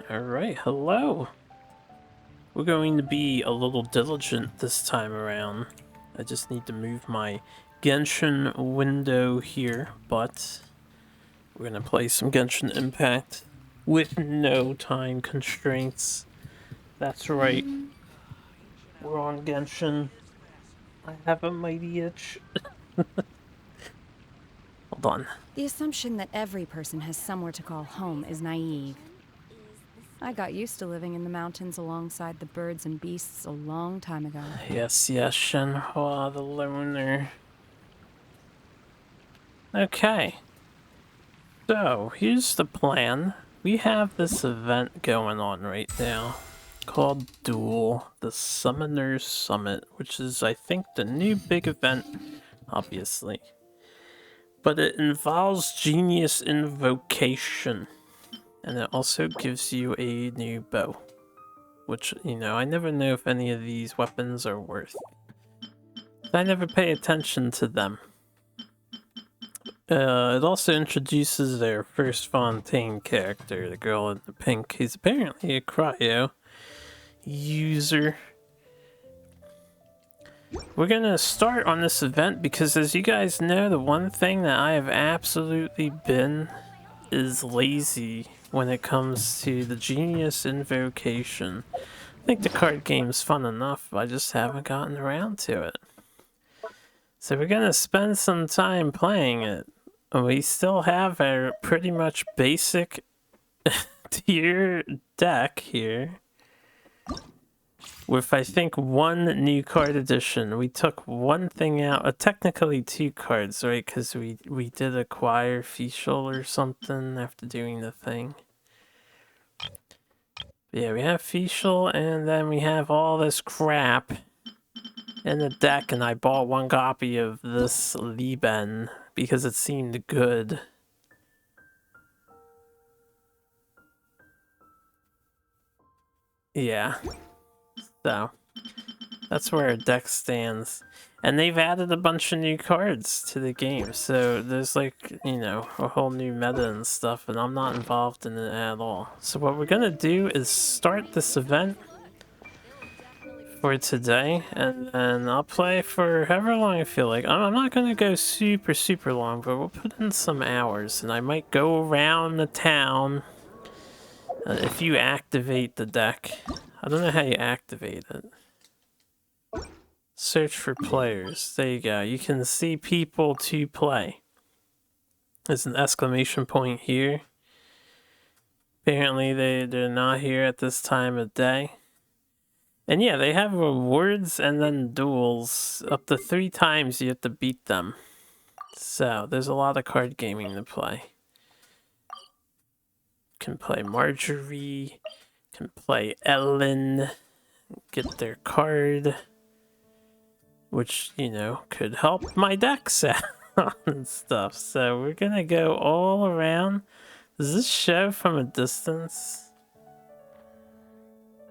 Alright, hello. We're going to be a little diligent this time around. I just need to move my Genshin window here, but we're going to play some Genshin Impact with no time constraints. That's right. We're on Genshin. I have a mighty itch. Hold on. The assumption that every person has somewhere to call home is naive. I got used to living in the mountains alongside the birds and beasts a long time ago. Yes, Shenhua the Loner. Okay. So, here's the plan. We have this event going on right now called Duel, the Summoner's Summit, which is, I think, the new big event, obviously. But it involves Genius Invocation, and it also gives you a new bow. Which, I never know if any of these weapons are worth. I never pay attention to them. It also introduces their first Fontaine character, the girl in the pink, who's apparently a cryo user. We're gonna start on this event because, as you guys know, the one thing that I have absolutely been is lazy when it comes to the Genius Invocation. I think the card game's fun enough, I just haven't gotten around to it. So we're gonna spend some time playing it. We still have our pretty much basic tier deck here. With, I think, one new card addition. We took one thing out, technically two cards, right? Because we did acquire Fischl or something after doing the thing. But yeah, we have Fischl, and then we have all this crap in the deck, and I bought one copy of this Lieben because it seemed good. Yeah. So, that's where our deck stands. And they've added a bunch of new cards to the game, so there's like, a whole new meta and stuff, and I'm not involved in it at all. So what we're gonna do is start this event for today, and then I'll play for however long I feel like. I'm not gonna go super long, but we'll put in some hours, and I might go around the town. If you activate the deck, I don't know how you activate it. Search for players. There you go. You can see people to play. There's an exclamation point here. Apparently they're not here at this time of day. And yeah, they have rewards and then duels. Up to 3 times you have to beat them. So, there's a lot of card gaming to play. Can play Marjorie. Can play Ellen. Get their card. Which, could help my decks out and stuff. So, we're gonna go all around. Does this show from a distance?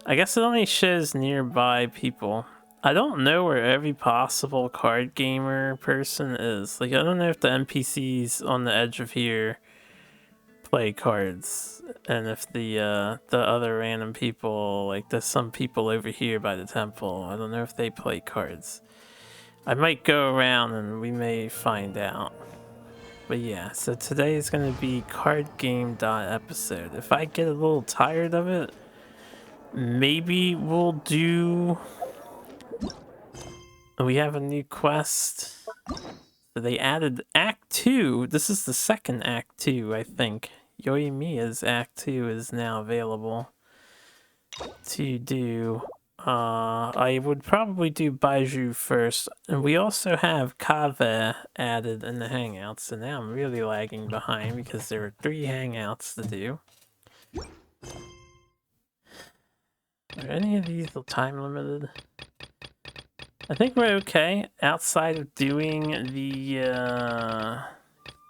I guess it only shows nearby people. I don't know where every possible card gamer person is. Like, I don't know if the NPCs on the edge of here play cards, and if the other random people, like there's some people over here by the temple, I don't know if they play cards. I might go around and we may find out. But yeah, so today is going to be card game episode. If I get a little tired of it, maybe we'll do... We have a new quest. So they added Act 2. This is the second Act 2, I think. Yoimiya's Act 2 is now available to do. I would probably do Baiju first. And we also have Kave added in the Hangouts. So now I'm really lagging behind because there are 3 Hangouts to do. Are any of these time limited? I think we're okay outside of doing the,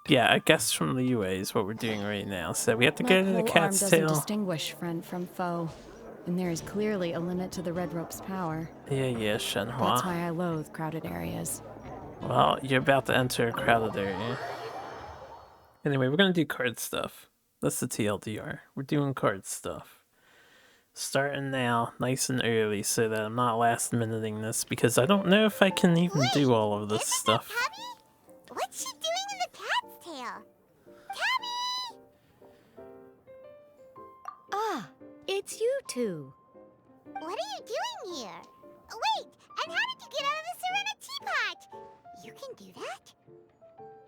yeah, I guess from Liyue is what we're doing right now. So we have to go to the Cat's Tail. Tail. Doesn't distinguish friend from foe, and there is clearly a limit to the Red Rope's power. Yeah, Shenhua. That's why I loathe crowded areas. Well, you're about to enter a crowded area. Anyway, we're gonna do card stuff. That's the TLDR. We're doing card stuff. Starting now, nice and early, so that I'm not last minuting this, because I don't know if I can even do all of this stuff. Tabby? What's she doing in the cat's tail? Tabby! Ah, it's you two. What are you doing here? Wait, and how did you get out of the Serena teapot? You can do that?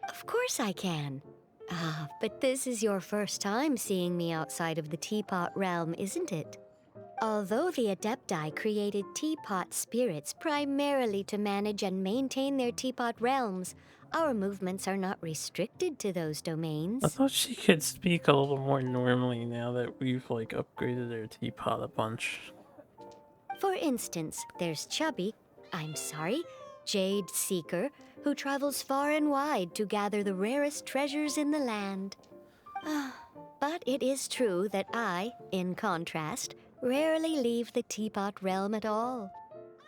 Of course I can. Ah, but this is your first time seeing me outside of the teapot realm, isn't it? Although the Adepti created teapot spirits primarily to manage and maintain their teapot realms, our movements are not restricted to those domains. I thought she could speak a little more normally now that we've, like, upgraded her teapot a bunch. For instance, there's Jade Seeker, who travels far and wide to gather the rarest treasures in the land. But it is true that I, in contrast, rarely leave the teapot realm at all.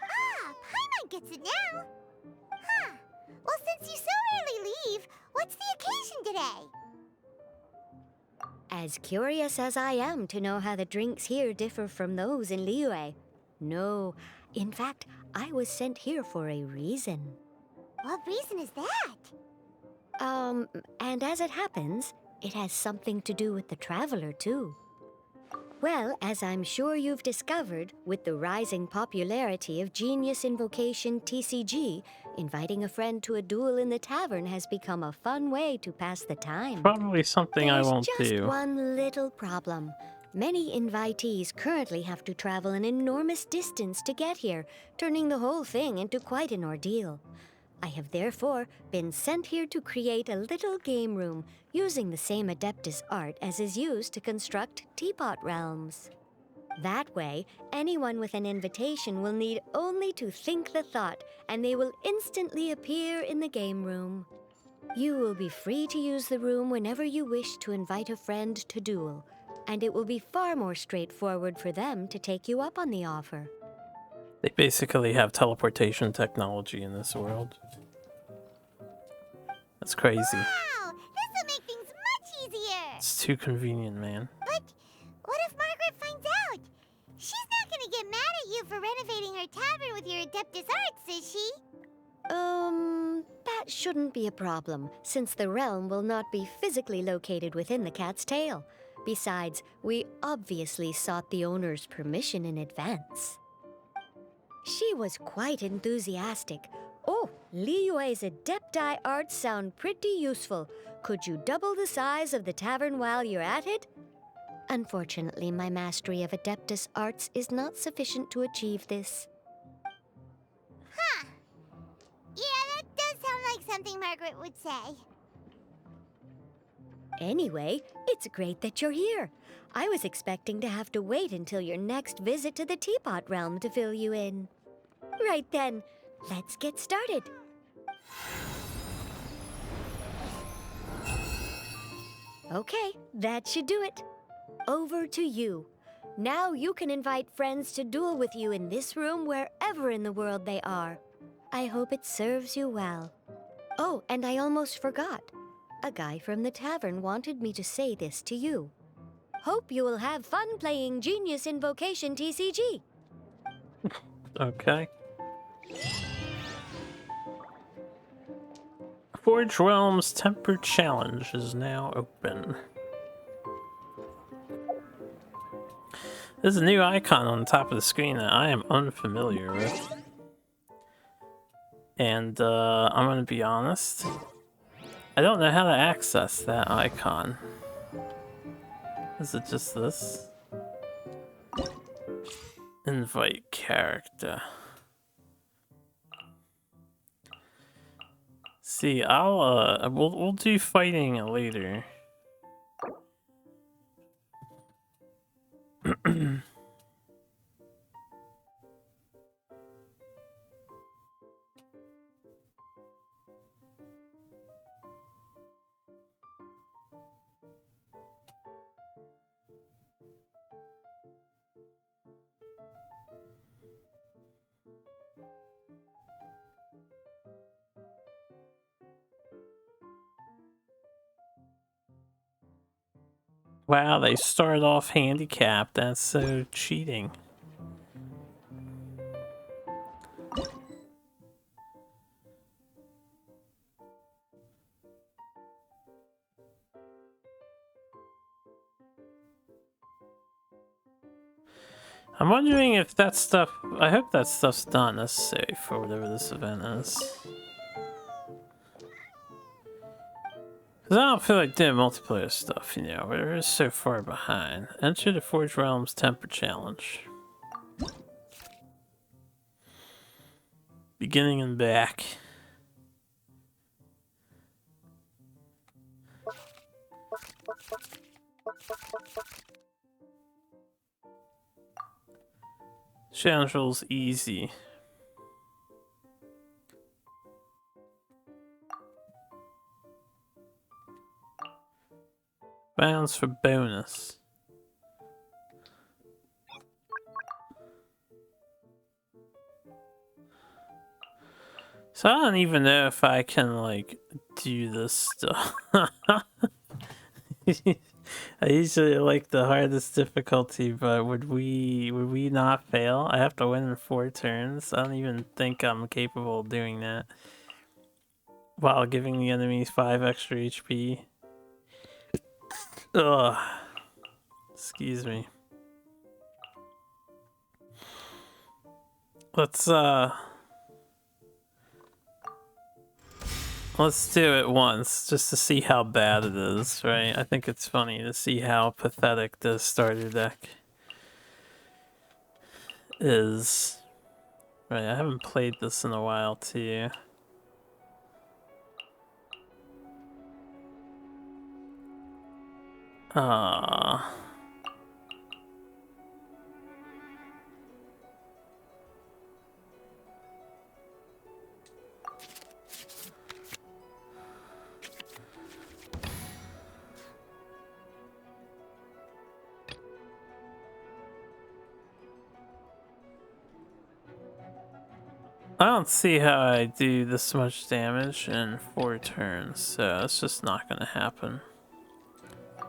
Ah, Paimon gets it now. Huh. Well, since you so rarely leave, what's the occasion today? As curious as I am to know how the drinks here differ from those in Liyue. No, in fact, I was sent here for a reason. What reason is that? And as it happens, it has something to do with the traveler, too. Well, as I'm sure you've discovered, with the rising popularity of Genius Invocation TCG, inviting a friend to a duel in the tavern has become a fun way to pass the time. Probably something I won't There's do. just one little problem. Many invitees currently have to travel an enormous distance to get here, turning the whole thing into quite an ordeal. I have therefore been sent here to create a little game room using the same Adeptus art as is used to construct teapot realms. That way, anyone with an invitation will need only to think the thought, and they will instantly appear in the game room. You will be free to use the room whenever you wish to invite a friend to duel, and it will be far more straightforward for them to take you up on the offer. They basically have teleportation technology in this world. That's crazy. Wow, this will make things much easier. It's too convenient, man. But what if Margaret finds out? She's not gonna get mad at you for renovating her tavern with your Adeptus arts, is she? That shouldn't be a problem, since the realm will not be physically located within the cat's tail. Besides, we obviously sought the owner's permission in advance. She was quite enthusiastic. Oh, Liyue's Adepti arts sound pretty useful. Could you double the size of the tavern while you're at it? Unfortunately, my mastery of Adeptus arts is not sufficient to achieve this. Huh. Yeah, that does sound like something Margaret would say. Anyway, it's great that you're here. I was expecting to have to wait until your next visit to the Teapot Realm to fill you in. Right then, let's get started. Okay, that should do it. Over to you. Now you can invite friends to duel with you in this room wherever in the world they are. I hope it serves you well. Oh, and I almost forgot. A guy from the tavern wanted me to say this to you. Hope you will have fun playing Genius Invocation TCG. Okay. Forge Realm's Temper Challenge is now open. There's a new icon on the top of the screen that I am unfamiliar with. And I'm gonna be honest, I don't know how to access that icon. Is it just this? Invite character. See, we'll do fighting later. Wow, they start off handicapped. That's so cheating. I'm wondering if that stuff... I hope that stuff's not necessary for whatever this event is. Because I don't feel like doing multiplayer stuff, you know. We're just so far behind. Enter the Forge Realms Temper Challenge. Beginning and back. Challenge rules easy. Bounds for bonus. So I don't even know if I can, like, do this stuff. I usually like the hardest difficulty, but would we not fail? I have to win in 4 turns. I don't even think I'm capable of doing that. While giving the enemies 5 extra HP. Ugh. Excuse me. Let's do it once, just to see how bad it is, right? I think it's funny to see how pathetic the starter deck is. Right, I haven't played this in a while, too. Ah. I don't see how I do this much damage in 4 turns, so it's just not gonna happen.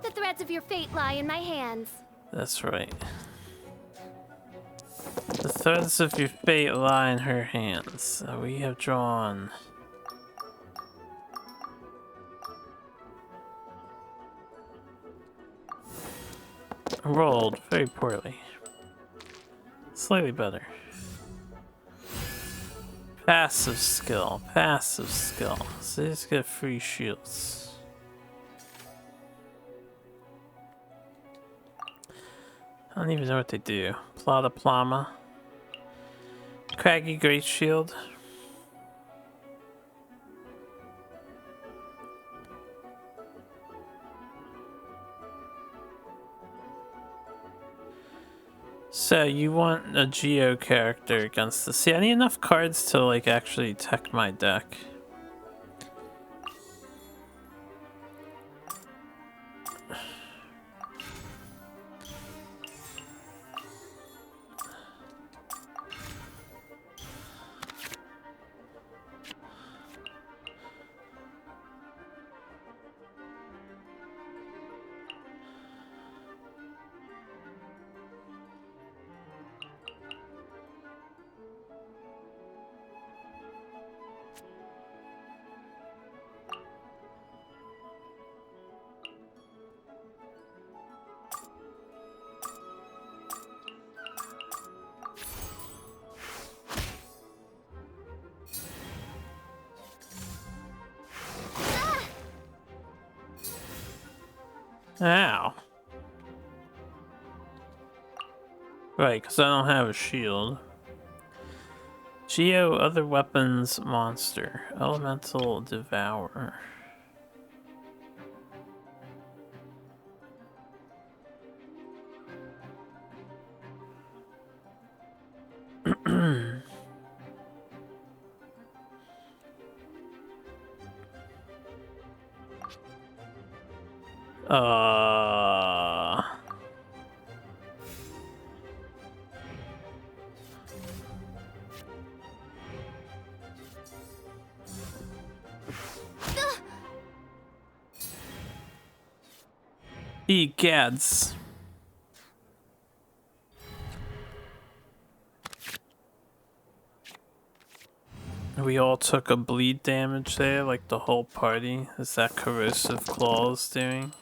The threads of your fate lie in my hands. That's right. The threads of your fate lie in her hands. We have drawn. Rolled very poorly. Slightly better. Passive skill, passive skill. So these get free shields. I don't even know what they do. Plata Plama. Craggy Great Shield. So you want a Geo character against this. See, I need enough cards to like actually tech my deck. Ow. Right, because I don't have a shield. Geo, other weapons, monster. Elemental Devour. uh... Egads. We all took a bleed damage there, like the whole party. Is that corrosive claws doing?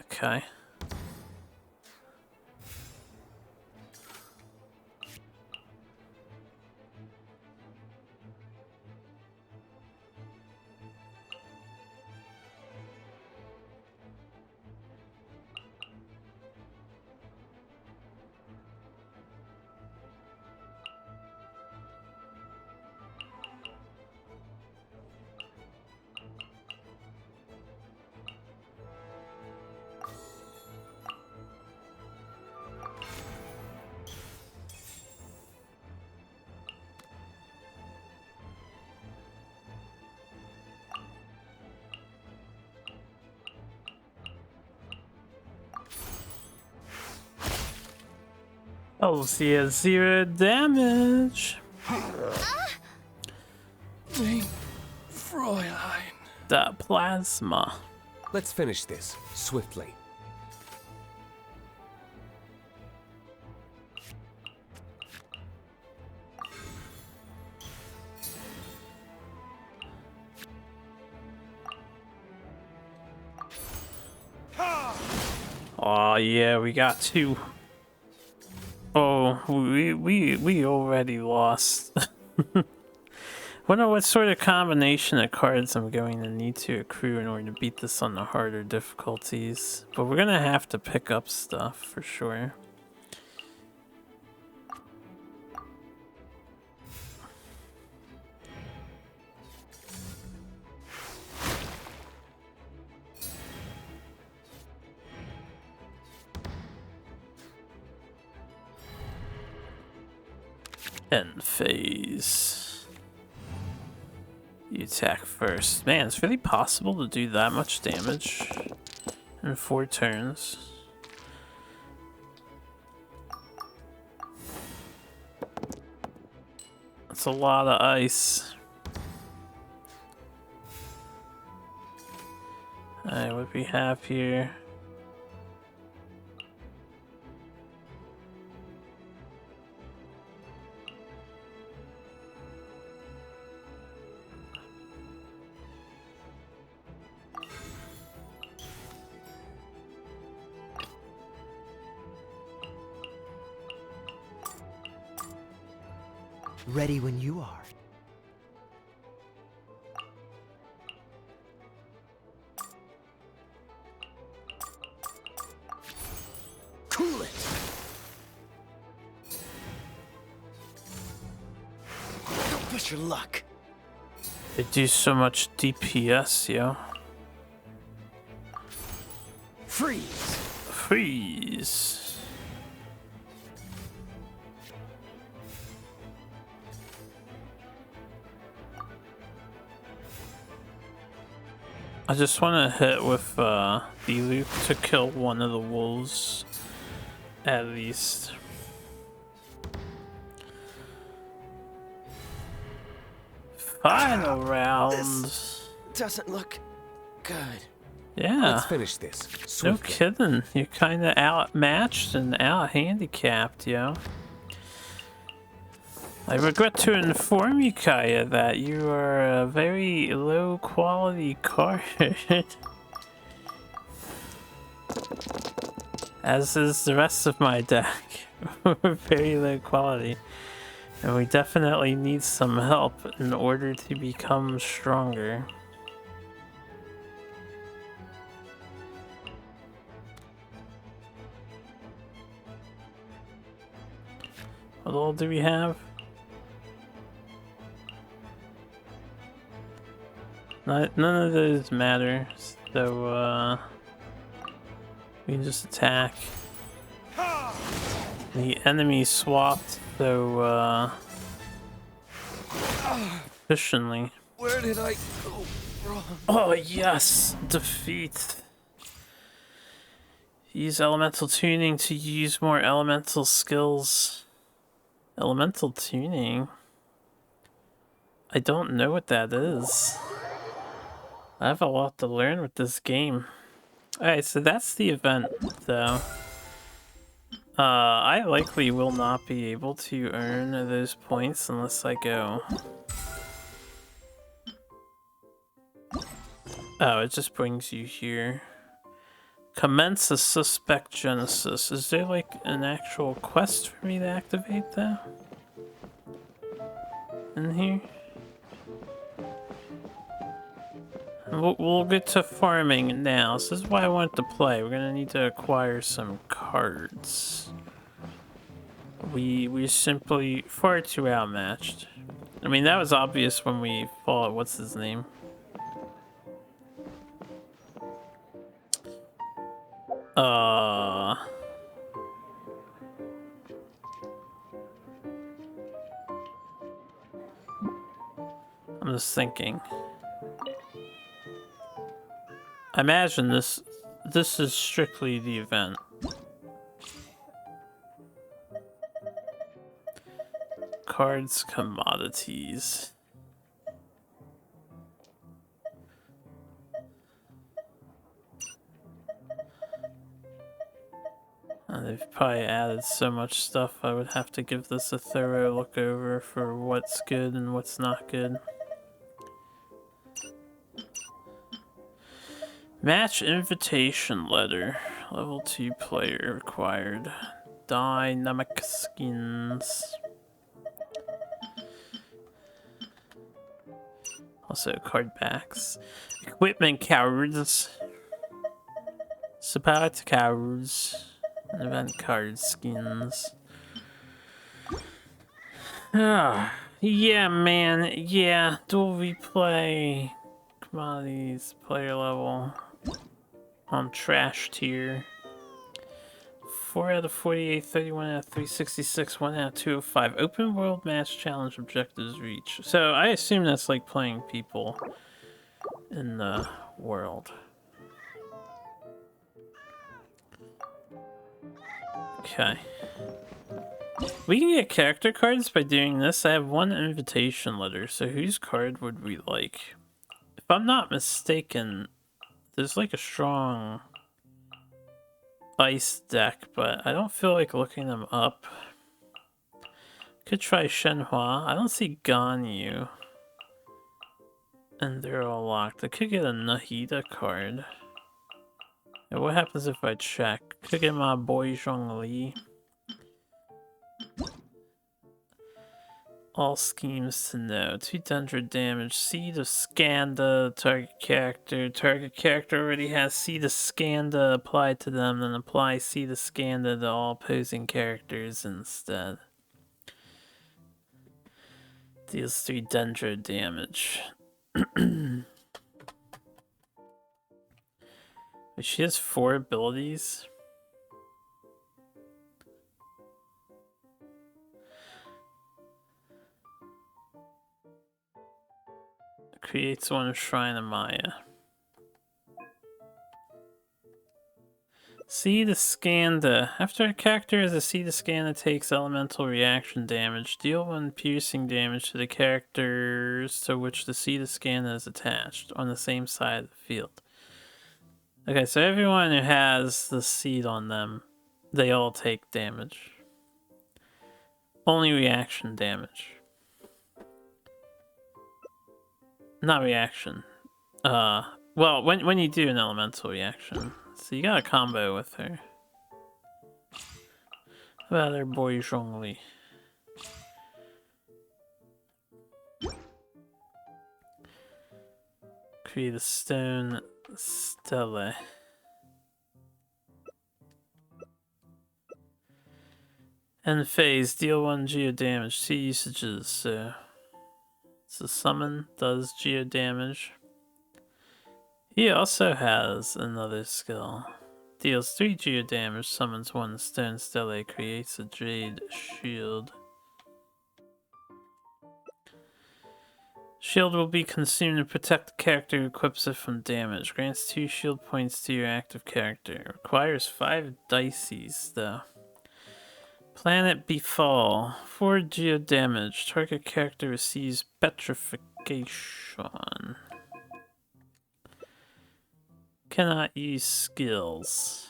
Okay. Oh, see, 0 damage. Fräulein. That plasma. Let's finish this swiftly. Oh yeah, we got 2. Oh, we already lost. Wonder what sort of combination of cards I'm going to need to accrue in order to beat this on the harder difficulties. But we're gonna have to pick up stuff for sure. End phase. You attack first. Man, it's really possible to do that much damage in 4 turns. That's a lot of ice. Alright, what do we have here? Ready when you are. Cool it. Don't push your luck. They do so much DPS, yo. Freeze. Freeze. I just want to hit with D-Loop to kill one of the wolves, at least. Final round. This doesn't look good. Yeah. Let's finish this No swiftly. kidding. You're kind of outmatched and out-handicapped, yo. I regret to inform you, Kaya, that you are a very low-quality card. As is the rest of my deck. Very low quality. And we definitely need some help in order to become stronger. What all do we have? None of those matter, so we can just attack. The enemy swapped, so efficiently. Where did I go wrong? Oh yes, defeat. Use elemental tuning to use more elemental skills. Elemental tuning? I don't know what that is. I have a lot to learn with this game. Alright, so that's the event, though. I likely will not be able to earn those points unless I go. Oh, it just brings you here. Commence a suspect genesis. Is there like an actual quest for me to activate that? In here? We'll get to farming now. So this is why I wanted to play. We're gonna need to acquire some cards. We're simply far too outmatched. I mean, that was obvious when we fought, what's his name? I'm just thinking. I imagine this is strictly the event. Cards, commodities. They've probably added so much stuff, I would have to give this a thorough look over for what's good and what's not good. Match invitation letter. Level 2 player required. Dynamic skins. Also card backs. Equipment cards. Support cards. Event card skins. Ah, yeah, man. Yeah, dual replay. Commodities, player level. On trash tier. 4 out of 48, 31 out of 366, 1 out of 205. Open world match challenge objectives reach. So I assume that's like playing people in the world. Okay. We can get character cards by doing this. I have one invitation letter, so whose card would we like? If I'm not mistaken, there's like a strong ice deck, but I don't feel like looking them up. Could try Shenhua. I don't see Ganyu. And they're all locked. I could get a Nahida card. And what happens if I check? Could get my boy Zhongli. All schemes to know. 200 damage. Seed of Skanda. Target character. Target character already has Seed of Skanda applied to them. Then apply Seed of Skanda to all opposing characters instead. Deals 3 dendro damage. She has 4 abilities. Creates one Shrine of Maya. Seed of Skanda. After a character has a Seed of Skanda takes elemental reaction damage, deal 1 piercing damage to the characters to which the Seed of Skanda is attached on the same side of the field. Okay, so everyone who has the seed on them, they all take damage. Only reaction damage. Not reaction. Well, when you do an elemental reaction. So you got a combo with her. How about her boy Zhongli? Create a stone stele. End phase, deal 1 geo damage, 2 usages, so it's a summon, does geo damage. He also has another skill. Deals 3 geo damage, summons 1 stone stele, creates a jade shield. Shield will be consumed to protect the character who equips it from damage. Grants 2 shield points to your active character. Requires 5 dices, though. Planet Befall. 4 geo damage. Target character receives petrification. Cannot use skills.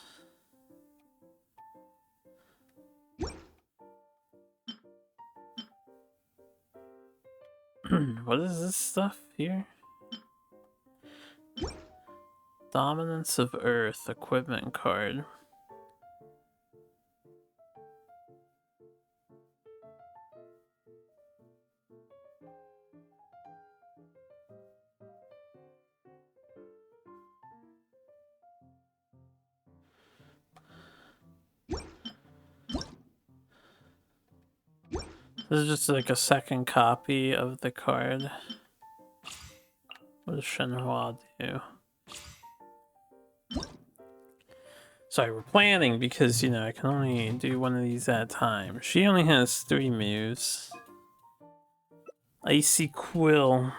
What is this stuff here? Dominance of Earth equipment card. This is just like a second copy of the card. What does Shenhua do? Sorry, we're planning because, you know, I can only do one of these at a time. She only has 3 moves. Icy Quill.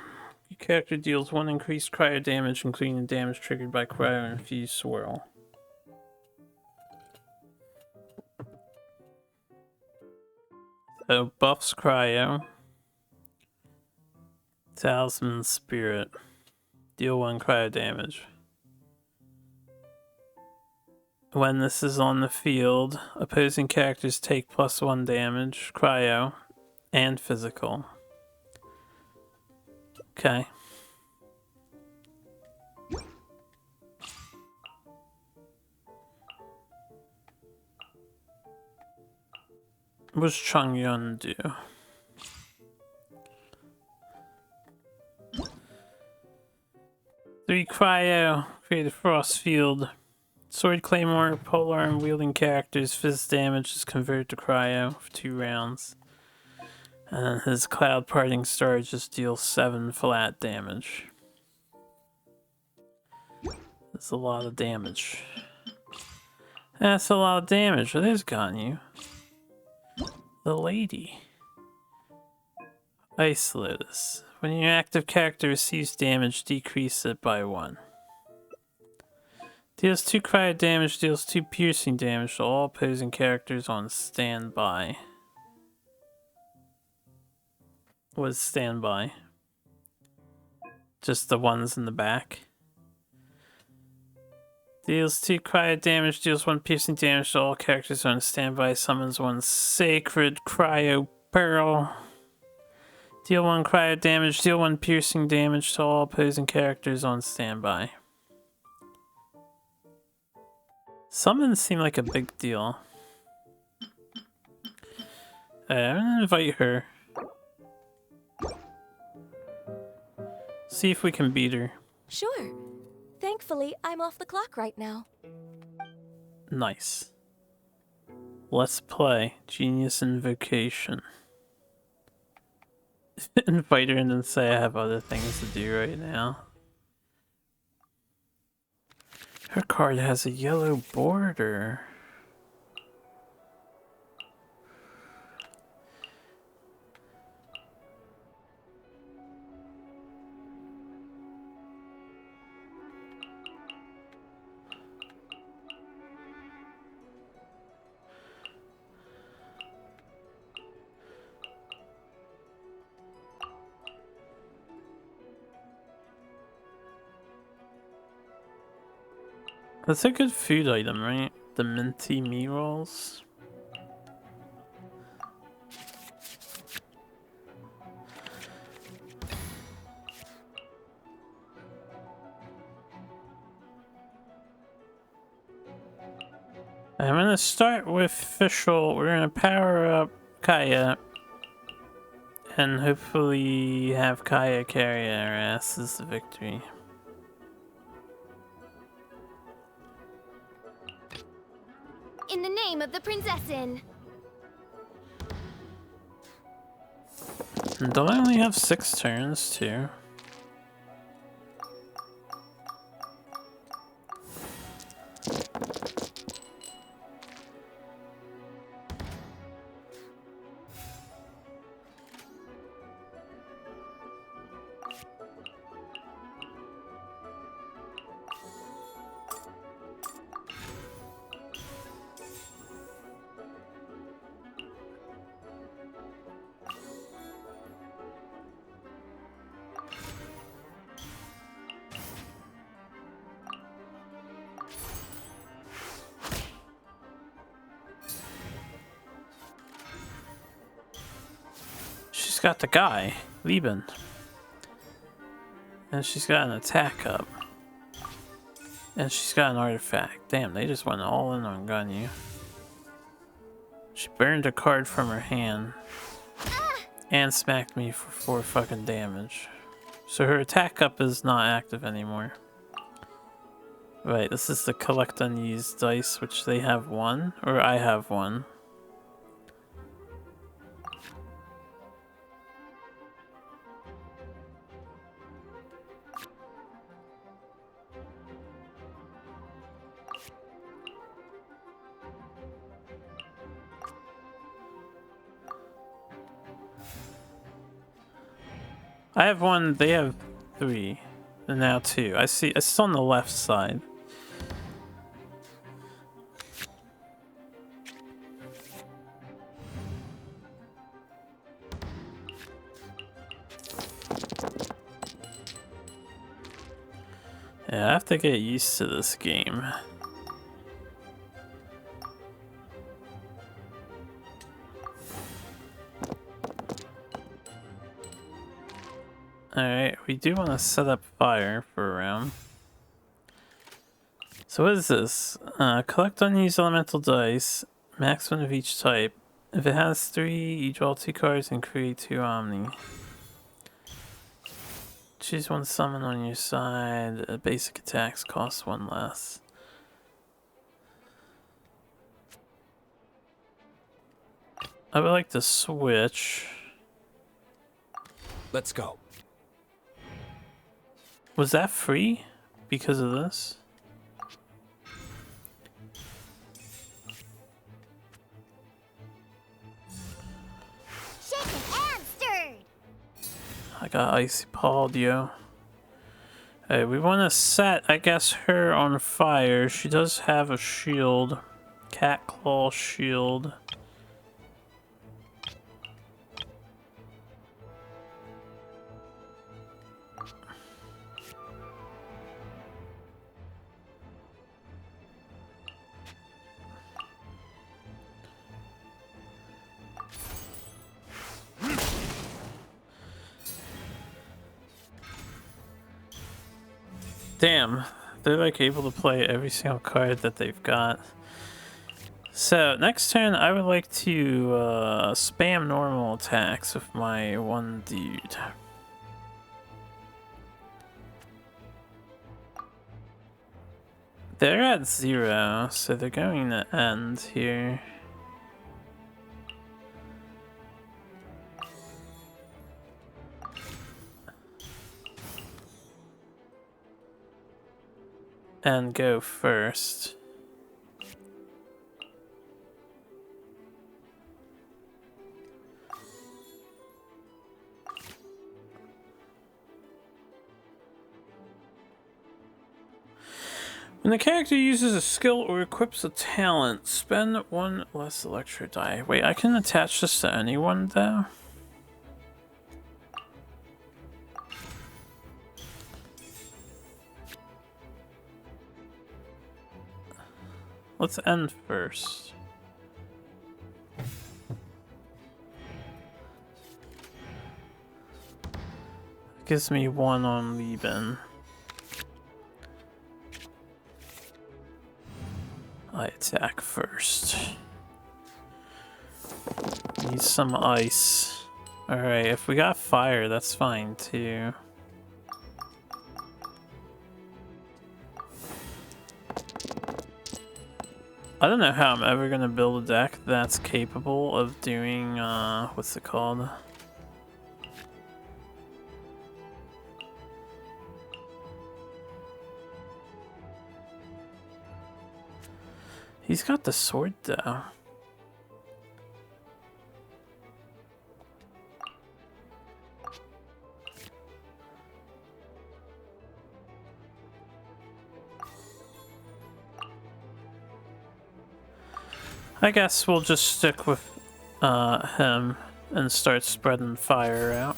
Your character deals 1 increased cryo damage, including the damage triggered by cryo-infused swirl. So, buffs cryo. Talisman Spirit. Deal 1 cryo damage. When this is on the field, opposing characters take +1 damage, cryo, and physical. Okay. What does Changyun do? Three cryo, create a frost field. Sword Claymore, polearm wielding characters, fizz damage is converted to cryo for 2 rounds. And his Cloud Parting Star just deals 7 flat damage. That's a lot of damage. That's a lot of damage. What has gotten you? The lady. Ice Lotus. When your active character receives damage, decrease it by 1. Deals 2 cryo damage, deals 2 piercing damage to all opposing characters on standby. What is standby? Just the ones in the back. Deals 2 cryo damage, deals 1 piercing damage to all characters on standby, summons 1 sacred cryo pearl. Deal 1 cryo damage, deal 1 piercing damage to all opposing characters on standby. Summons seem like a big deal. I'm gonna invite her. See if we can beat her. Sure. Thankfully, I'm off the clock right now. Nice. Let's play Genius Invocation. Invite her and then say I have other things to do right now. Her card has a yellow border. That's a good food item, right? The minty meat rolls. I'm gonna start with Fischl. We're gonna power up Kaya. And hopefully have Kaya carry our asses to victory. In the name of the Prinzessin. And don't I only have 6 turns too? got the guy, Lieben. And she's got an attack up. And she's got an artifact. Damn, they just went all in on Ganyu. She burned a card from her hand. And smacked me for 4 fucking damage. So her attack up is not active anymore. Right, this is the collect unused dice, which they have 1, or I have 1. I have 1, they have 3, and now 2. I see, it's on the left side. Yeah, I have to get used to this game. Alright, we do want to set up fire for a round. So what is this? Collect unused elemental dice, max 1 of each type. If it has 3, you draw 2 cards and create 2 Omni. Choose 1 summon on your side. Basic attacks cost 1 less. I would like to switch. Let's go. Was that free because of this? Shaken and stirred. I got icy pawed, yo. Hey, we want to set, I guess, her on fire. She does have a shield. Cat claw shield. Damn, they're like able to play every single card that they've got. So next turn I would like to spam normal attacks with my 1 dude. They're at 0, so they're going to end here. And go first. When the character uses a skill or equips a talent, spend 1 less electro die. Wait, I can attach this to anyone though? Let's end first. Gives me 1 on Lieben. I attack first. Need some ice. Alright, if we got fire, that's fine too. I don't know how I'm ever gonna build a deck that's capable of doing, what's it called? He's got the sword though. I guess we'll just stick with him and start spreading fire out.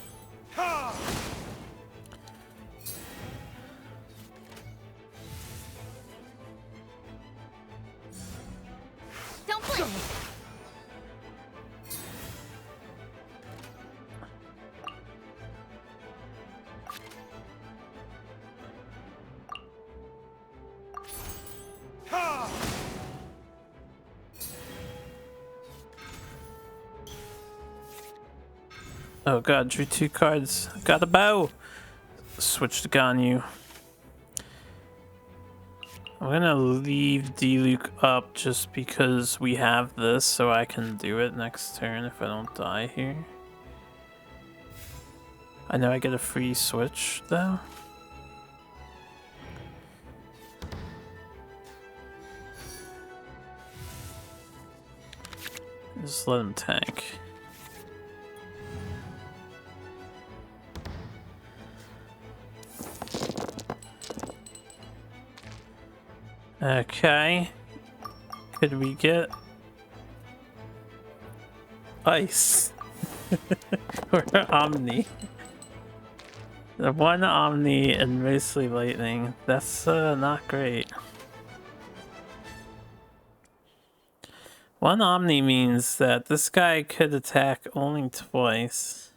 Don't blink. Oh god, drew 2 cards. Got a bow! Switch to Ganyu. I'm gonna leave D-Luke up just because we have this, so I can do it next turn if I don't die here. I know I get a free switch, though. Just let him tank. Okay. Could we get ice? Or Omni? The one Omni and mostly lightning. That's not great. One Omni means that this guy could attack only twice.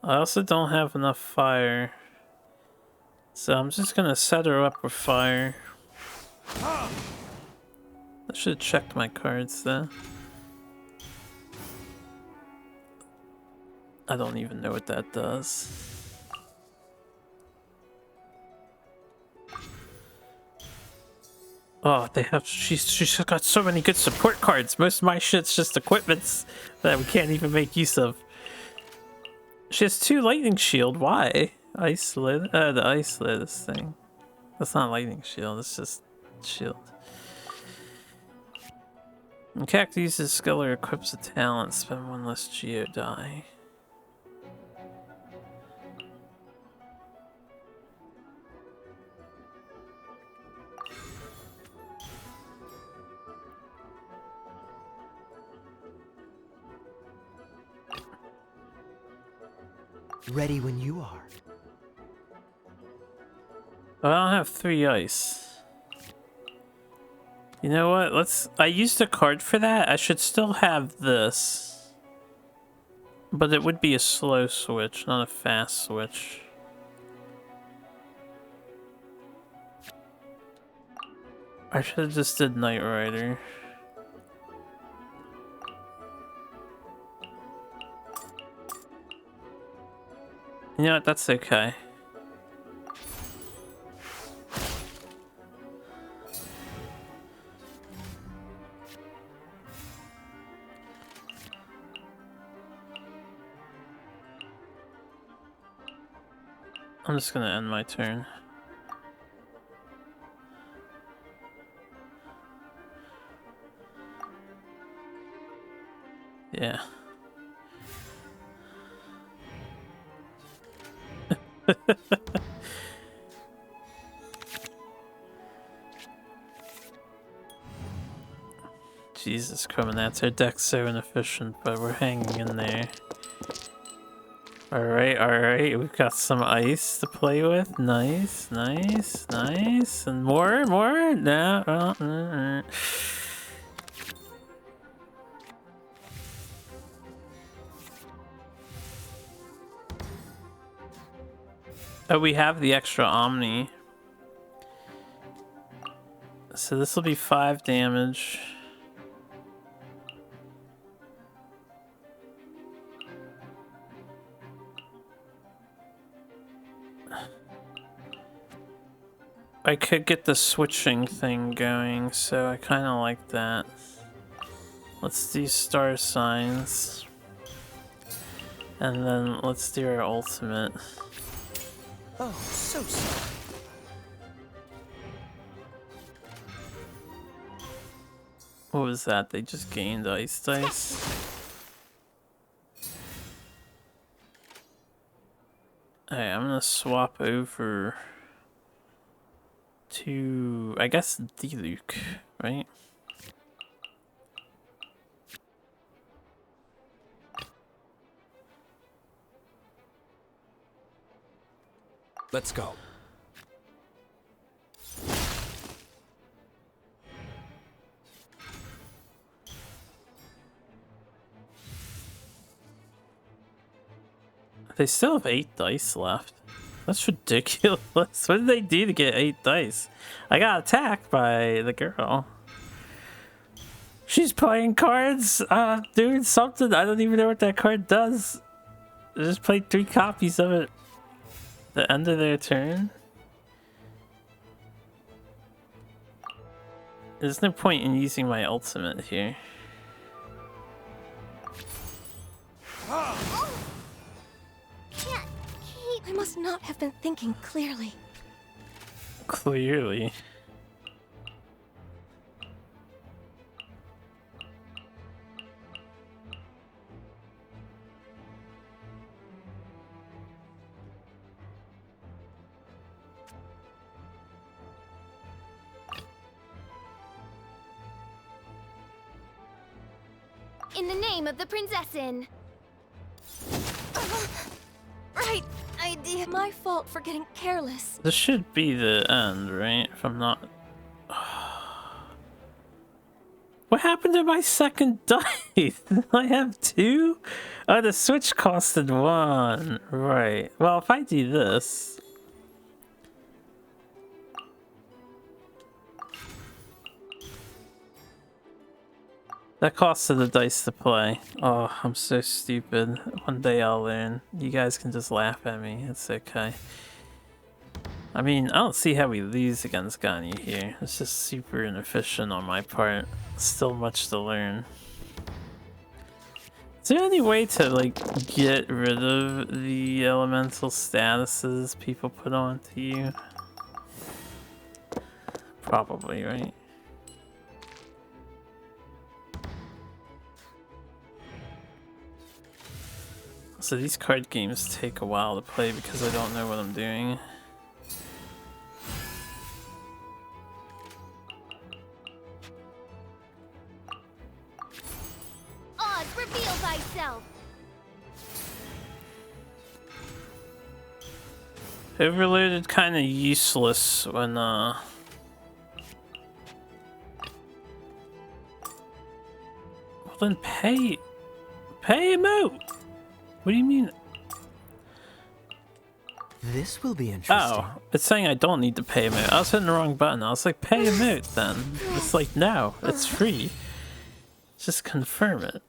I also don't have enough fire. So I'm just gonna set her up with fire. I should have checked my cards then. I don't even know what that does. Oh, they have. She's got so many good support cards. Most of my shit's just equipments that we can't even make use of. She has 2 lightning shield. Why? Ice lid. The ice lid. This thing. That's not lightning shield. It's just shield. When character uses skill or equips a talent, spend 1 less geo die. Ready when you are. Oh, I don't have 3 ice. You know what? I used a card for that. I should still have this. But it would be a slow switch, not a fast switch. I should have just did Knight Rider. You know what? That's okay. I'm just gonna end my turn. Yeah. Jesus, Chromanats, our deck's so inefficient, but we're hanging in there. Alright, we've got some ice to play with. Nice. And more? No. Oh, we have the extra Omni. So this will be 5 damage. I could get the switching thing going, so I kind of like that. Let's do star signs. And then let's do our ultimate. Oh, so sorry. What was that? They just gained ice dice? Alright, I'm gonna swap over to, I guess, D-Luke, right? Let's go. They still have 8 dice left. That's ridiculous. What did they do to get 8 dice? I got attacked by the girl. She's playing cards. Doing something. I don't even know what that card does. I just played 3 copies of it. The end of their turn. There's no point in using my ultimate here. I must not have been thinking clearly. Clearly. In the name of the Prinzessin. Right idea. My fault for getting careless. This should be the end, right? If I'm not... What happened to my second dice? Did I have 2? Oh, the switch costed 1. Right. Well, if I do this... That costed the dice to play. Oh, I'm so stupid. One day I'll learn. You guys can just laugh at me. It's okay. I mean, I don't see how we lose against Ganyu here. It's just super inefficient on my part. Still much to learn. Is there any way to, like, get rid of the elemental statuses people put onto you? Probably, right? So these card games take a while to play because I don't know what I'm doing. Oz, reveal thyself. Overloaded kind of useless when Well then pay him out. What do you mean? This will be interesting. Oh, it's saying I don't need to pay him out. I was hitting the wrong button. I was like, pay him out then. It's like, no, it's free. Just confirm it.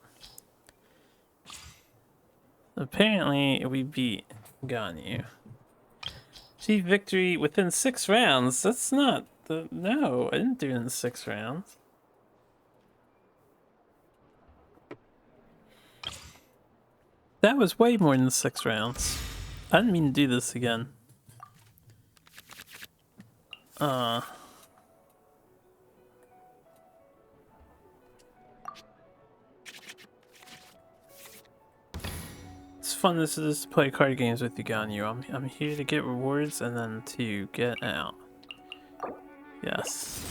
Apparently, we beat Ganyu. Achieve victory within 6 rounds. That's not the... No, I didn't do it in 6 rounds. That was way more than 6 rounds. I didn't mean to do this again. It's fun to just play card games with you, Ganyu. I'm here to get rewards and then to get out. Yes.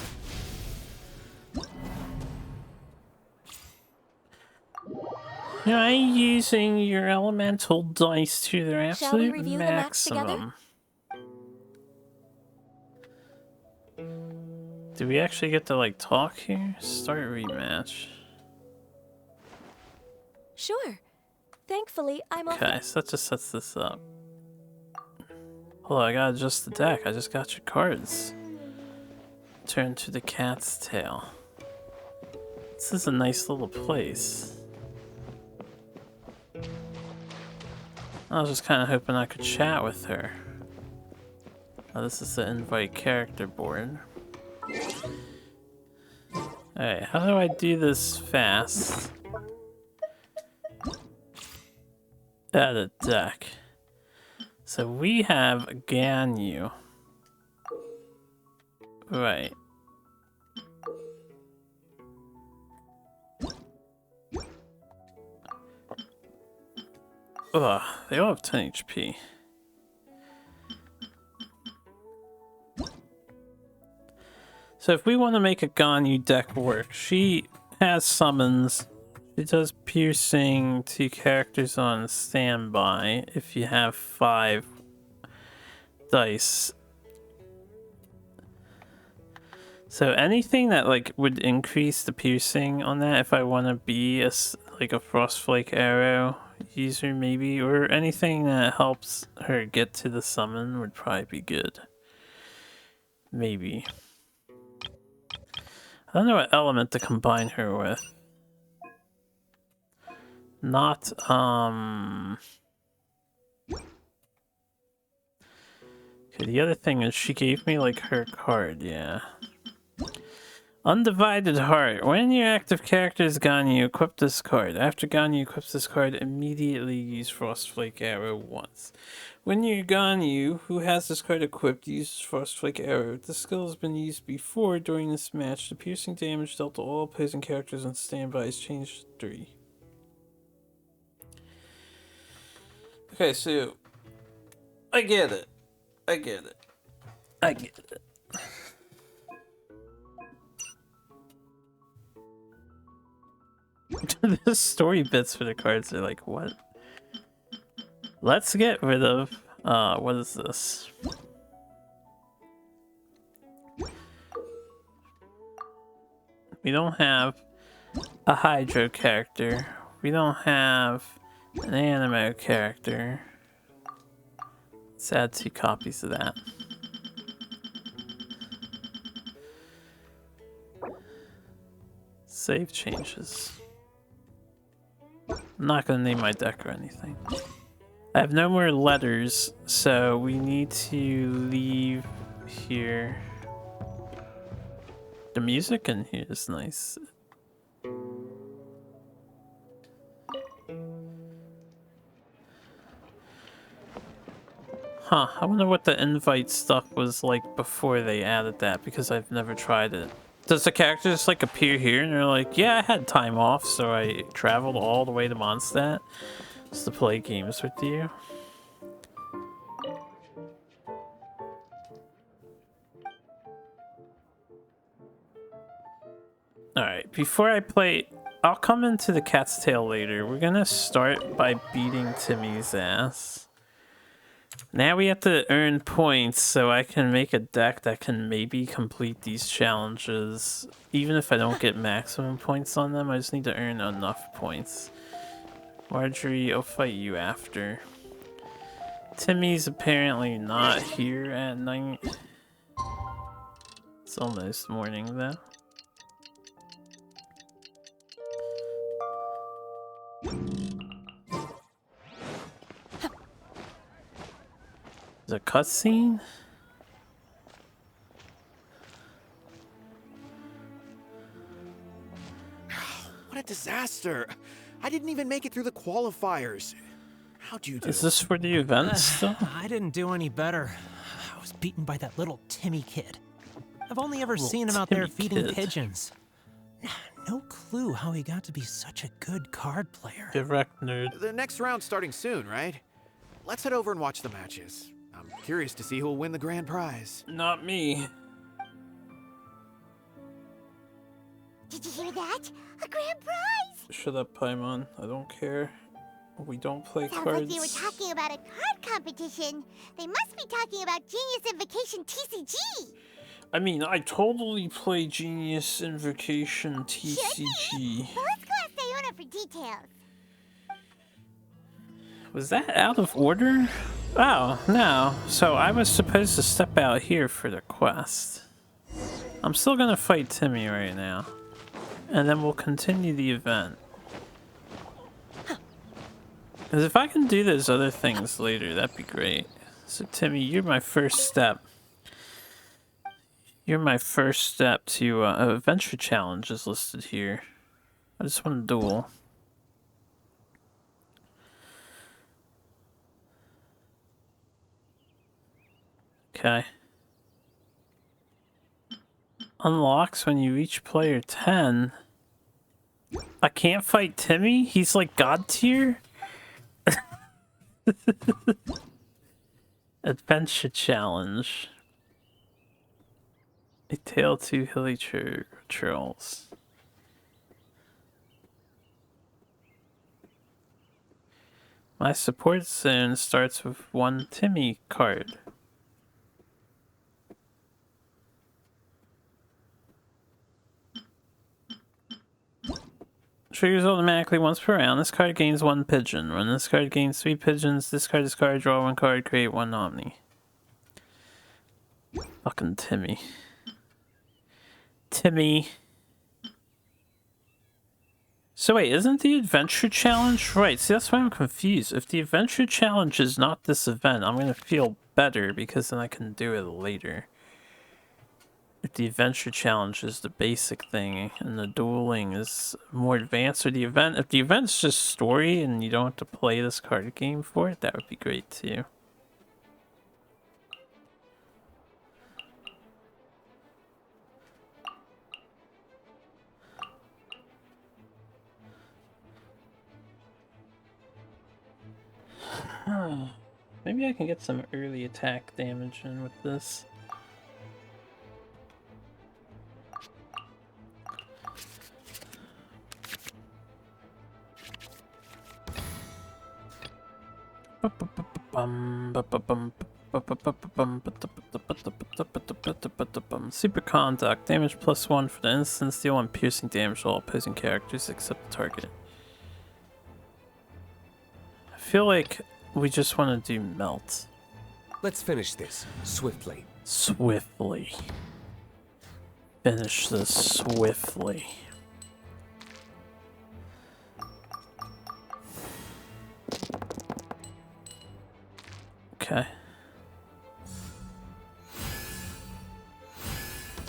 Are you using your elemental dice to their Shall we absolute review the maps together? maximum? Do we actually get to, like, talk here? Start rematch. Sure. Thankfully, I'm off. Okay, so that just sets this up. Hold on, I gotta adjust the deck. I just got your cards. Turn to the cat's tail. This is a nice little place. I was just kind of hoping I could chat with her. Oh, this is the invite character board. Alright, how do I do this fast? Add a deck. So we have Ganyu. Right. Ugh, they all have 10 HP. So if we want to make a Ganyu deck work, she has summons. She does piercing to characters on standby if you have 5 dice. So anything that like would increase the piercing on that, if I want to be a like a Frostflake arrow user maybe, or anything that helps her get to the summon would probably be good. Maybe. I don't know what element to combine her with. Not, Okay, the other thing is she gave me, like, her card, yeah. Undivided Heart. When your active character is gone, you equip this card. After gone, you equip this card, immediately use Frostflake Arrow once. When you're gone, you, who has this card equipped, uses Frostflake Arrow. This skill has been used before during this match. The piercing damage dealt to all opposing characters on standby is changed to 3. Okay, so... I get it. I get it. I get it. The story bits for the cards are like, what? Let's get rid of, what is this? We don't have a Hydro character. We don't have an Animo character. Let's add 2 copies of that. Save changes. I'm not gonna name my deck or anything. I have no more letters, so we need to leave here. The music in here is nice. Huh, I wonder what the invite stuff was like before they added that, because I've never tried it. Does the character just like appear here and they're like, yeah, I had time off, so I traveled all the way to Mondstadt just to play games with you? Alright, before I play, I'll come into the Cat's Tail later. We're gonna start by beating Timmy's ass. Now we have to earn points so I can make a deck that can maybe complete these challenges. Even if I don't get maximum points on them, I just need to earn enough points. Marjorie, I'll fight you after. Timmy's apparently not here at night. It's almost morning though. There's a cutscene? What a disaster! I didn't even make it through the qualifiers. How'd you do? Is this for the event still? I didn't do any better. I was beaten by that little Timmy kid. I've only ever seen him out there feeding pigeons. No clue how he got to be such a good card player. Direct nerd. The next round's starting soon, right? Let's head over and watch the matches. I'm curious to see who'll win the grand prize. Not me. Did you hear that? A grand prize! Shut up, Paimon. I don't care. We don't play Sounds cards. like they were talking about a card competition. They must be talking about Genius Invocation TCG. I mean, I totally play Genius Invocation TCG. Well, let's go ask Sayona for details. Was that out of order? Oh, no. So I was supposed to step out here for the quest. I'm still gonna fight Timmy right now. And then we'll continue the event. Because if I can do those other things later, that'd be great. So Timmy, you're my first step. You're my first step to adventure challenge is listed here. I just want to duel. Okay. Unlocks when you reach player 10. I can't fight Timmy? He's like God tier? Adventure challenge. A tale to hilly trolls. My support zone starts with 1 Timmy card. Triggers automatically once per round. This card gains 1 pigeon. When this card gains 3 pigeons, discard this card, draw 1 card, create 1 Omni. Fucking Timmy. Timmy. So wait, isn't the adventure challenge right? See, that's why I'm confused. If the adventure challenge is not this event, I'm gonna feel better because then I can do it later. If the adventure challenge is the basic thing and the dueling is more advanced, or the event, if the event's just story and you don't have to play this card game for it, that would be great too. Maybe I can get some early attack damage in with this. Super conduct. Damage +1 for the instance. Deal 1 piercing damage to all opposing characters except the target. I feel like we just want to do melt. Let's finish this swiftly. Swiftly. Finish this swiftly. Okay.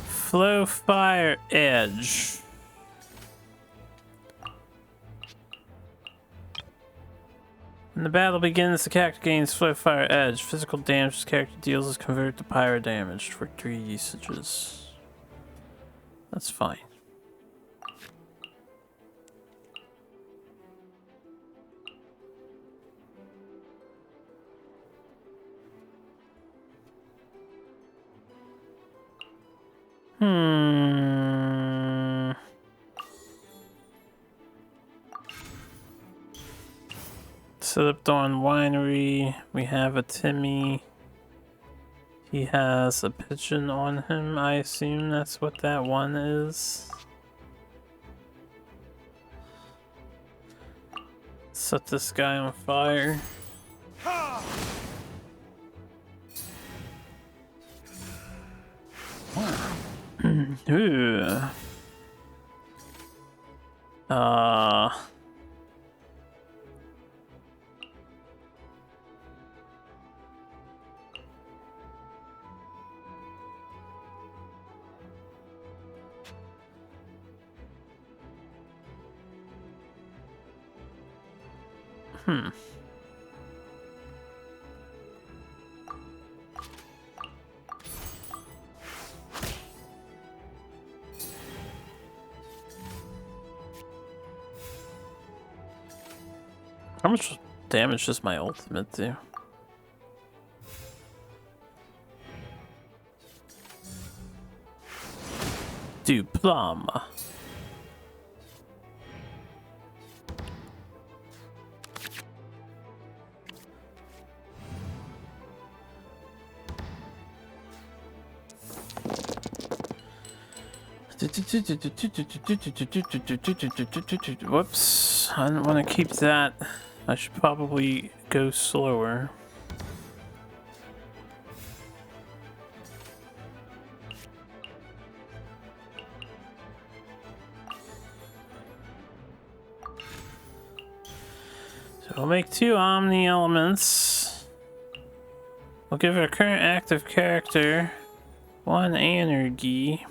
Flow Fire Edge. When the battle begins, the character gains Flow Fire Edge. Physical damage this character deals is converted to pyro damage for 3 usages. That's fine. Set up Dawn Winery. We have a Timmy. He has a pigeon on him. I assume that's what that one is. Set this guy on fire. Ooh. How much damage does my ultimate do? Do plum. Whoops, I don't want to keep that. I should probably go slower. So we'll make 2 Omni elements. We'll give our current active character 1 energy.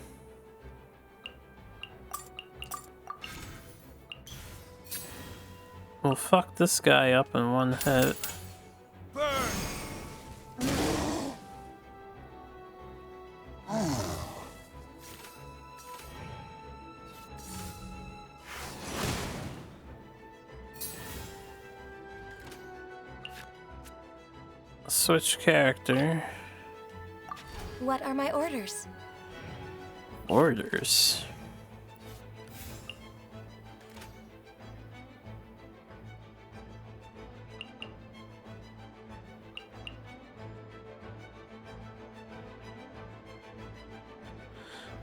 We'll fuck this guy up in 1 hit. Switch character. What are my orders? Orders.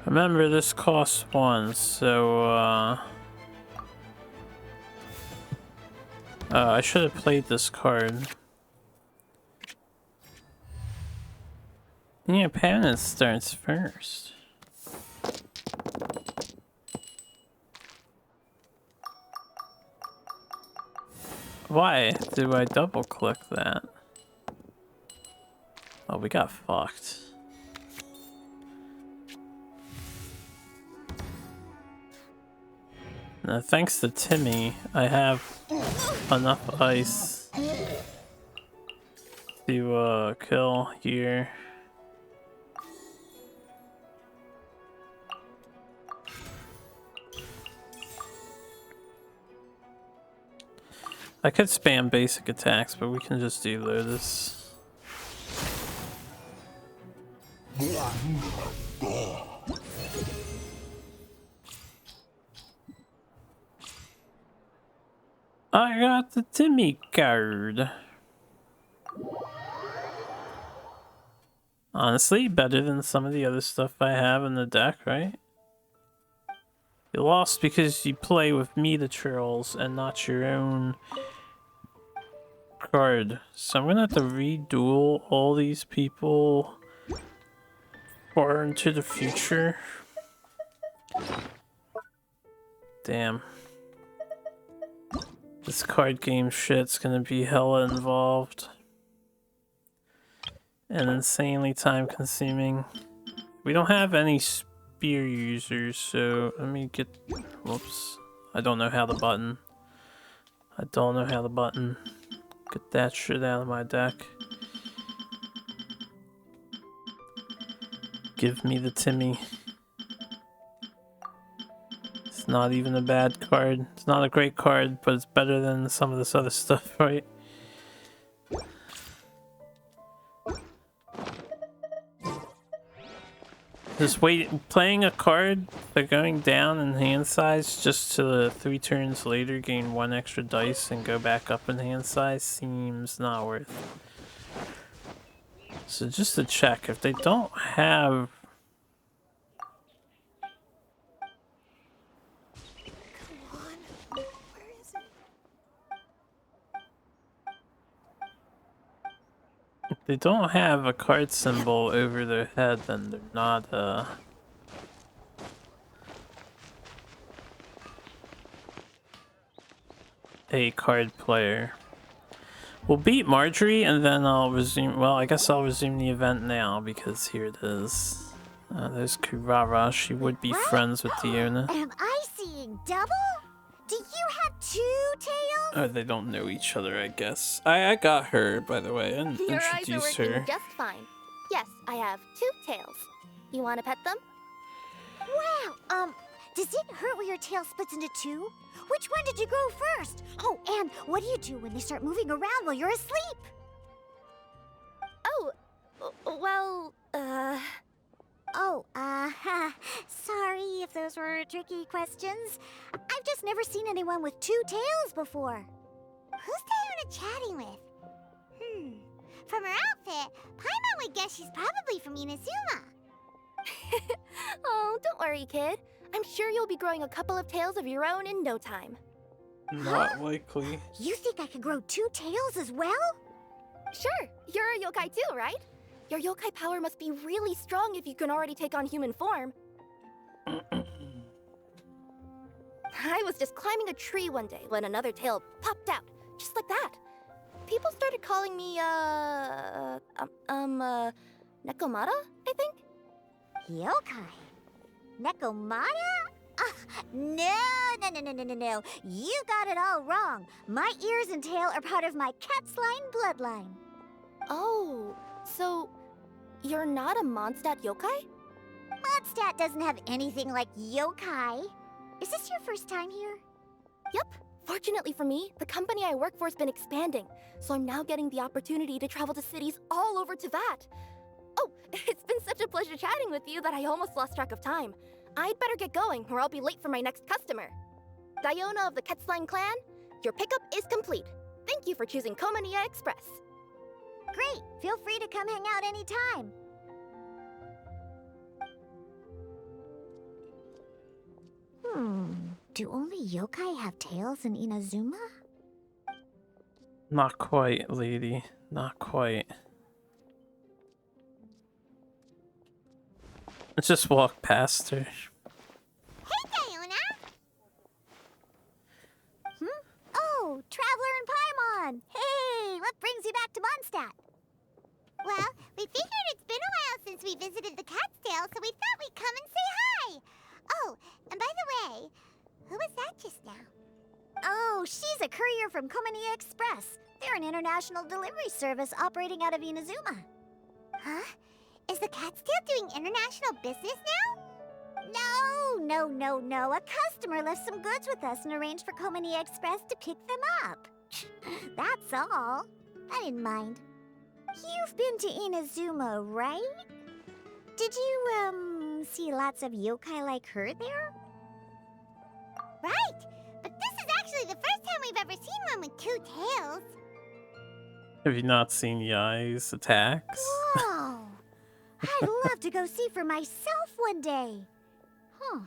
Remember, this costs 1, so I should have played this card. Yeah, opponent starts first. Why do I double click that? Oh, we got fucked. Now, thanks to Timmy, I have enough ice to kill here. I could spam basic attacks, but we can just do Lotus. I got the Timmy card. Honestly, better than some of the other stuff I have in the deck, right? You lost because you play with Meta Trolls and not your own card. So I'm gonna have to reduel all these people far into the future. Damn. This card game shit's gonna be hella involved. And insanely time consuming. We don't have any spear users, so let me get... Whoops. I don't know how the button. Get that shit out of my deck. Give me the Timmy. It's not even a bad card. It's not a great card, but it's better than some of this other stuff, right? Just playing a card, but going down in hand size just to 3 turns later gain 1 extra dice and go back up in hand size seems not worth it. So just to check, if they don't have... If they don't have a card symbol over their head, then they're not a card player. We'll beat Marjorie and then I'll resume. Well, I guess I'll resume the event now because here it is. There's Kurara. She would be friends with Diona. Am I seeing double? Do you have 2 tails? Oh, they don't know each other, I guess. I got her, by the way, and Your eyes are introduced working her. just fine. Yes, I have 2 tails. You want to pet them? Wow, does it hurt when your tail splits into 2? Which one did you grow first? Oh, and what do you do when they start moving around while you're asleep? Oh, well, sorry if those were tricky questions. I've just never seen anyone with 2 tails before. Who's Diona chatting with? From her outfit, Paimon would guess she's probably from Inazuma. Oh, don't worry, kid. I'm sure you'll be growing a couple of tails of your own in no time. Not likely. You think I could grow 2 tails as well? Sure, you're a yokai too, right? Your yokai power must be really strong if you can already take on human form. I was just climbing a tree one day when another tail popped out, just like that. People started calling me, Nekomata, I think? Yokai? Nekomata? No. You got it all wrong. My ears and tail are part of my cat's line bloodline. Oh, so you're not a Mondstadt yokai? Mondstadt doesn't have anything like yokai. Is this your first time here? Yep. Fortunately for me, the company I work for has been expanding, so I'm now getting the opportunity to travel to cities all over Teyvat. Oh, it's been such a pleasure chatting with you that I almost lost track of time. I'd better get going, or I'll be late for my next customer. Diona of the Quetzline clan, your pickup is complete. Thank you for choosing Komania Express. Great. Feel free to come hang out anytime. Do only yokai have tails in Inazuma? Not quite, lady. Not quite. Let's just walk past her. Hey, Diona! Oh, Traveler and on. Hey, what brings you back to Mondstadt? Well, we figured it's been a while since we visited the Cat's-tail, so we thought we'd come and say hi. Oh, and by the way, who was that just now? Oh, she's a courier from Komani Express. They're an international delivery service operating out of Inazuma. Huh? Is the Cat's-tail doing international business now? No. A customer left some goods with us and arranged for Komani Express to pick them up. That's all. I didn't mind. You've been to Inazuma, right? Did you, see lots of yokai like her there? Right! But this is actually the first time we've ever seen one with two tails. Have you not seen Yai's attacks? Whoa! I'd love to go see for myself one day. Huh.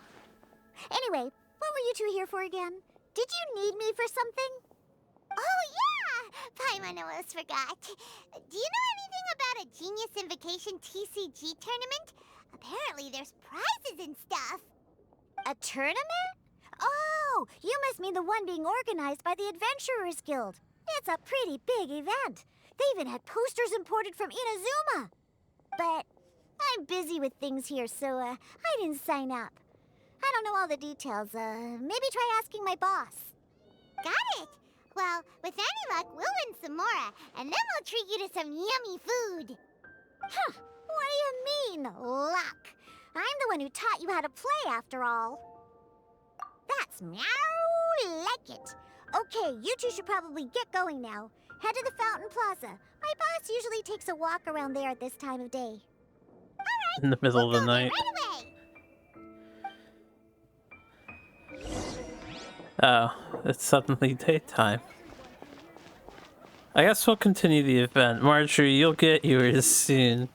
Anyway, what were you two here for again? Did you need me for something? Oh, yeah! Paimon almost forgot. Do you know anything about a Genius Invocation TCG tournament? Apparently there's prizes and stuff. A tournament? Oh, you must mean the one being organized by the Adventurers Guild. It's a pretty big event. They even had posters imported from Inazuma. But I'm busy with things here, so I didn't sign up. I don't know all the details. Maybe try asking my boss. Got it. Well, with any luck, we'll win some more, and then we'll treat you to some yummy food. Huh. What do you mean, luck? I'm the one who taught you how to play, after all. That's meow like it. Okay, you two should probably get going now. Head to the Fountain Plaza. My boss usually takes a walk around there at this time of day. All right. In the middle we'll of the go there night. right away. Oh, it's suddenly daytime. I guess we'll continue the event. Marjorie, you'll get yours soon.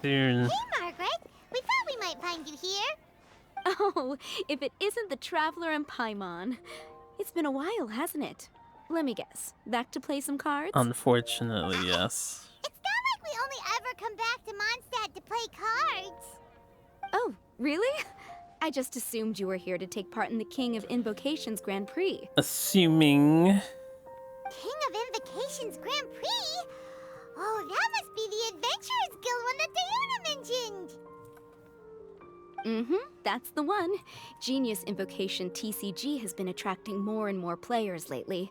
Soon. Hey, Margaret. We thought we might find you here. Oh, if it isn't the Traveler and Paimon. It's been a while, hasn't it? Let me guess. Back to play some cards? Unfortunately, yes. It's not like we only ever come back to Mondstadt to play cards. Oh, really? I just assumed you were here to take part in the King of Invocation's Grand Prix. Assuming. King of Invocation's Grand Prix? Oh, that must be the Adventurers Guild one that Diana mentioned. Mm-hmm, that's the one. Genius Invocation TCG has been attracting more and more players lately.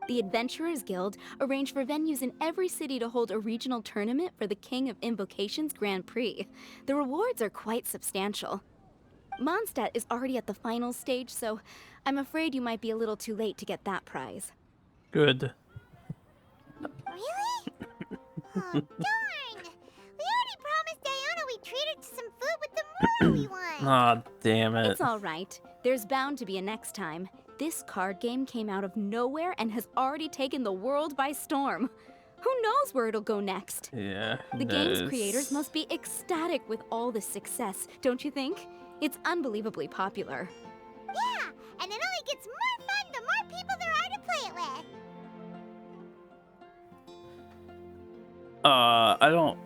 The Adventurers Guild arranged for venues in every city to hold a regional tournament for the King of Invocation's Grand Prix. The rewards are quite substantial. Mondstadt is already at the final stage, so I'm afraid you might be a little too late to get that prize. Good. Really? Oh, darn. We already promised Diana we'd treat her to some food with the Mora we won. Aw, damn it. It's all right. There's bound to be a next time. This card game came out of nowhere and has already taken the world by storm. Who knows where it'll go next? Yeah. The game's creators must be ecstatic with all this success, don't you think? It's unbelievably popular. Yeah, and it only gets more fun the more people there are to play it with. I don't.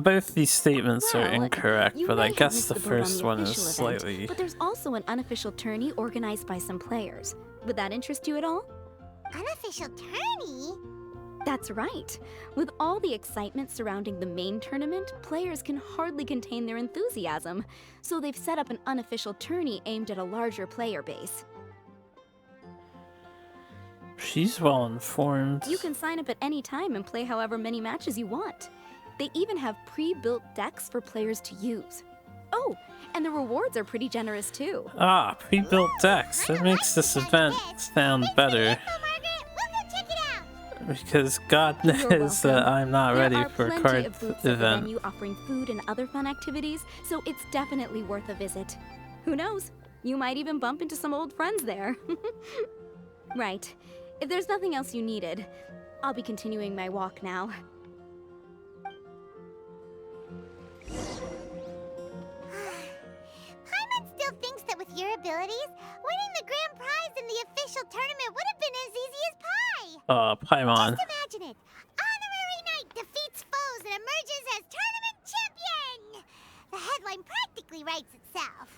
Both these statements are Well, incorrect, you but may I have guess missed the boat on first the one is official event, slightly. But there's also an unofficial tourney organized by some players. Would that interest you at all? Unofficial tourney? That's right. With all the excitement surrounding the main tournament, players can hardly contain their enthusiasm. So they've set up an unofficial tourney aimed at a larger player base. She's well informed. You can sign up at any time and play however many matches you want. They even have pre-built decks for players to use. Oh, and the rewards are pretty generous too. Ah, pre-built decks. That makes this event sound better. We'll go check it out. Because God You're knows that welcome. I'm not There ready are for a plenty card of booths at the event. venue offering food and other fun activities, so it's definitely worth a visit. Who knows? You might even bump into some old friends there. Right. If there's nothing else you needed, I'll be continuing my walk now. Paimon still thinks that with your abilities, winning the grand prize in the official tournament would have been as easy as pie. Paimon. Just imagine it. Honorary Knight defeats foes and emerges as tournament champion. The headline practically writes itself.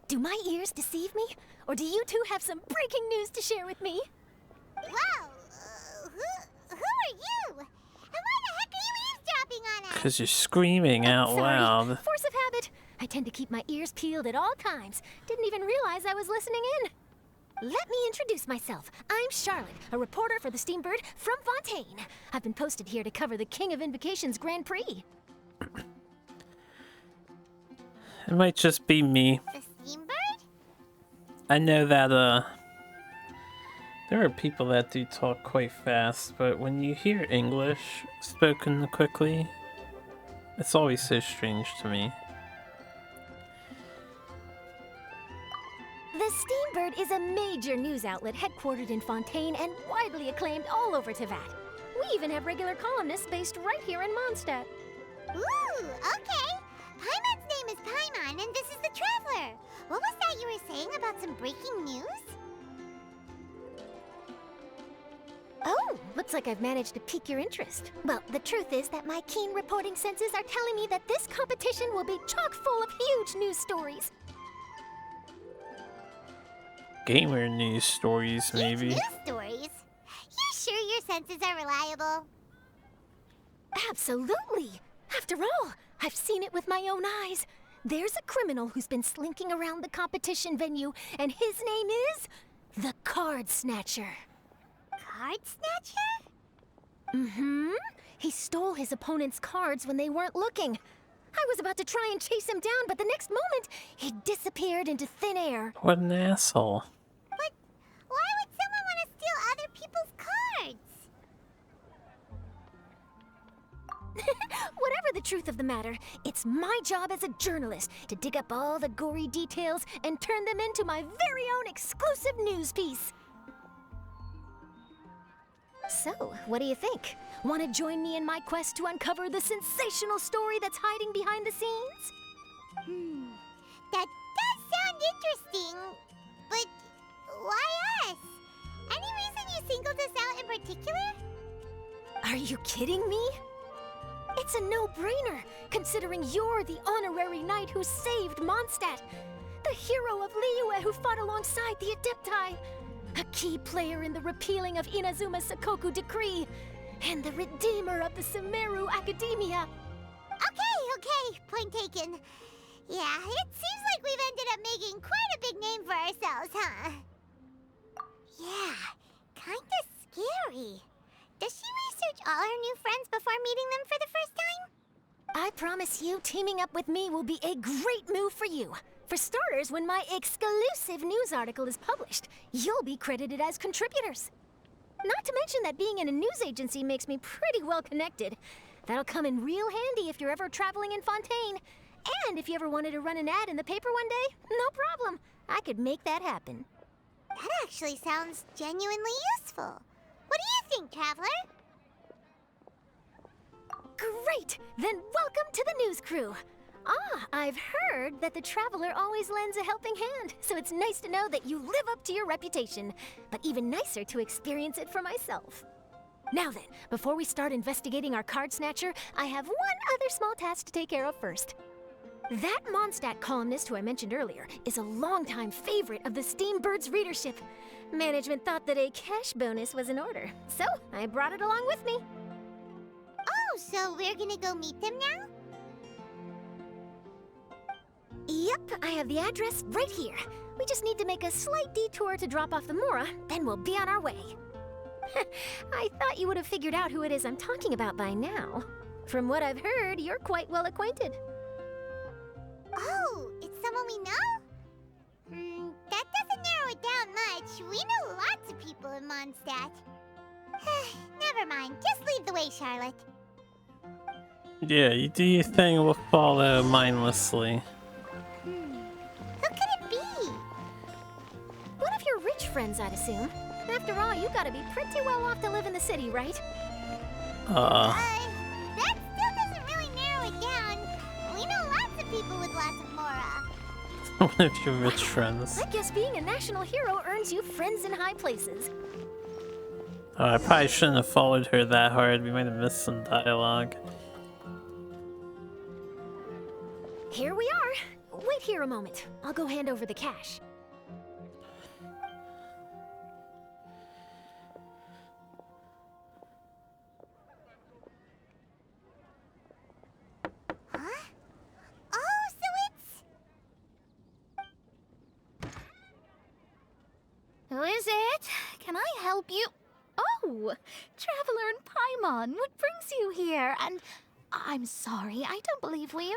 Do my ears deceive me? Or do you two have some breaking news to share with me? Well, are you? And why the heck are you eavesdropping on us? Because you're screaming out Sorry. loud. Force of habit. I tend to keep my ears peeled at all times. Didn't even realize I was listening in. Let me introduce myself. I'm Charlotte, a reporter for the Steambird from Fontaine. I've been posted here to cover the King of Invocation's Grand Prix. It might just be me. The Steambird? I know that, there are people that do talk quite fast, but when you hear English spoken quickly, it's always so strange to me. The Steambird is a major news outlet headquartered in Fontaine and widely acclaimed all over Teyvat. We even have regular columnists based right here in Mondstadt. Ooh, okay. Paimon's name is Paimon, and this is the Traveler. What was that you were saying about some breaking news? Oh, looks like I've managed to pique your interest. Well, the truth is that my keen reporting senses are telling me that this competition will be chock full of huge news stories. Gamer news stories, maybe. News stories? You sure your senses are reliable? Absolutely! After all, I've seen it with my own eyes. There's a criminal who's been slinking around the competition venue, and his name is the Card Snatcher. Card Snatcher? Mm-hmm. He stole his opponent's cards when they weren't looking. I was about to try and chase him down, but the next moment, he disappeared into thin air. What an asshole. But why would someone want to steal other people's cards? Whatever the truth of the matter, it's my job as a journalist to dig up all the gory details and turn them into my very own exclusive news piece. So, what do you think? Want to join me in my quest to uncover the sensational story that's hiding behind the scenes? That does sound interesting, but why us? Any reason you singled us out in particular? Are you kidding me? It's a no-brainer, considering you're the honorary knight who saved Mondstadt, the hero of Liyue who fought alongside the Adepti, a key player in the repealing of Inazuma's Sakoku Decree, and the redeemer of the Sumeru Academia. Okay, point taken. Yeah, it seems like we've ended up making quite a big name for ourselves, huh? Yeah, kinda scary. Does she research all her new friends before meeting them for the first time? I promise you, teaming up with me will be a great move for you. For starters, when my exclusive news article is published, you'll be credited as contributors. Not to mention that being in a news agency makes me pretty well connected. That'll come in real handy if you're ever traveling in Fontaine. And if you ever wanted to run an ad in the paper one day, no problem. I could make that happen. That actually sounds genuinely useful. What do you think, Traveler? Great! Then welcome to the news crew. Ah, I've heard that the Traveler always lends a helping hand, so it's nice to know that you live up to your reputation, but even nicer to experience it for myself. Now then, before we start investigating our card snatcher, I have one other small task to take care of first. That Mondstadt columnist who I mentioned earlier is a longtime favorite of the Steambird's readership. Management thought that a cash bonus was in order, so I brought it along with me. Oh, so we're gonna go meet them now? Yep, I have the address right here. We just need to make a slight detour to drop off the Mora, then we'll be on our way. I thought you would have figured out who it is I'm talking about by now. From what I've heard, you're quite well acquainted. Oh, it's someone we know? That doesn't narrow it down much. We know lots of people in Mondstadt. Never mind, just lead the way, Charlotte. Yeah, you do your thing, we'll follow mindlessly. Who could it be? One of your rich friends, I'd assume. After all, you gotta be pretty well off to live in the city, right? That still doesn't really narrow it down. We know lots of people with lots of Mora. One of your rich friends. I guess being a national hero earns you friends in high places. I probably shouldn't have followed her that hard, we might have missed some dialogue. Here we are. Wait here a moment. I'll go hand over the cash. Who is it? Can I help you? Oh, Traveler and Paimon, what brings you here? And I'm sorry, I don't believe we've...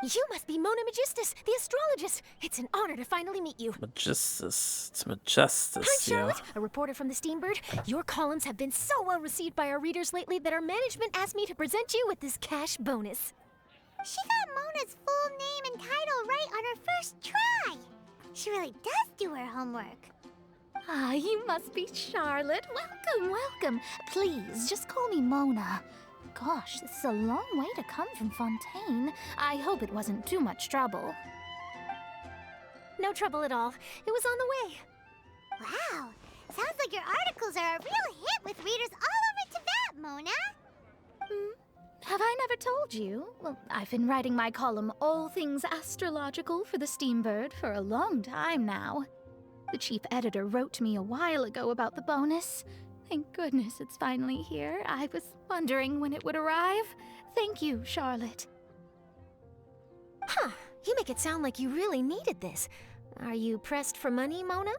You must be Mona Magistus, the astrologist. It's an honor to finally meet you. Majestus. It's Majestus, I'm yo. Charlotte, a reporter from the Steambird. Your columns have been so well received by our readers lately that our management asked me to present you with this cash bonus. She got Mona's full name and title right on her first try. She really does do her homework. Ah, you must be Charlotte. Welcome, welcome. Please, just call me Mona. Gosh, this is a long way to come from Fontaine. I hope it wasn't too much trouble. No trouble at all. It was on the way. Wow, sounds like your articles are a real hit with readers all over Teyvat, Mona. Have I never told you? Well, I've been writing my column, All Things Astrological, for the Steambird for a long time now. The chief editor wrote to me a while ago about the bonus. Thank goodness it's finally here. I was wondering when it would arrive. Thank you, Charlotte. Huh. You make it sound like you really needed this. Are you pressed for money, Mona?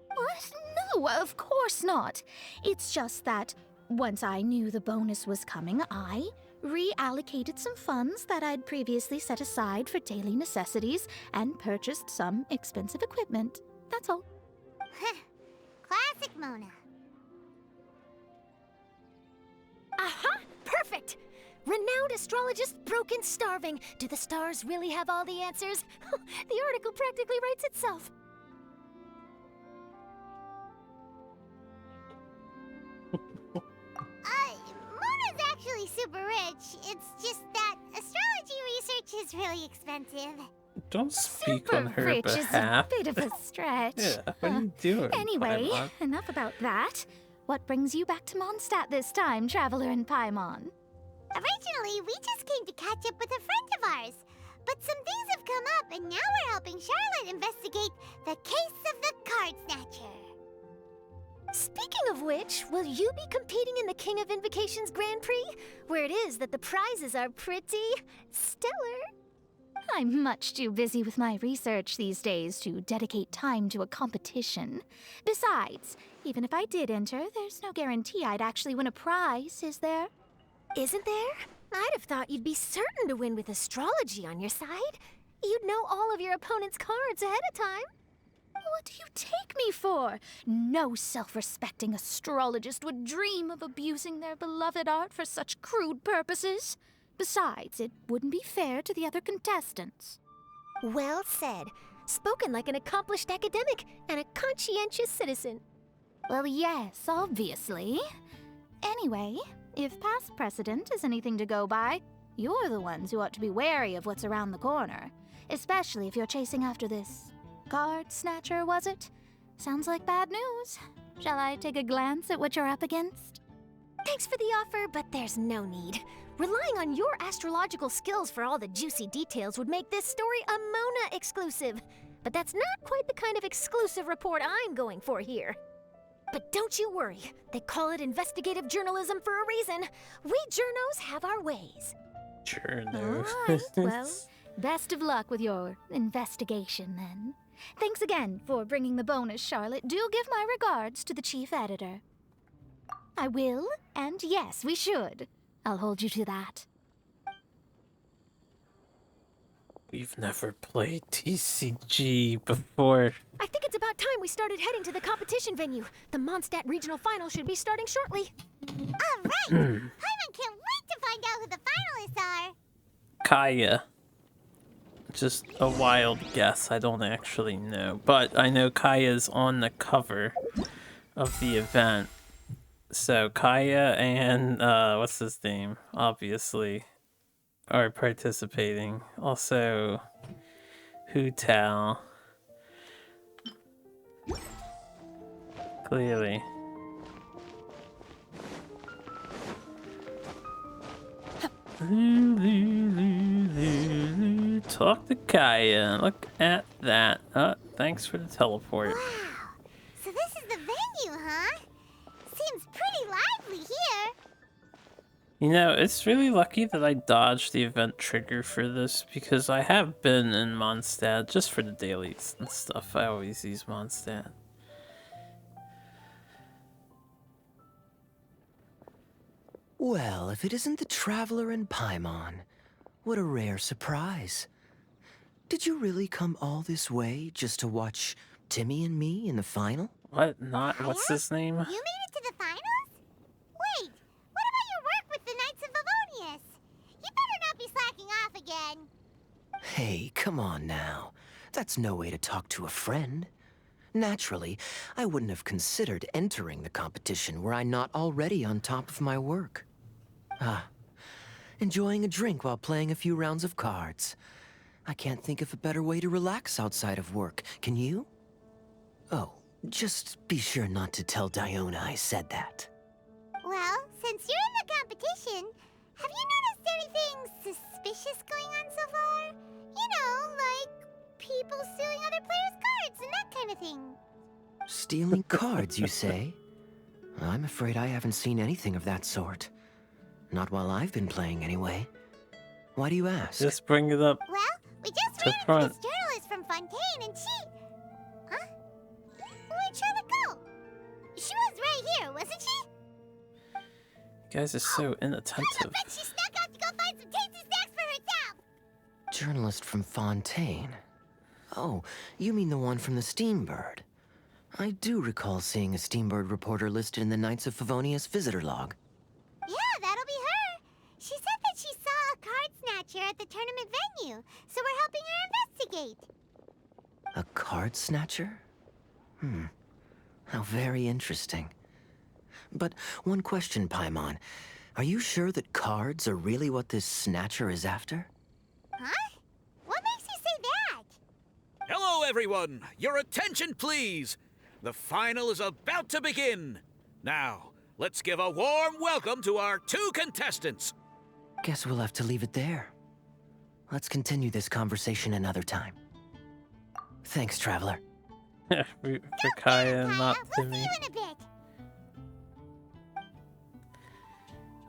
What? No, of course not. It's just that once I knew the bonus was coming, I reallocated some funds that I'd previously set aside for daily necessities and purchased some expensive equipment. That's all. Classic Mona. Aha! Perfect! Renowned astrologist, broken, starving. Do the stars really have all the answers? The article practically writes itself. Mona's actually super rich. It's just that astrology research is really expensive. Don't speak Super on her rich behalf. is a bit of a stretch. Yeah, what are you doing? Anyway, Paimon? enough about that. What brings you back to Mondstadt this time, Traveler and Paimon? Originally, we just came to catch up with a friend of ours. But some things have come up, and now we're helping Charlotte investigate the case of the Card Snatcher. Speaking of which, will you be competing in the King of Invocations Grand Prix? Where it is that the prizes are pretty stellar. I'm much too busy with my research these days to dedicate time to a competition. Besides, even if I did enter, there's no guarantee I'd actually win a prize, is there? Isn't there? I'd have thought you'd be certain to win with astrology on your side. You'd know all of your opponent's cards ahead of time. What do you take me for? No self-respecting astrologist would dream of abusing their beloved art for such crude purposes. Besides, it wouldn't be fair to the other contestants. Well said. Spoken like an accomplished academic and a conscientious citizen. Well, yes, obviously. Anyway, if past precedent is anything to go by, you're the ones who ought to be wary of what's around the corner. Especially if you're chasing after this card snatcher, was it? Sounds like bad news. Shall I take a glance at what you're up against? Thanks for the offer, but there's no need. Relying on your astrological skills for all the juicy details would make this story a Mona exclusive. But that's not quite the kind of exclusive report I'm going for here. But don't you worry. They call it investigative journalism for a reason. We journos have our ways. Sure, All no. right, well, best of luck with your investigation, then. Thanks again for bringing the bonus, Charlotte. Do give my regards to the chief editor. I will, and yes, we should. I'll hold you to that. We've never played TCG before. I think it's about time we started heading to the competition venue. The Mondstadt Regional Final should be starting shortly. All right! Paimon can't wait to find out who the finalists are. Kaya. Just a wild guess. I don't actually know. But I know Kaya's on the cover of the event. So Kaya and, what's his name? Obviously, are participating. Also, Hu Tao. Clearly. Talk to Kaya. Look at that. Thanks for the teleport. Wow. So this is the venue, huh? Seems pretty lively here. You know, it's really lucky that I dodged the event trigger for this, because I have been in Mondstadt just for the dailies and stuff. I always use Mondstadt. Well, if it isn't the Traveler and Paimon, what a rare surprise. Did you really come all this way just to watch Timmy and me in the final? What? Not what's his name? You made it to the finals? Wait, what about your work with the Knights of Favonius? You better not be slacking off again. Hey, come on now. That's no way to talk to a friend. Naturally, I wouldn't have considered entering the competition were I not already on top of my work. Enjoying a drink while playing a few rounds of cards. I can't think of a better way to relax outside of work, can you? Oh, just be sure not to tell Diona I said that. Well, since you're in the competition, have you noticed anything suspicious going on so far? You know, like people stealing other players' cards and that kind of thing. Stealing cards, you say? I'm afraid I haven't seen anything of that sort. Not while I've been playing, anyway. Why do you ask? Just bring it up. Well, we just To ran into front. this journalist from Fontaine and she... Huh? Where'd Charlotte go? She was right here, wasn't she? You guys are so I inattentive. bet she snuck out to go find some tasty snacks for herself. Journalist from Fontaine. Oh, you mean the one from the Steambird. I do recall seeing a Steambird reporter listed in the Knights of Favonius visitor log. Yeah, that'll be her. She said that she saw a card snatcher at the tournament venue, so we're helping her investigate. A card snatcher? How very interesting. But one question, Paimon. Are you sure that cards are really what this snatcher is after? Huh? What makes you say that? Hello, everyone! Your attention, please! The final is about to begin! Now, let's give a warm welcome to our 2 contestants! Guess we'll have to leave it there. Let's continue this conversation another time. Thanks, Traveler. for Kaya, not We'll see Timmy. you in a bit.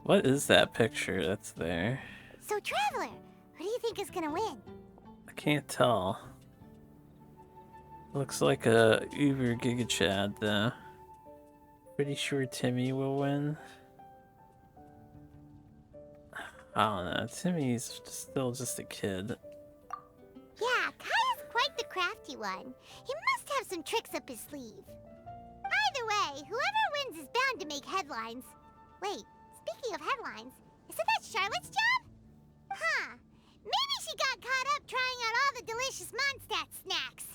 What is that picture that's there? So, Traveler, who do you think is gonna win? I can't tell. Looks like a Uber Giga Chad though. Pretty sure Timmy will win. I don't know. Timmy's still just a kid. Yeah, Kaya's quite the crafty one. He must have some tricks up his sleeve. Either way, whoever wins is bound to make headlines. Wait, speaking of headlines, isn't that Charlotte's job? Huh. Maybe she got caught up trying out all the delicious Mondstadt snacks.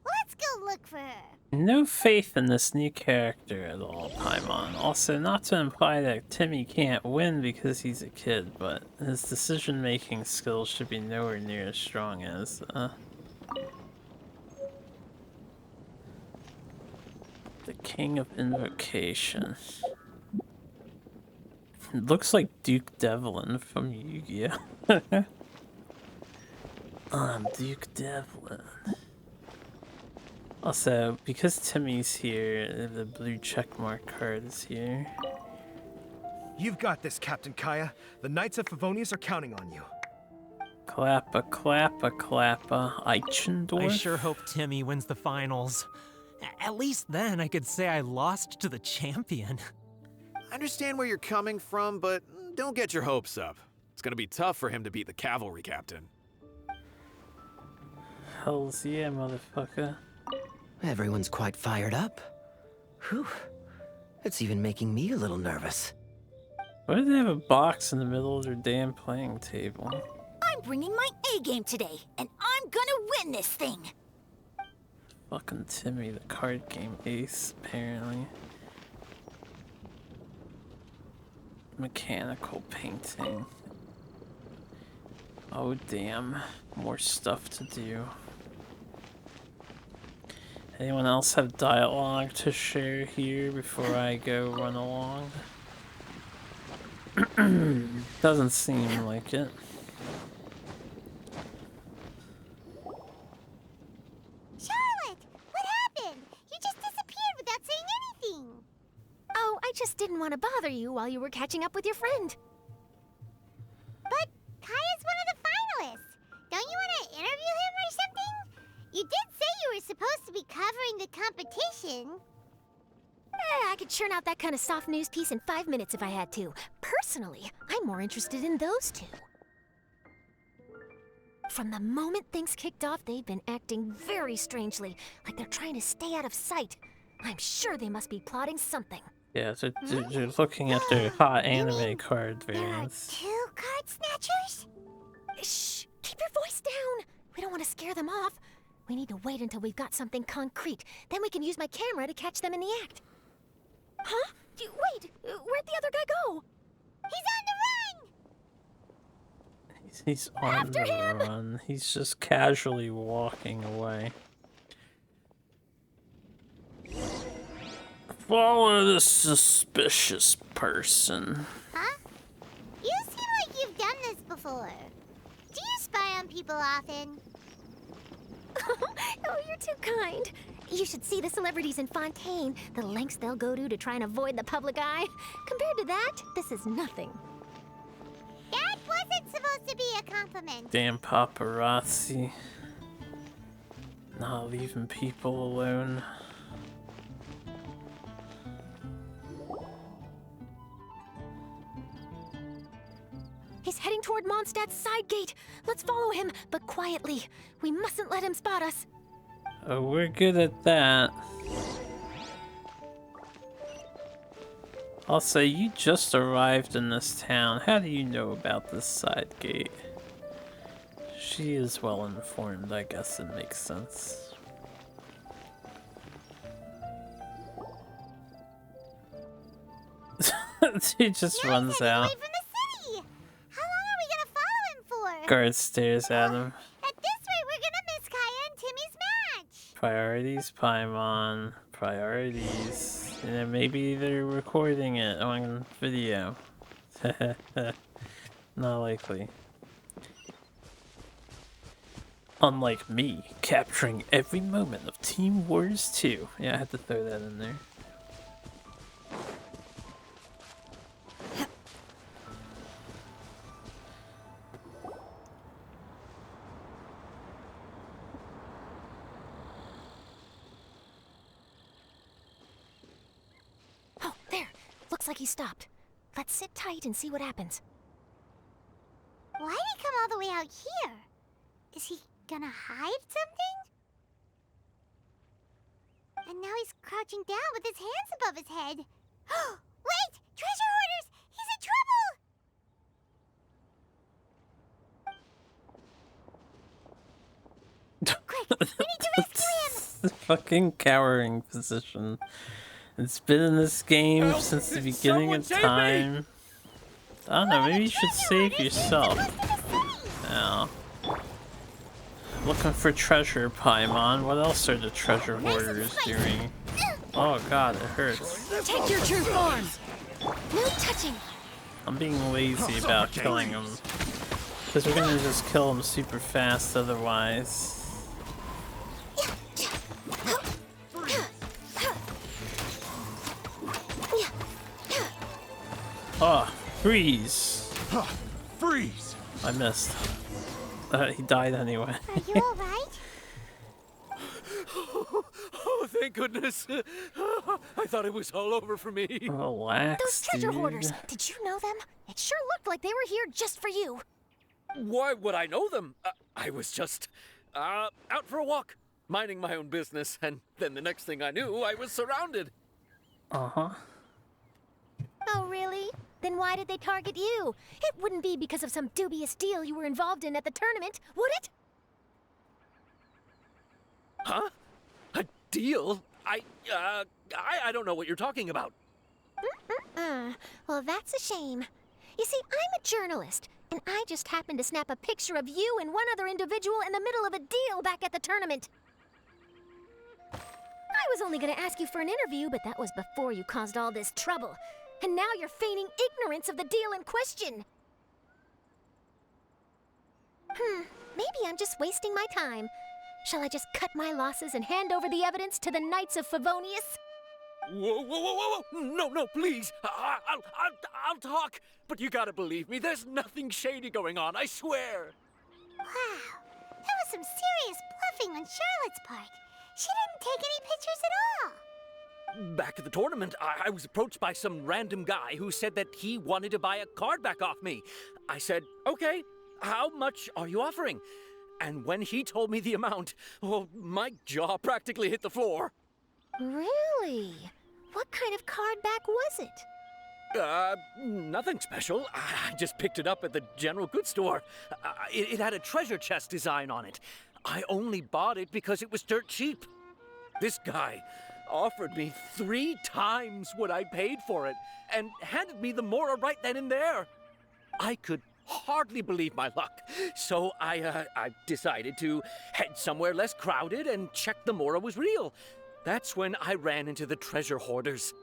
Let's go look for her. No faith in this new character at all, Paimon. Also, not to imply that Timmy can't win because he's a kid, but his decision-making skills should be nowhere near as strong as, the King of Invocation. It looks like Duke Devlin from Yu-Gi-Oh! I'm Duke Devlin. Also, because Timmy's here, the blue checkmark card is here. You've got this, Captain Kaya. The Knights of Favonius are counting on you. Clappa, clappa, clappa, Eichendorf. I sure hope Timmy wins the finals. At least then I could say I lost to the champion. I understand where you're coming from, but don't get your hopes up. It's gonna be tough for him to beat the cavalry captain. Hells yeah, motherfucker. Everyone's quite fired up. Whew. It's even making me a little nervous. Why do they have a box in the middle of their damn playing table? I'm bringing my A game today, and I'm gonna win this thing. Fucking Timmy, the card game ace, apparently. Mechanical painting. Oh damn, more stuff to do. Anyone else have dialogue to share here before I go run along? Doesn't seem like it. Charlotte, what happened? You just disappeared without saying anything. Oh, I just didn't want to bother you while you were catching up with your friend. But Kaya's one of the finalists. Don't you want to interview him or something? You did say you were supposed to be covering the competition. I could churn out that kind of soft news piece in 5 minutes if I had to. Personally, I'm more interested in those two. From the moment things kicked off, they've been acting very strangely, like they're trying to stay out of sight. I'm sure they must be plotting something. Yeah, they're looking at their hot anime card variants. There are 2 card snatchers? Shh! Keep your voice down! We don't want to scare them off. We need to wait until we've got something concrete. Then we can use my camera to catch them in the act. Huh? Wait! Where'd the other guy go? He's on the run! He's on the run. He's just casually walking away. Follow this suspicious person. Huh? You seem like you've done this before. Do you spy on people often? Oh, you're too kind. You should see the celebrities in Fontaine, the lengths they'll go to try and avoid the public eye. Compared to that, this is nothing. That wasn't supposed to be a compliment. Damn paparazzi. Not leaving people alone. He's heading toward Mondstadt's side gate. Let's follow him, but quietly. We mustn't let him spot us. Oh, we're good at that. I'll say, you just arrived in this town. How do you know about this side gate? She is well informed, I guess it makes sense. He just runs out. Away from the city. How long are we gonna follow him for? Guard stares at him. At this rate, we're gonna miss Kaya and Timmy's match. Priorities, Paimon. Priorities. You know, maybe they're recording it on video. Not likely. Unlike me, capturing every moment of Team Wars 2. Yeah, I had to throw that in there. Oh, there. Looks like he stopped. Let's sit tight and see what happens. Why'd he come all the way out here? Is he gonna hide something? And now he's crouching down with his hands above his head. Wait! Treasure hoarders! He's in trouble! Quick! We need to rescue him! The fucking cowering position. It's been in this game since the beginning of time. I don't know, maybe you should save yourself. Now, looking for treasure, Paimon. What else are the treasure hoarders doing? Oh god, it hurts. Take your true form! No touching! I'm being lazy about killing him. Because we're gonna just kill him super fast otherwise. Oh, freeze! Freeze! I missed. He died anyway. Are you alright? Oh, thank goodness. I thought it was all over for me. Relax, Those treasure dude. hoarders, did you know them? It sure looked like they were here just for you. Why would I know them? I was just out for a walk, minding my own business, and then the next thing I knew, I was surrounded. Uh-huh. Oh, really? Then why did they target you? It wouldn't be because of some dubious deal you were involved in at the tournament, would it? Huh? A deal? I don't know what you're talking about. Well, that's a shame. You see, I'm a journalist, and I just happened to snap a picture of you and one other individual in the middle of a deal back at the tournament. I was only going to ask you for an interview, but that was before you caused all this trouble. And now you're feigning ignorance of the deal in question. Maybe I'm just wasting my time. Shall I just cut my losses and hand over the evidence to the Knights of Favonius? Whoa, whoa, whoa, whoa, whoa! No, please. I'll talk. But you gotta believe me. There's nothing shady going on. I swear. Wow, that was some serious bluffing on Charlotte's part. She didn't take any pictures at all. back at the tournament, I was approached by some random guy who said that he wanted to buy a card back off me. I said, okay, how much are you offering? And when he told me the amount, well, my jaw practically hit the floor. Really? What kind of card back was it? Nothing special. I just picked it up at the general goods store. It had a treasure chest design on it. I only bought it because it was dirt cheap. This guy offered me 3 times what I paid for it and handed me the Mora right then and there. I could hardly believe my luck, so I decided to head somewhere less crowded and check the Mora was real. That's when I ran into the treasure hoarders.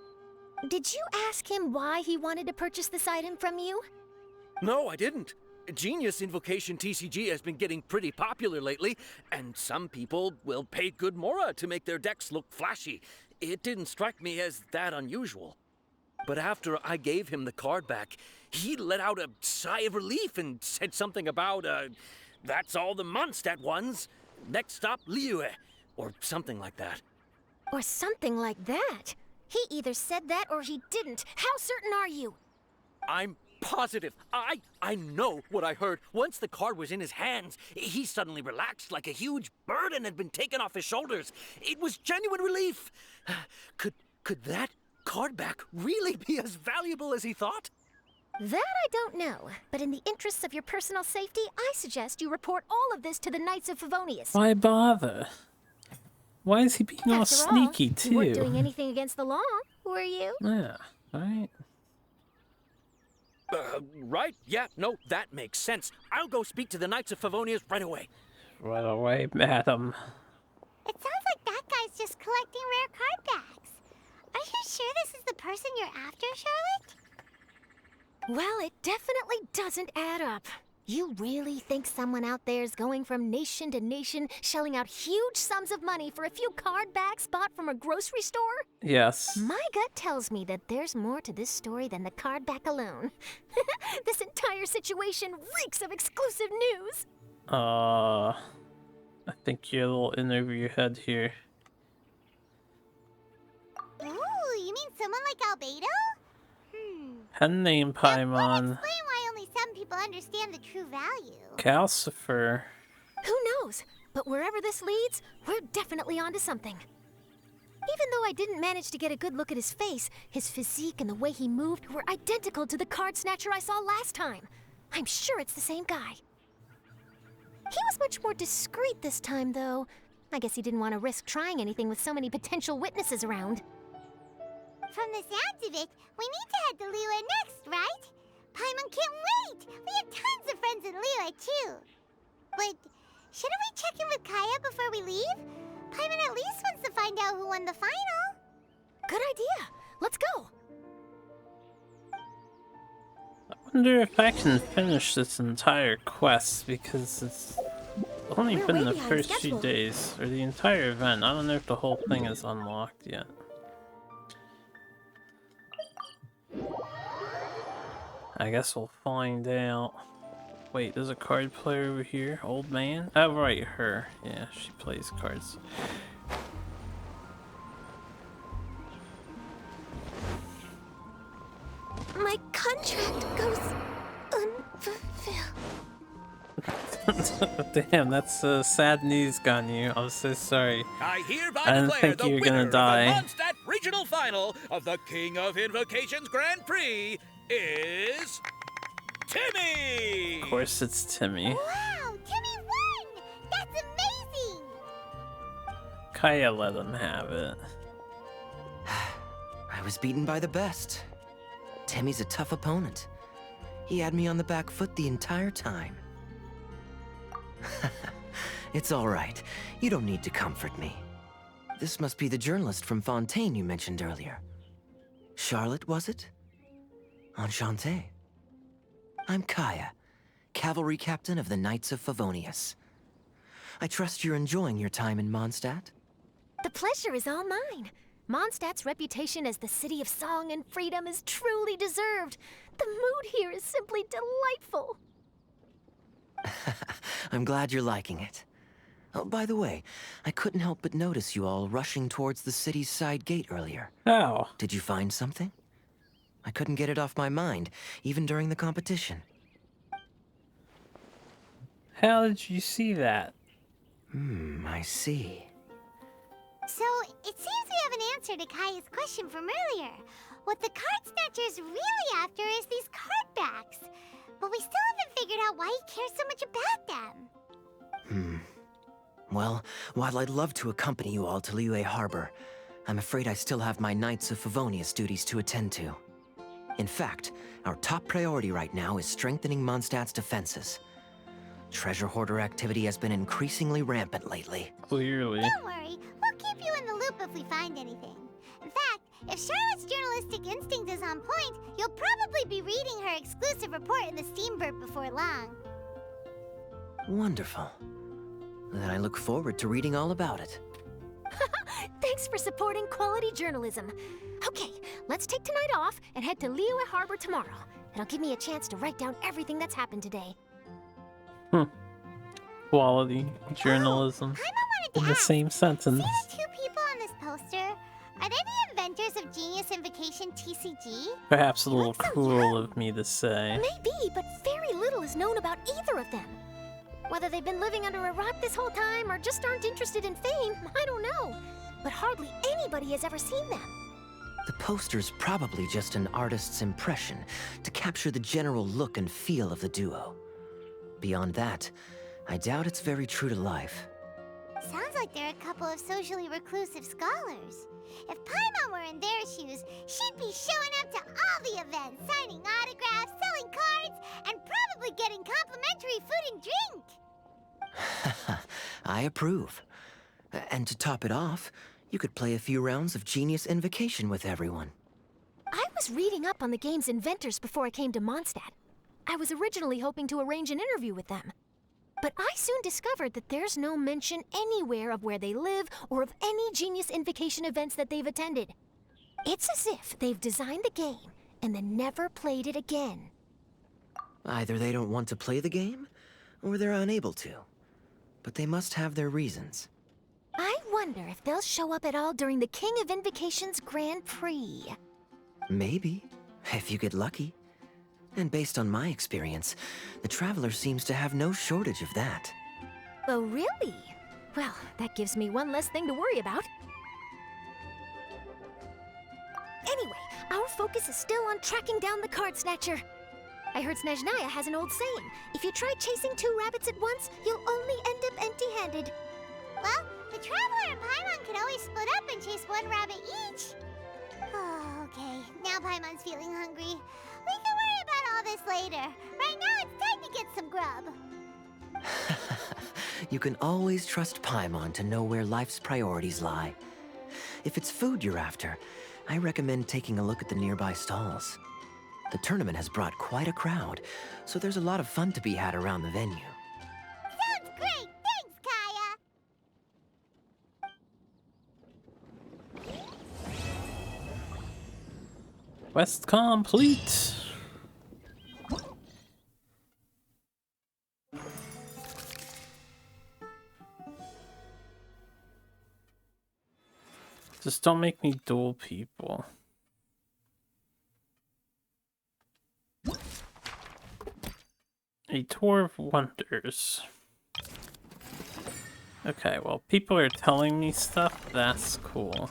Did you ask him why he wanted to purchase this item from you? No, I didn't. Genius Invocation TCG has been getting pretty popular lately, and some people will pay good Mora to make their decks look flashy. It didn't strike me as that unusual. But after I gave him the card back, he let out a sigh of relief and said something about, that's all the Mondstadt ones. Next stop, Liyue, or something like that. Or something like that? He either said that or he didn't. How certain are you? I'm positive. I know what I heard. Once the card was in his hands, he suddenly relaxed like a huge burden had been taken off his shoulders. It was genuine relief. Could that card back really be as valuable as he thought? That I don't know, but in the interests of your personal safety, I suggest you report all of this to the Knights of Favonius. Why bother? Why is he being all After sneaky, all, you weren't doing too? anything against the law, were you? Yeah, right? Right? Yeah, no, that makes sense. I'll go speak to the Knights of Favonius right away. Right away, madam. It sounds like that guy's just collecting rare card backs. Are you sure this is the person you're after, Charlotte? Well, it definitely doesn't add up. You really think someone out there's going from nation to nation, shelling out huge sums of money for a few card backs bought from a grocery store? Yes. My gut tells me that there's more to this story than the card back alone. This entire situation reeks of exclusive news. I think you're a little in over your head here. Ooh, you mean someone like Albedo? Pen name That would Paimon. explain why only some people understand the true value. Calcifer. Who knows? But wherever this leads, we're definitely onto something. Even though I didn't manage to get a good look at his face, his physique and the way he moved were identical to the card snatcher I saw last time. I'm sure it's the same guy. He was much more discreet this time, though. I guess he didn't want to risk trying anything with so many potential witnesses around. From the sounds of it, we need to head to Liyue next, right? Paimon can't wait! We have tons of friends in Liyue, too. But shouldn't we check in with Kaya before we leave? Paimon at least wants to find out who won the final. Good idea. Let's go. I wonder if I can finish this entire quest because it's only We're been way the behind first schedule. few days, or the entire event. I don't know if the whole thing is unlocked yet. I guess we'll find out. Wait, there's a card player over here. Old man? Oh, right, her. Yeah, she plays cards. My contract goes unfulfilled. Damn, that's sad news, Ganyu. I'm so sorry. I hereby I didn't declare think the you were winner gonna die. of the Mondstadt Regional Final of the King of Invocations Grand Prix is Timmy! Of course, it's Timmy. Wow, Timmy won! That's amazing! Kaya let him have it. I was beaten by the best. Timmy's a tough opponent. He had me on the back foot the entire time. It's all right. You don't need to comfort me. This must be the journalist from Fontaine you mentioned earlier. Charlotte, was it? Enchanté. I'm Kaya, cavalry captain of the Knights of Favonius. I trust you're enjoying your time in Mondstadt? The pleasure is all mine. Mondstadt's reputation as the city of song and freedom is truly deserved. The mood here is simply delightful. I'm glad you're liking it. Oh, by the way, I couldn't help but notice you all rushing towards the city's side gate earlier. How? Did you find something? I couldn't get it off my mind, even during the competition. How did you see that? I see. So, it seems we have an answer to Kaya's question from earlier. What the card snatcher's really after is these card backs. But we still haven't figured out why he cares so much about them. Well, while I'd love to accompany you all to Liyue Harbor, I'm afraid I still have my Knights of Favonius duties to attend to. In fact, our top priority right now is strengthening Mondstadt's defenses. Treasure hoarder activity has been increasingly rampant lately. Clearly. Don't worry, we'll keep you in the loop if we find anything. In fact, if Charlotte's journalistic instinct is on point, you'll probably be reading her exclusive report in the Steamboat before long. Wonderful. Then I look forward to reading all about it. Thanks for supporting quality journalism. Okay, let's take tonight off and head to Liyue Harbor tomorrow. It'll give me a chance to write down everything that's happened today. Quality journalism in the same sentence. See the two people on this poster? Are they the inventors of Genius Invocation TCG? Perhaps a little cruel of me to say. Maybe, but very little is known about either of them. Whether they've been living under a rock this whole time or just aren't interested in fame, I don't know. But hardly anybody has ever seen them. The poster's probably just an artist's impression to capture the general look and feel of the duo. Beyond that, I doubt it's very true to life. Sounds like they're a couple of socially reclusive scholars. If Paimon were in their shoes, she'd be showing up to all the events, signing autographs, selling cards, and probably getting complimentary food and drink. I approve. And to top it off, you could play a few rounds of Genius Invocation with everyone. I was reading up on the game's inventors before I came to Mondstadt. I was originally hoping to arrange an interview with them. But I soon discovered that there's no mention anywhere of where they live or of any Genius Invocation events that they've attended. It's as if they've designed the game and then never played it again. Either they don't want to play the game, or they're unable to. But they must have their reasons. I wonder if they'll show up at all during the King of Invocation's Grand Prix. Maybe, if you get lucky. And based on my experience, the Traveler seems to have no shortage of that. Oh, really? Well, that gives me one less thing to worry about. Anyway, our focus is still on tracking down the card snatcher. I heard Snezhnaya has an old saying. If you try chasing two rabbits at once, you'll only end up empty-handed. Well, the Traveler and Paimon could always split up and chase one rabbit each. Oh, okay. Now Paimon's feeling hungry. We can worry about all this later. Right now, it's time to get some grub. You can always trust Paimon to know where life's priorities lie. If it's food you're after, I recommend taking a look at the nearby stalls. The tournament has brought quite a crowd, so there's a lot of fun to be had around the venue. Sounds great! Thanks, Kaya! Quest complete. Just don't make me duel people. A tour of wonders. Okay, well, people are telling me stuff. That's cool.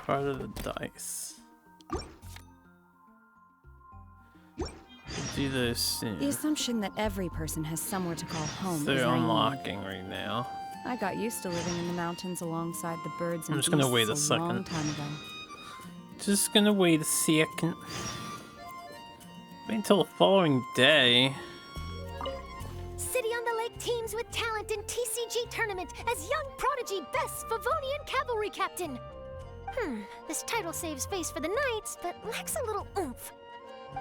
Part of the dice. Do this soon. The assumption that every person has somewhere to call home They're is naive. unlocking right now. I got used to living in the mountains alongside the birds and I'm just gonna wait a beasts long second. time ago. Just gonna wait a second. Wait until the following day. City on the Lake teams with talent in TCG tournament as young prodigy best Favonian cavalry captain. This title saves face for the Knights, but lacks a little oomph.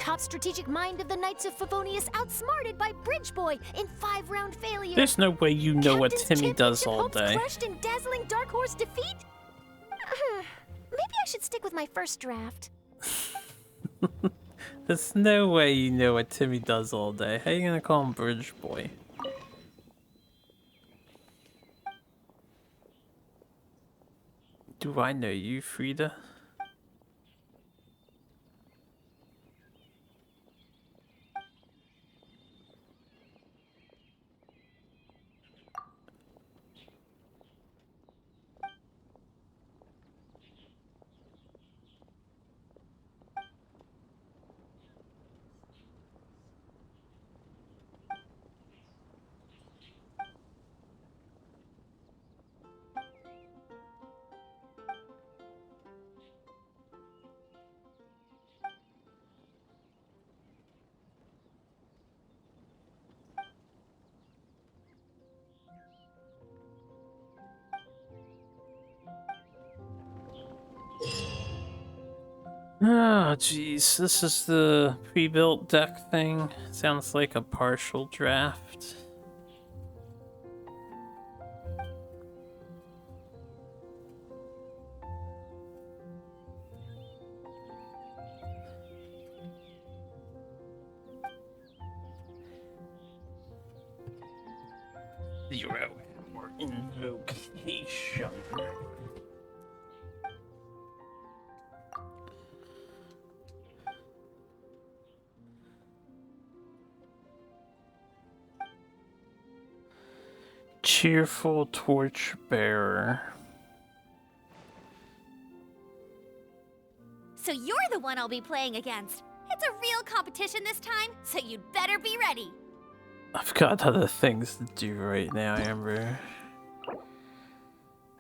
Top strategic mind of the Knights of Favonius outsmarted by Bridge Boy in 5-round failure. There's no way you know what Captain's Timmy does championship all hopes day. crushed in dazzling Dark Horse defeat? Maybe I should stick with my first draft. There's no way you know what Timmy does all day. How are you gonna call him Bridge Boy? Do I know you, Frida? Oh, jeez. This is the pre-built deck thing. Sounds like a partial draft. Zero or invocation. Cheerful torchbearer. So you're the one I'll be playing against. It's a real competition this time, so you'd better be ready. I've got other things to do right now, Amber.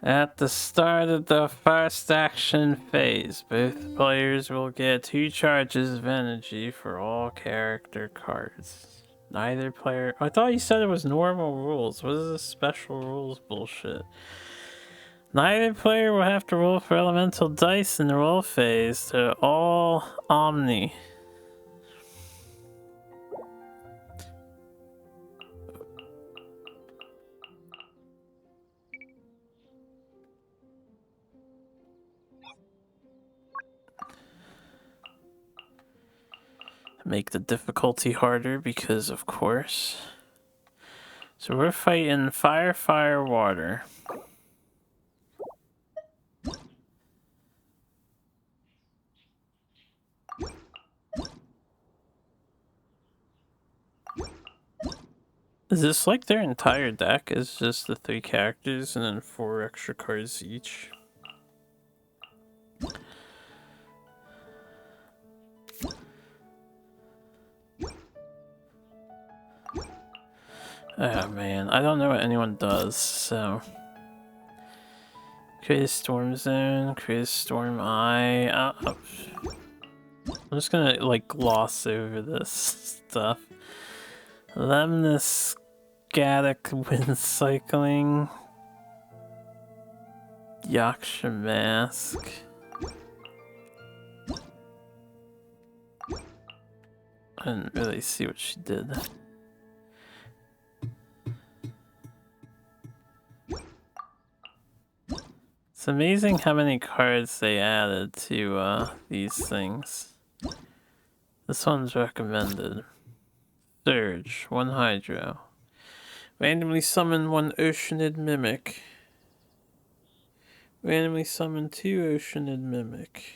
At the start of the first action phase, both players will get 2 charges of energy for all character cards. Neither player... I thought you said it was normal rules. What is this special rules bullshit? Neither player will have to roll for elemental dice in the roll phase. They're all Omni. Make the difficulty harder because, of course. So we're fighting fire, fire, water. Is this like their entire deck is just the 3 characters and then 4 extra cards each? Oh man, I don't know what anyone does, so... Create a storm zone, create a storm eye... I'm just gonna, like, gloss over this stuff. Lemnis Scatic Wind Cycling... Yaksha Mask... I didn't really see what she did. It's amazing how many cards they added to these things. This one's recommended. Surge, 1 Hydro. Randomly summon 1 Oceanid Mimic. Randomly summon 2 Oceanid Mimic.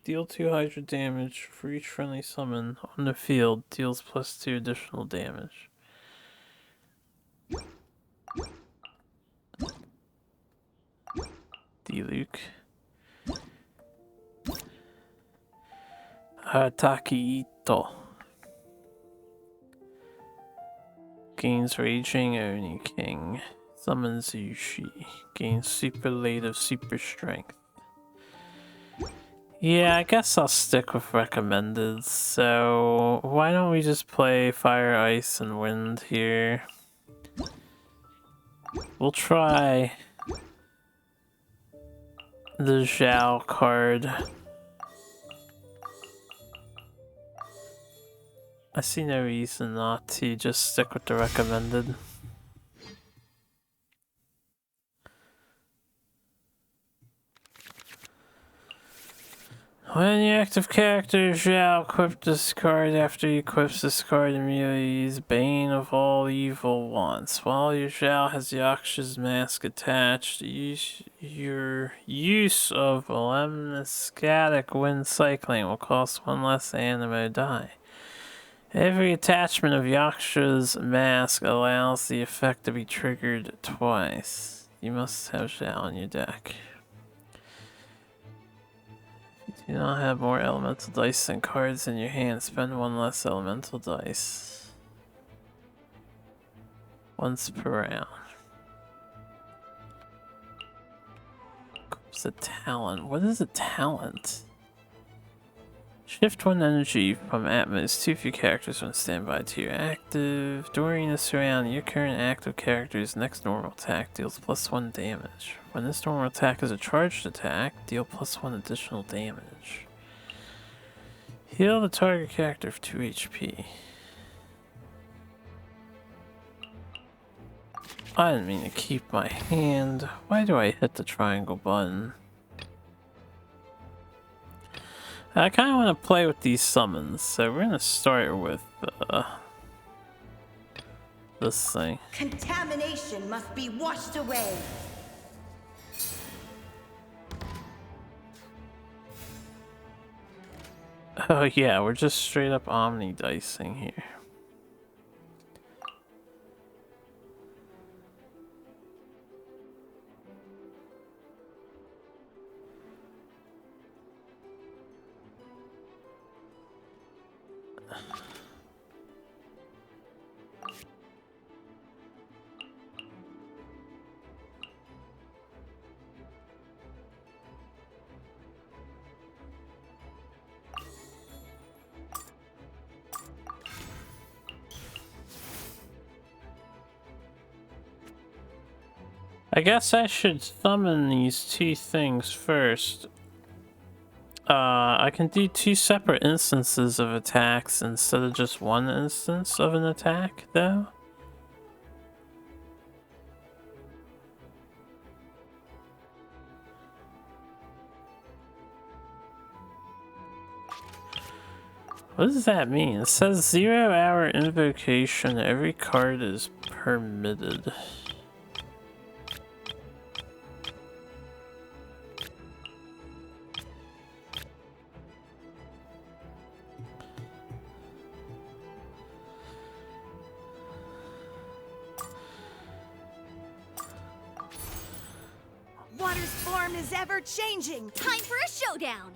Deal 2 Hydro damage for each friendly summon on the field. Deals +2 additional damage. Diluc. Hataki Ito. Gains Raging Oni King. Summons Yushi. Gains Super Late of Super Strength. Yeah, I guess I'll stick with recommended. So why don't we just play Fire, Ice, and Wind here? We'll try the Zhao card. I see no reason not to just stick with the recommended. When your active character shall equip this card, after he equips this card immediately, he's Bane of all evil once. While your Zhao has Yaksha's mask attached, your use of lemniscatic wind cycling will cost 1 less animo die. Every attachment of Yaksha's mask allows the effect to be triggered twice. You must have Zhao in your deck. You do not have more elemental dice than cards in your hand. Spend 1 less elemental dice. Once per round. What's a talent? What is a talent? Shift 1 energy from Atmos to your characters on standby to your active. During this round, your current active character's next normal attack deals +1 damage. When this normal attack is a charged attack, deal +1 additional damage. Heal the target character for 2 HP. I didn't mean to keep my hand. Why do I hit the triangle button? I kind of want to play with these summons, so we're going to start with this thing. Contamination must be washed away. Oh yeah, we're just straight up omni dicing here. I guess I should summon these 2 things first. I can do 2 separate instances of attacks instead of just 1 instance of an attack, though. What does that mean? It says 0-hour invocation. Every card is permitted. Water's form is ever changing. Time for a showdown!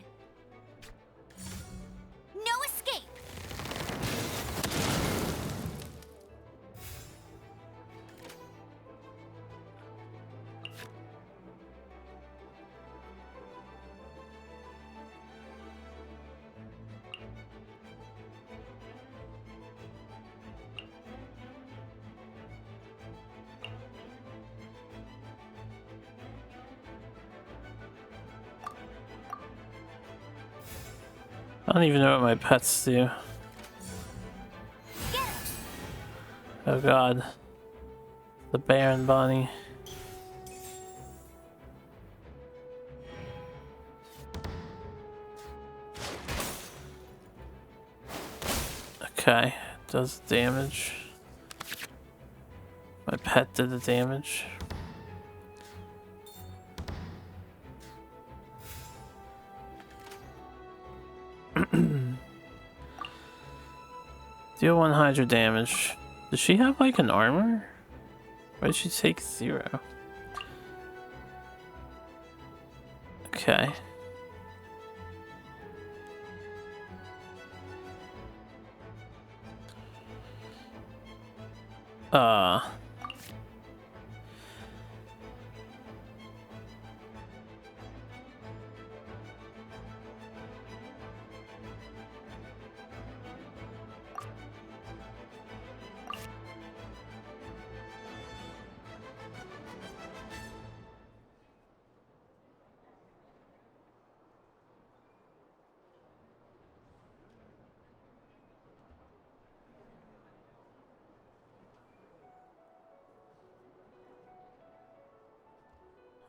No escape! I don't even know what my pets do. Oh god. The bear and bunny. Okay, does damage. My pet did the damage. Deal 1 Hydra damage. Does she have like an armor? Why did she take 0? Okay.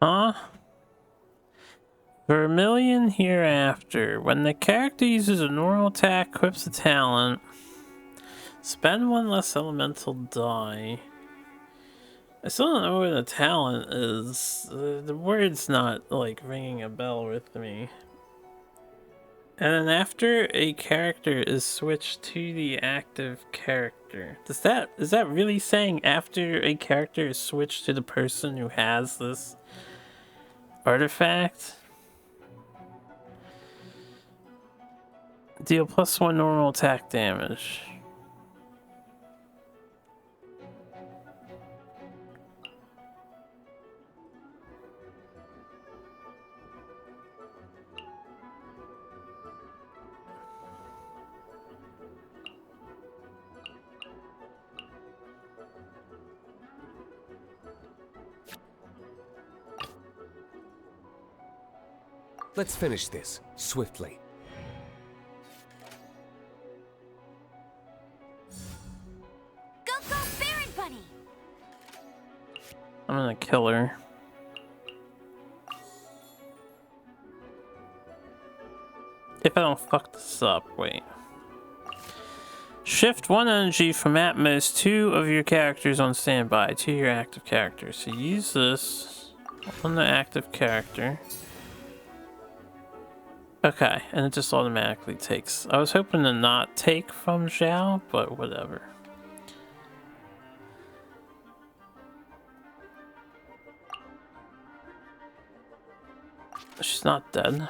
Huh? Vermilion hereafter. When the character uses a normal attack, equips a talent. Spend one less elemental die. I still don't know what a talent is. The word's not like ringing a bell with me. And then after a character is switched to the active character. Is that really saying after a character is switched to the person who has this artifact? Deal +1 normal attack damage. Let's finish this swiftly. Go, go, Baron Bunny! I'm gonna kill her. If I don't fuck this up, wait. Shift 1 energy from at most 2 of your characters on standby to your active character. So use this on the active character. Okay, and it just automatically takes. I was hoping to not take from Zhao, but whatever. She's not dead.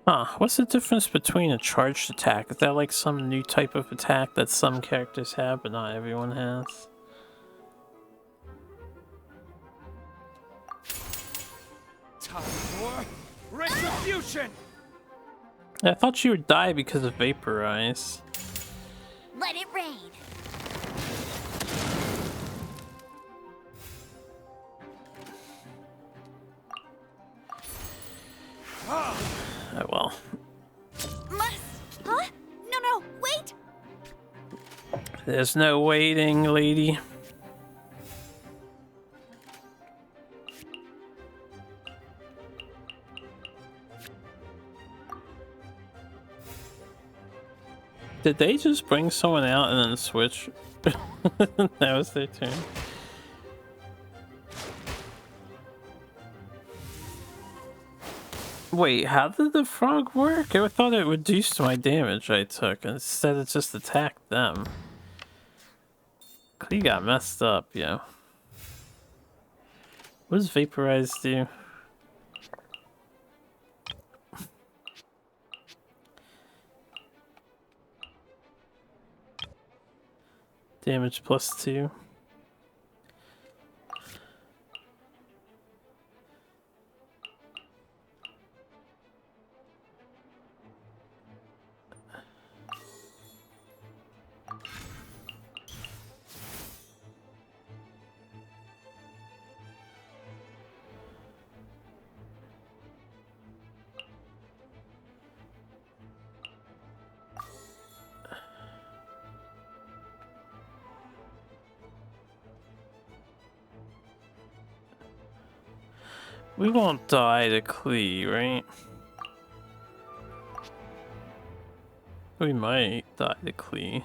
Huh, what's the difference between a charged attack? Is that like some new type of attack that some characters have but not everyone has? Time for retribution! I thought you would die because of vaporize. Let it rain! Oh well. Must! Huh? No, no, wait! There's no waiting, lady. Did they just bring someone out and then switch? That was their turn. Wait, how did the frog work? I thought it reduced my damage I took. Instead it just attacked them. He got messed up, yo. What does vaporize do? Damage +2. We won't die to Klee, right? We might die to Klee.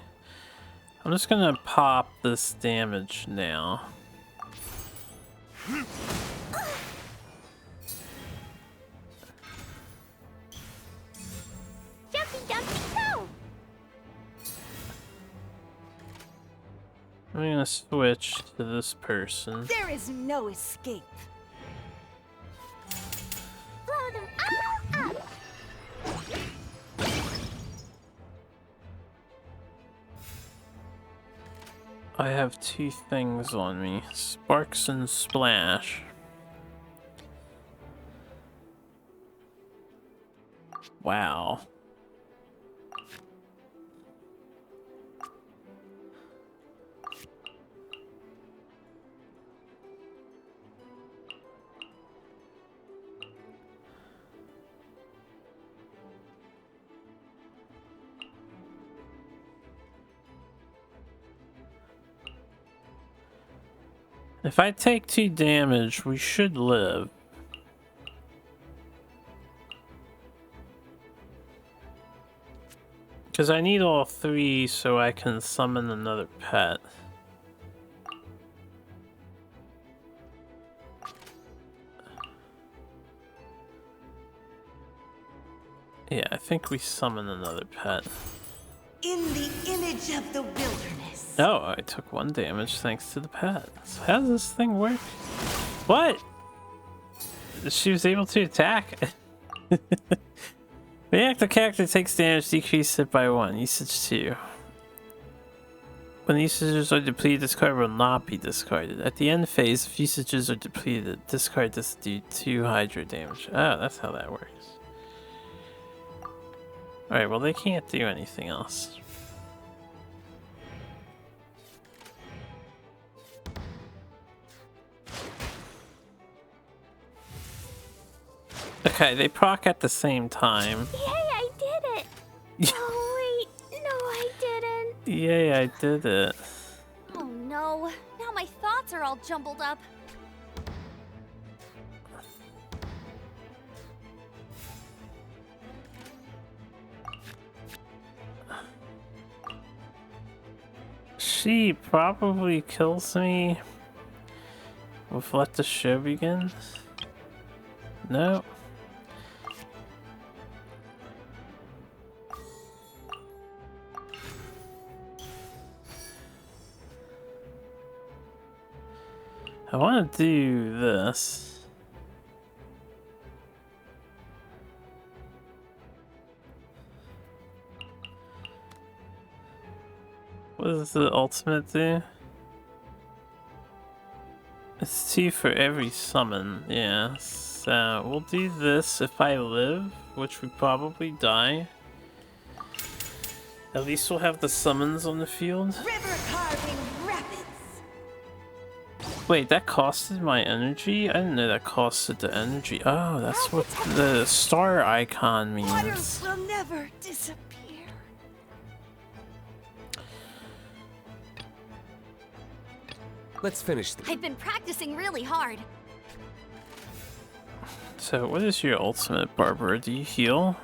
I'm just gonna pop this damage now. Jumpy, dumpy, go! I'm gonna switch to this person. There is no escape. Blow them all up! I have 2 things on me. Sparks and Splash. Wow. If I take 2 damage, we should live. Because I need all 3 so I can summon another pet. Yeah, I think we summon another pet. In the image of the wilderness. Oh, I took 1 damage thanks to the pet. So how does this thing work? What? She was able to attack. The active character takes damage, decrease it by 1. Usage 2. When usages are depleted, this card will not be discarded. At the end phase, if usages are depleted, discard this to do 2 Hydro damage. Oh, that's how that works. Alright, well they can't do anything else. Okay, they proc at the same time. Yay, I did it! Oh, wait. No, I didn't. Yay, I did it. Oh no, now my thoughts are all jumbled up. She probably kills me with let the show begin. No. I want to do this. What does the ultimate do? It's 2 for every summon, yeah. So we'll do this if I live, which we probably die. At least we'll have the summons on the field. River carving rapids. Wait, that costed my energy? I didn't know that costed the energy. Oh, that's what the star icon means. Waters will never disappear. Let's finish this. I've been practicing really hard. So, what is your ultimate, Barbara? Do you heal?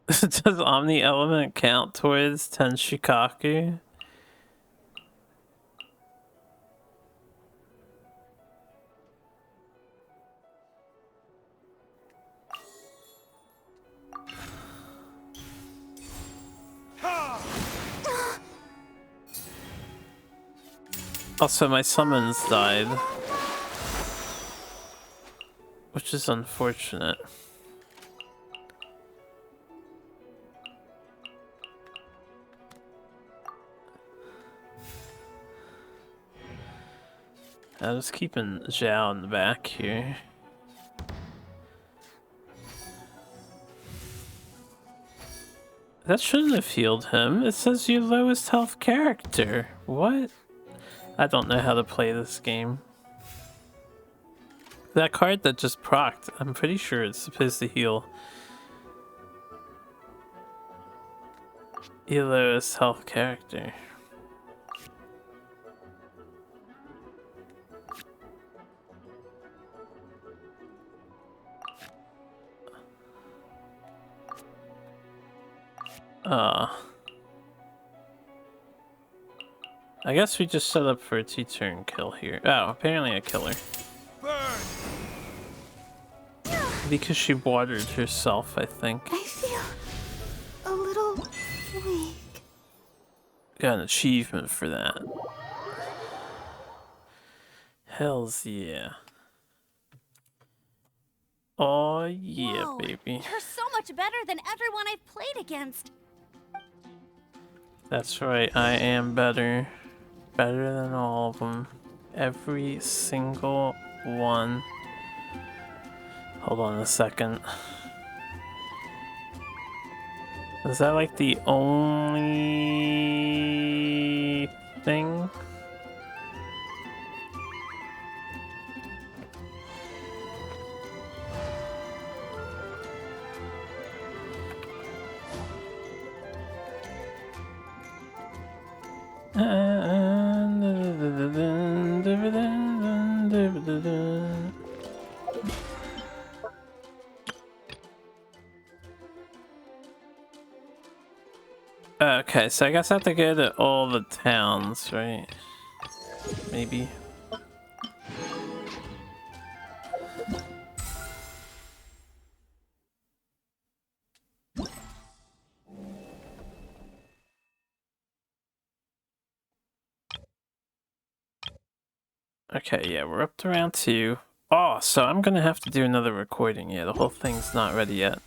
Does Omni Element count towards Tenshikaku? Also, my summons died, which is unfortunate. I was keeping Zhao in the back here. That shouldn't have healed him. It says your lowest health character. What? I don't know how to play this game. That card that just procced, I'm pretty sure it's supposed to heal your lowest health character. I guess we just set up for a 2-turn kill here. Oh, apparently a killer. Because she watered herself, I think. I feel a little weak. Got an achievement for that. Hells yeah. Oh yeah, Whoa, baby. You're so much better than everyone I've played against. That's right, I am better. Better than all of them. Every single one. Hold on a second. Is that like the only thing? Okay, so I guess I have to go to all the towns, right? Maybe. Okay, yeah, we're up to round 2. Oh, so I'm gonna have to do another recording. Yeah, the whole thing's not ready yet.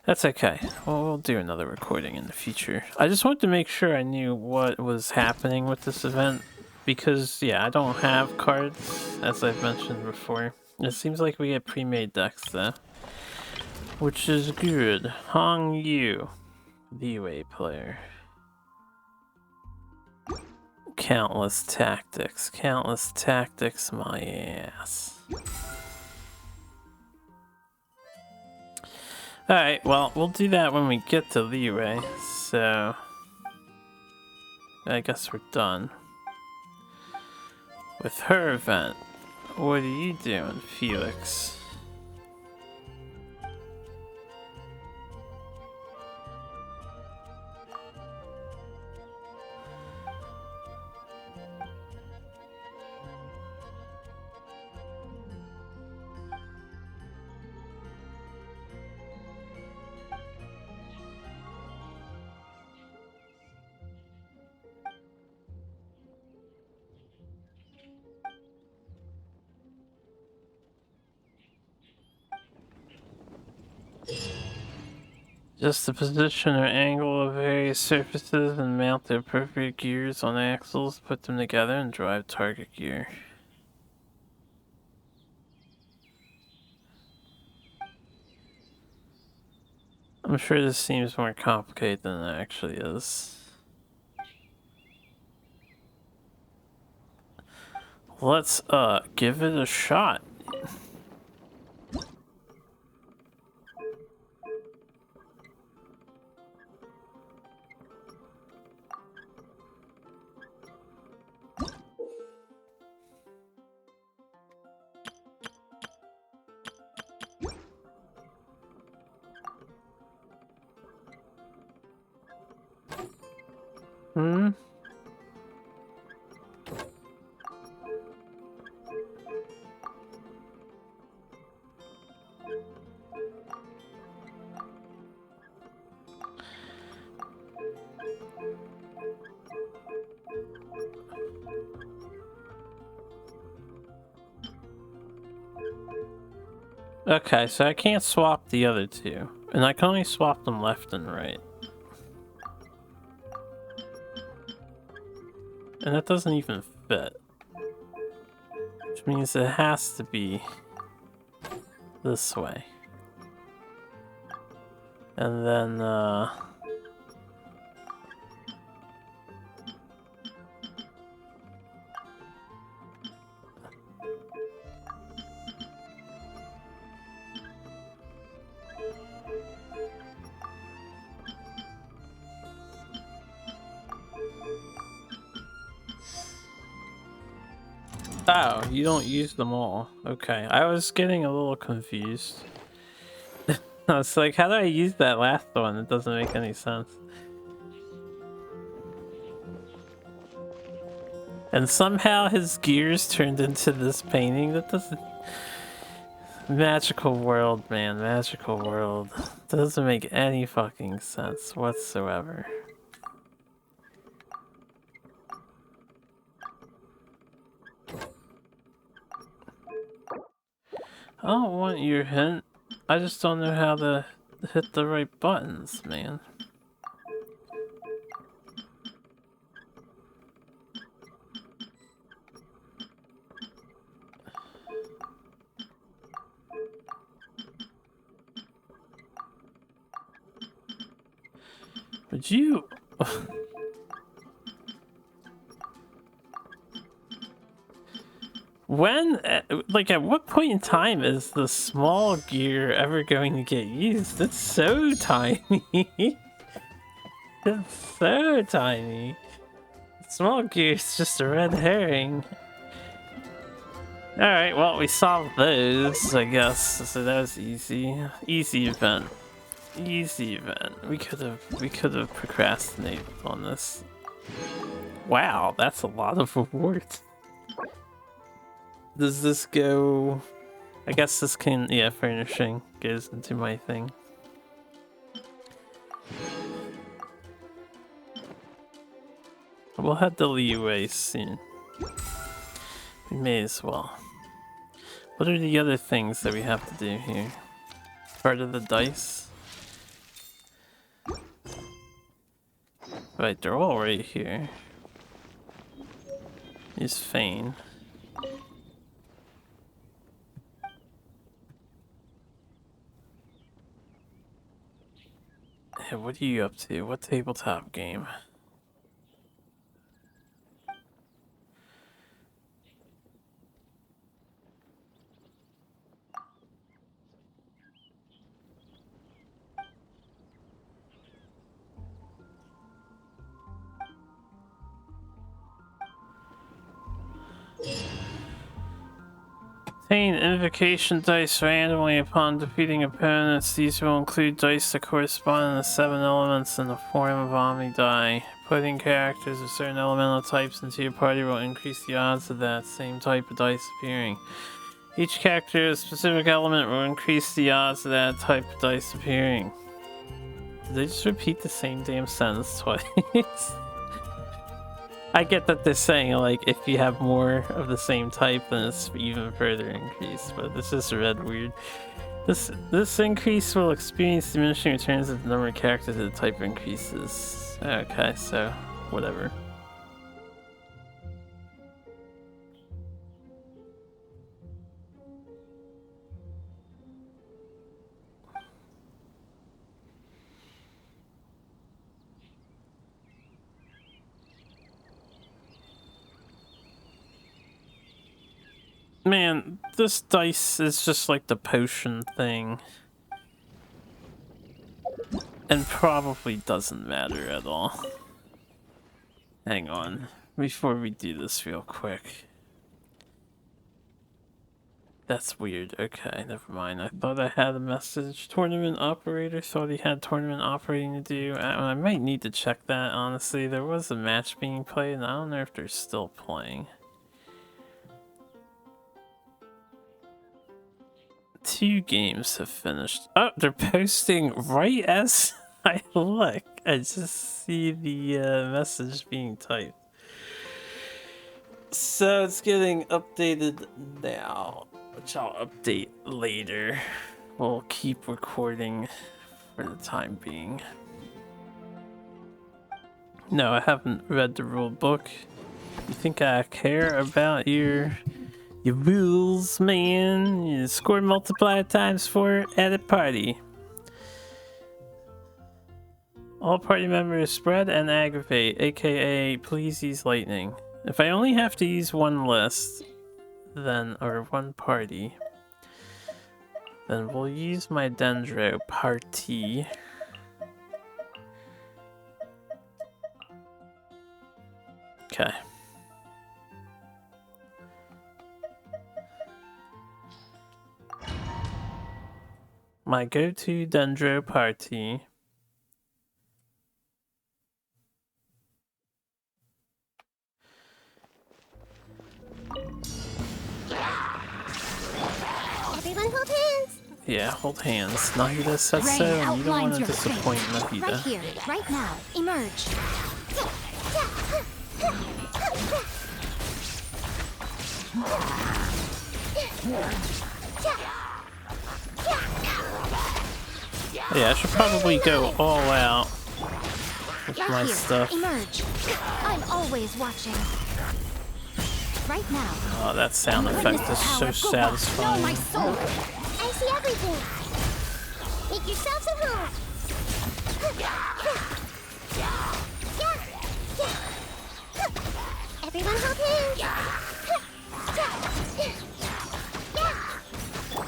That's okay. Well, we'll do another recording in the future. I just wanted to make sure I knew what was happening with this event. Because, yeah, I don't have cards, as I've mentioned before. It seems like we get pre-made decks, though. Which is good. Hong Yu, Leeway player. Countless tactics, my ass. Alright, well, we'll do that when we get to Leeway, so... I guess we're done. With her event, what are you doing, Felix? Just the position or angle of various surfaces and mount the appropriate gears on axles, put them together and drive target gear. I'm sure this seems more complicated than it actually is. Let's give it a shot. Hmm? Okay, so I can't swap the other two. And I can only swap them left and right. And that doesn't even fit. Which means it has to be this way. And then, oh, you don't use them all. Okay, I was getting a little confused. I was like, how do I use that last one? It doesn't make any sense. And somehow his gears turned into this painting. That doesn't... Magical world, man. Magical world. Doesn't make any fucking sense whatsoever. I don't want your hint. I just don't know how to hit the right buttons, man. Would you... When, like, at what point in time is the small gear ever going to get used? It's so tiny. It's so tiny. Small gear's just a red herring. Alright, well, we solved those, I guess. So that was easy. Easy event. Easy event. We could have procrastinated on this. Wow, that's a lot of rewards. Does this go... I guess this can... Yeah, furnishing goes into my thing. We'll head to Liyue soon. We may as well. What are the other things that we have to do here? Part of the dice? Right, they're all right here. Use feign. Hey, what are you up to? What tabletop game? Obtain invocation dice randomly upon defeating opponents. These will include dice that correspond to the 7 elements in the form of Omni die. Putting characters of certain elemental types into your party will increase the odds of that same type of dice appearing. Each character's specific element will increase the odds of that type of dice appearing. Did they just repeat the same damn sentence twice? I get that they're saying, like, if you have more of the same type, then it's even further increased, but this is read weird. This increase will experience diminishing returns as the number of characters of the type increases. Okay, so, whatever. Man, this dice is just like the potion thing. And probably doesn't matter at all. Hang on, before we do this real quick. That's weird. Okay, never mind. I thought I had a message. Tournament operator thought he had tournament operating to do. I might need to check that, honestly. There was a match being played, and I don't know if they're still playing. 2 games have finished. Oh, they're posting right as I look. I just see the message being typed. So it's getting updated now, which I'll update later. We'll keep recording for the time being. No, I haven't read the rule book. You think I care about your rules, man? You score multiplier times 4 at a party. All party members spread and aggravate, aka please use lightning. If I only have to use one list, then, or one party, then we'll use my Dendro party. Okay. My go-to Dendro party. Everyone hold hands. Yeah, hold hands. Nahida said so, and you don't want to disappoint Nahida. Right here, right now. Emerge. Yeah, I should probably go all out with my stuff. Emerge. I'm always watching. Right now. Oh, that sound effect is so satisfying. My soul. I see everything. Make yourselves at home. Everyone hold hands.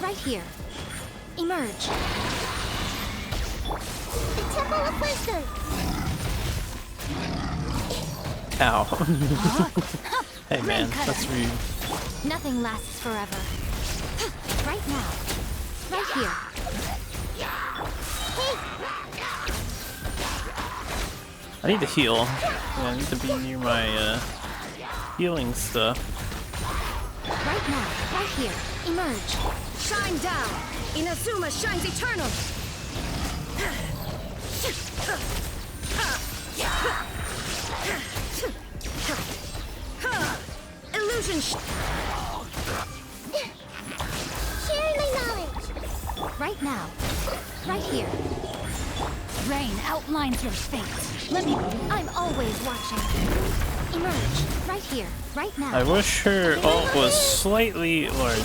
Right here. Emerge. The Temple of Wisdom. Ow. Hey man, that's rude. Nothing lasts forever. Right now. Right here. I need to heal. Yeah, I need to be near my healing stuff. Right now. Right here. Emerge. Shine down! Inazuma shines eternal! Illusion Sharing my knowledge. Right now. Right here. Rain outlines your fate. Let me. I'm always watching. Emerge. Right here. Right now. I wish her ult was slightly larger.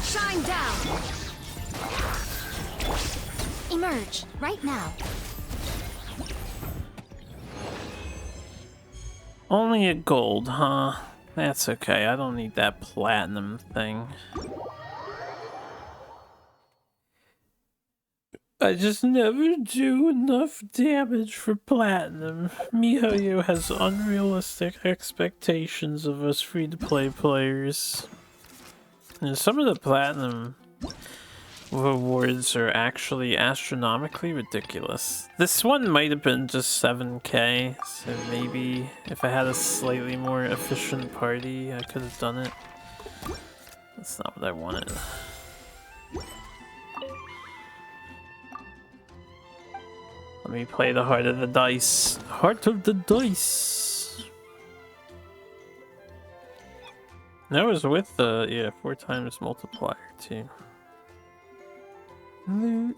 Shine down. Emerge. Right now. Only a gold, huh? That's okay, I don't need that platinum thing. I just never do enough damage for platinum. MiHoYo has unrealistic expectations of us free-to-play players. And some of the platinum rewards are actually astronomically ridiculous. This one might have been just 7k, so maybe if I had a slightly more efficient party, I could have done it. That's not what I wanted. Let me play the heart of the dice. Heart of the dice! That was with the, yeah, 4 times multiplier too. Man,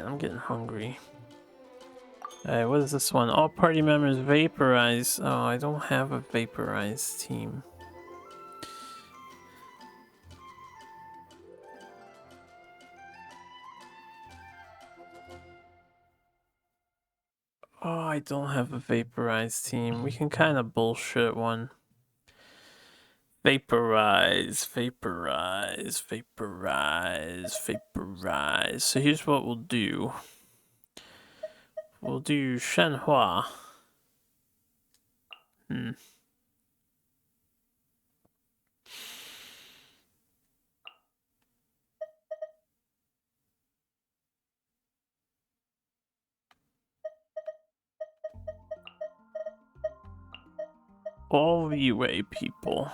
I'm getting hungry. Alright, what is this one? All party members vaporize. Oh, I don't have a vaporized team. Oh, I don't have a vaporized team. We can kind of bullshit one. Vaporize, vaporize, vaporize, vaporize. So here's what we'll do. We'll do Shenhua. All UA people.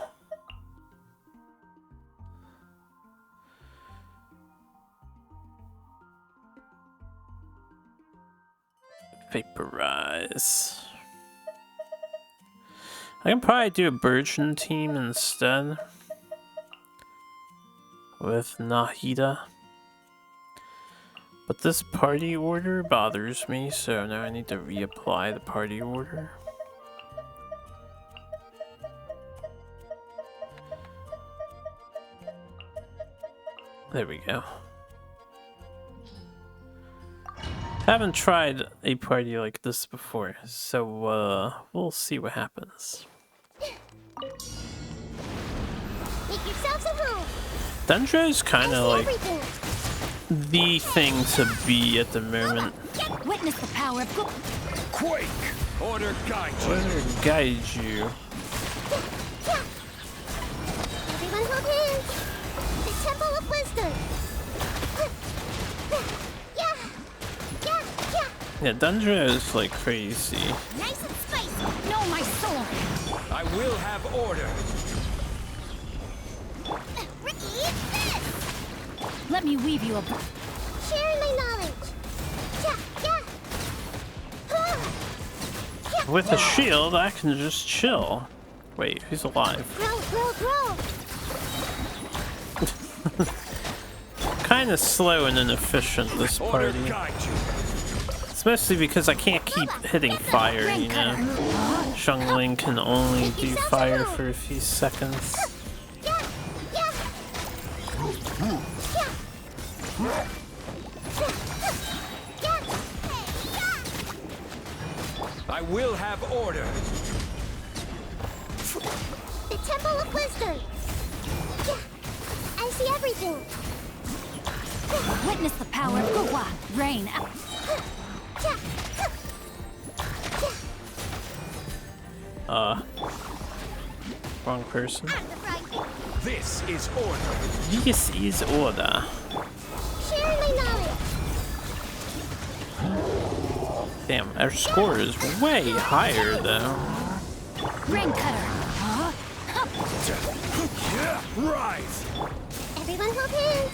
Vaporize. I can probably do a Burgeon team instead. With Nahida. But this party order bothers me, so now I need to reapply the party order. There we go. Haven't tried a party like this before, so we'll see what happens. Make yourselves a home. Dendro is kind of like the thing to be at the moment. Witness the power of Quake! Order guide you. Order guide you. Everyone hold hands. The Temple of Wisdom. Yeah, Dendro is like crazy. Nice and spicy. Know my soul. I will have order. Ricky, eat this. Let me weave you a. Sharing my knowledge. With a shield, I can just chill. Wait, who's alive? Grow, grow, grow. Kind of slow and inefficient, this party. Especially because I can't keep hitting fire, you know? Xiangling can only do fire for a few seconds. I will have order. The Temple of Wisdom. I see everything. Witness the power of Gua. Rain. Wrong person. This is order. This is order. Share my knowledge. Damn, our score is way higher though. Rain cutter. Rise. Everyone hold hands.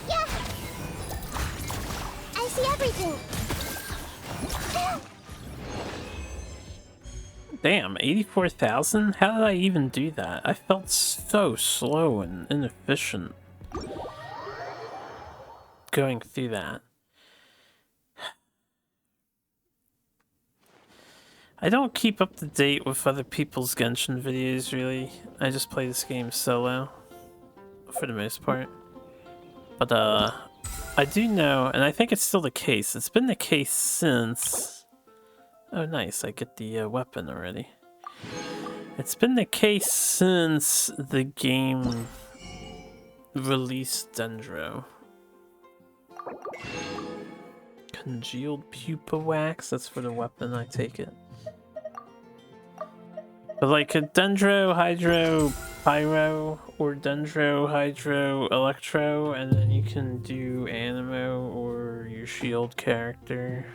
Yeah. I see everything. Damn, 84,000? How did I even do that? I felt so slow and inefficient going through that. I don't keep up to date with other people's Genshin videos, really. I just play this game solo, for the most part. But, I do know, and I think it's still the case. It's been the case since... Oh, nice, I get the weapon already. It's been the case since the game released Dendro. Congealed pupa wax, that's for the weapon, I take it. But like a Dendro, Hydro, Pyro, or Dendro, Hydro, Electro, and then you can do Animo or your shield character.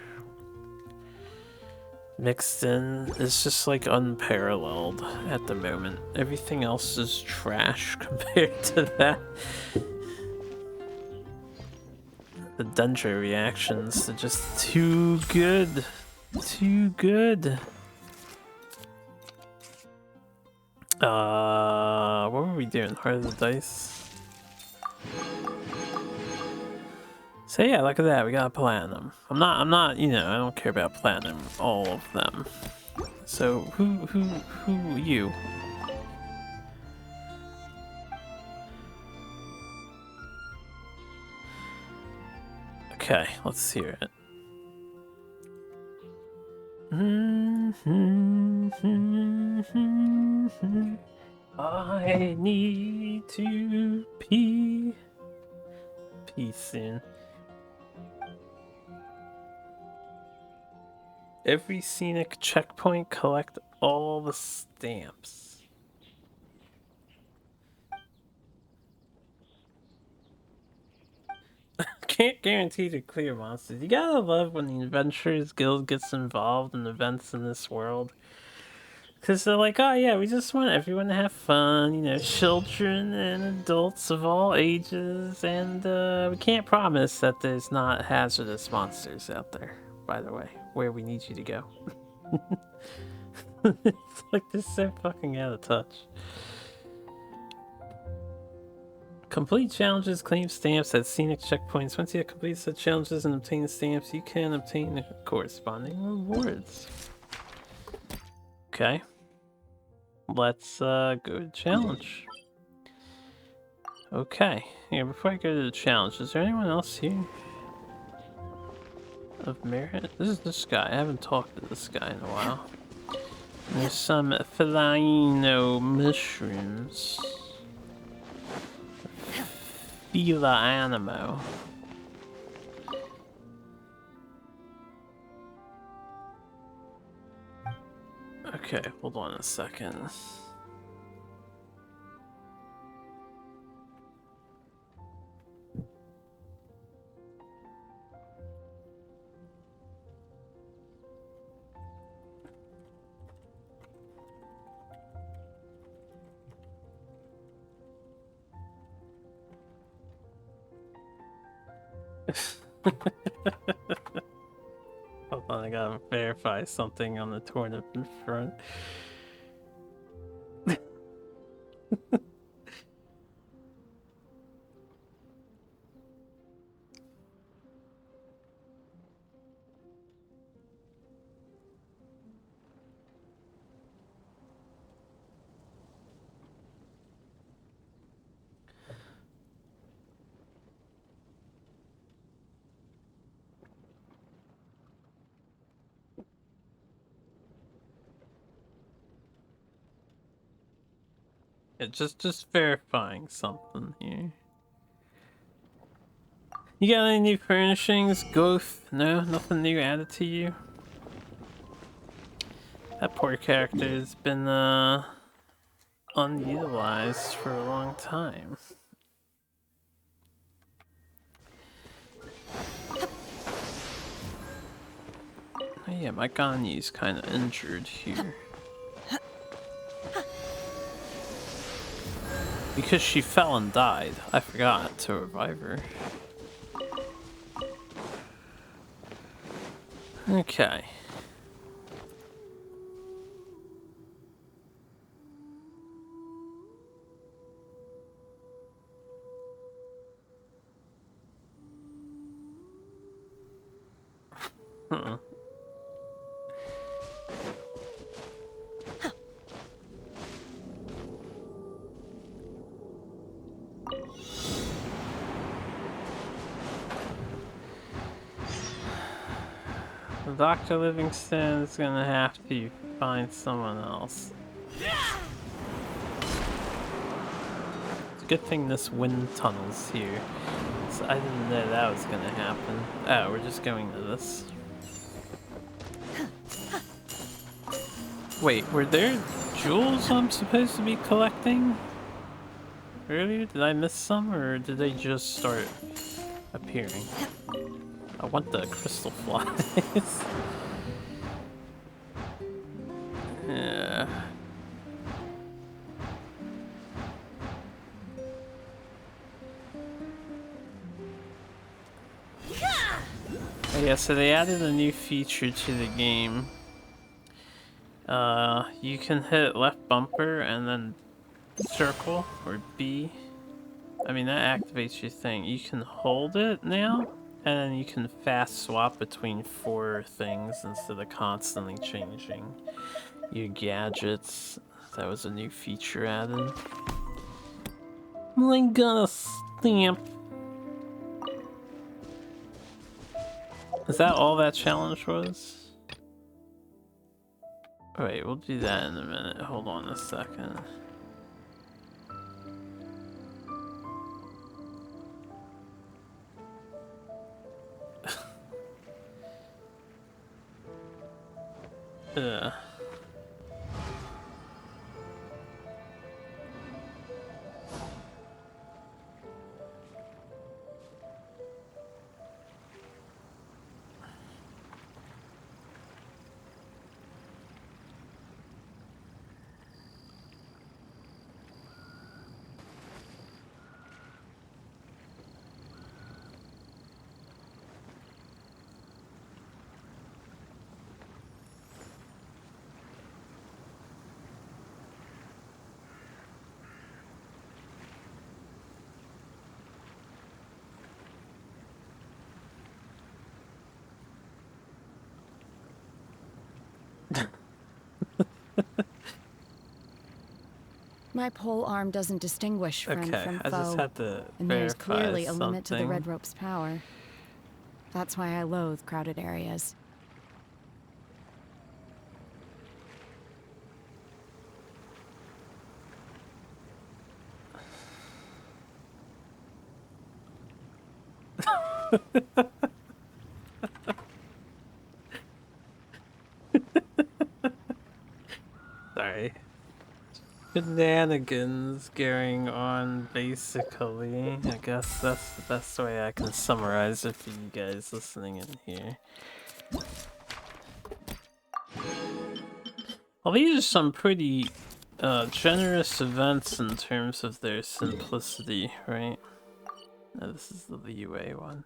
Mixed in, it's just like unparalleled at the moment. Everything else is trash compared to that. The Dendro reactions are just too good. Too good. What were we doing? Heart of the Dice? So yeah, look at that, we got platinum. I'm not, you know, I don't care about platinum, all of them. So, who you? Okay, let's hear it. I need to pee. Pee soon. Every scenic checkpoint, collect all the stamps. Can't guarantee to clear monsters. You gotta love when the Adventurers Guild gets involved in events in this world. Because they're like, oh yeah, we just want everyone to have fun, you know, children and adults of all ages, and we can't promise that there's not hazardous monsters out there, by the way, where we need you to go. It's like they're so fucking out of touch. Complete challenges, claim stamps at scenic checkpoints. Once you have completed such challenges and obtain stamps, you can obtain corresponding rewards. Okay. Let's go to challenge. Okay. Yeah, before I go to the challenge, is there anyone else here of merit? This is this guy. I haven't talked to this guy in a while. There's some Felino mushrooms. Fila Animo. Okay, hold on a second. Hold on, I gotta verify something on the tournament front. Yeah, just verifying something here. You got any new furnishings? Goof? No? Nothing new added to you? That poor character has been, unutilized for a long time. Oh yeah, my Ganyi's kinda injured here. Because she fell and died. I forgot to revive her. Okay. Huh. Dr. Livingston is gonna have to find someone else. It's a good thing this wind tunnel's here. So I didn't know that was gonna happen. Oh, we're just going to this. Wait, were there jewels I'm supposed to be collecting earlier? Did I miss some, or did they just start appearing? I want the crystal flies. Yeah. Oh yeah, so they added a new feature to the game. You can hit left bumper and then circle or B. I mean, that activates your thing. You can hold it now, and then you can fast swap between 4 things instead of constantly changing your gadgets. That was a new feature added. I'm gonna stamp. Is that all that challenge was? Wait, we'll do that in a minute. Hold on a second. Yeah. My pole arm doesn't distinguish friend from foe. I just had to and there's verify clearly a limit to the something. red rope's power. That's why I loathe crowded areas. Sorry. Shenanigans going on, basically. I guess that's the best way I can summarize it for you guys listening in here. Well, these are some pretty generous events in terms of their simplicity, right? No, this is the UA one.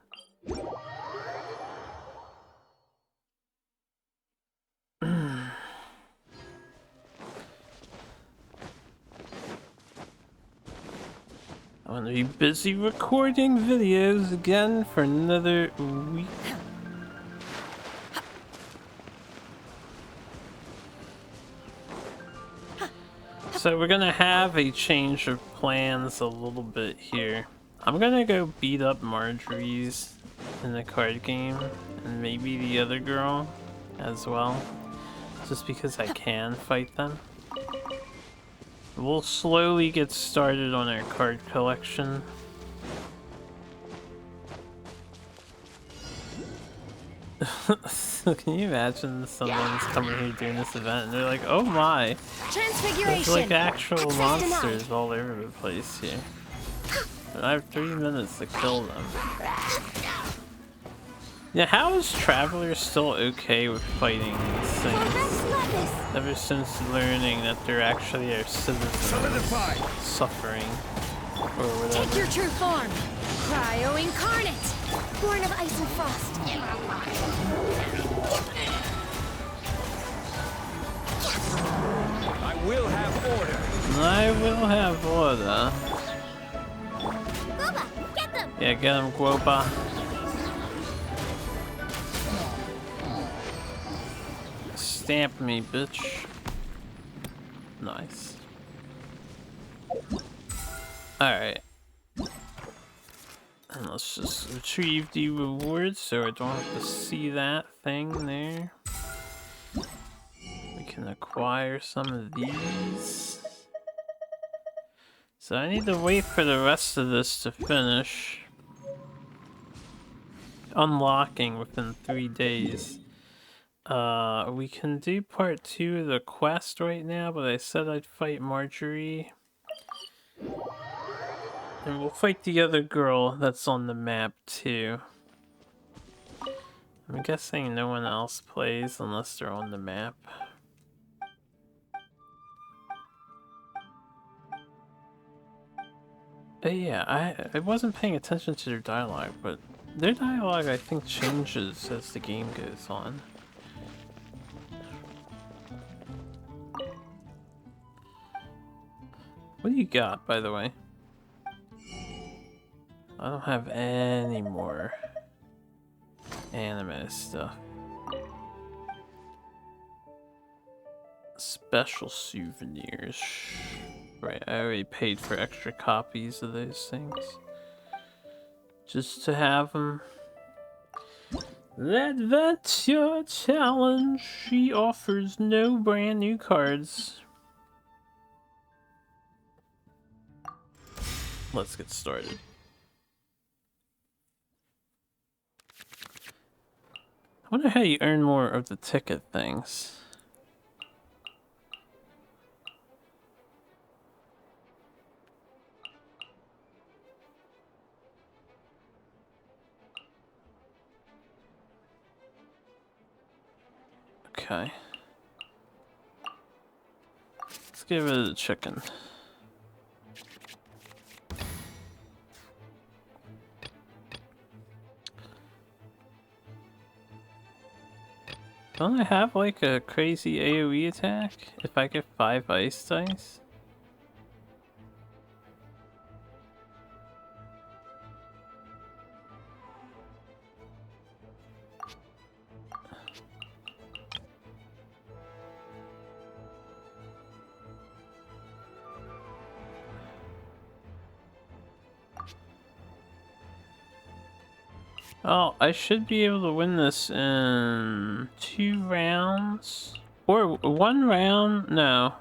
I'm gonna be busy recording videos again for another week. So we're gonna have a change of plans a little bit here. I'm gonna go beat up Marjorie's in the card game, and maybe the other girl as well, just because I can fight them. We'll slowly get started on our card collection. So can you imagine someone's coming here doing this event and they're like, oh my, there's like actual monsters all over the place here. And I have 3 minutes to kill them. Yeah, how is Traveler still okay with fighting these things? Ever since learning that they're actually our citizens suffering or whatever. Take your true form! Cryo Incarnate! Born of ice and frost. I will have order. I will have order. Boba, get them! Yeah, get him, Guoba. Stamp me, bitch. Nice. Alright. And let's just retrieve the rewards so I don't have to see that thing there. We can acquire some of these. So I need to wait for the rest of this to finish. Unlocking within 3 days. We can do part 2 of the quest right now, but I said I'd fight Marjorie. And we'll fight the other girl that's on the map too. I'm guessing no one else plays unless they're on the map. Yeah, I wasn't paying attention to their dialogue, but their dialogue I think changes as the game goes on. What do you got, by the way? I don't have any more anime stuff. Special souvenirs. Right, I already paid for extra copies of those things. Just to have them. The Adventure Challenge. She offers no brand new cards. Let's get started. I wonder how you earn more of the ticket things. Okay. Let's get rid of the chicken. Don't I have like a crazy AoE attack if I get 5 ice dice? Oh, I should be able to win this in 2 rounds. Or 1 round? No.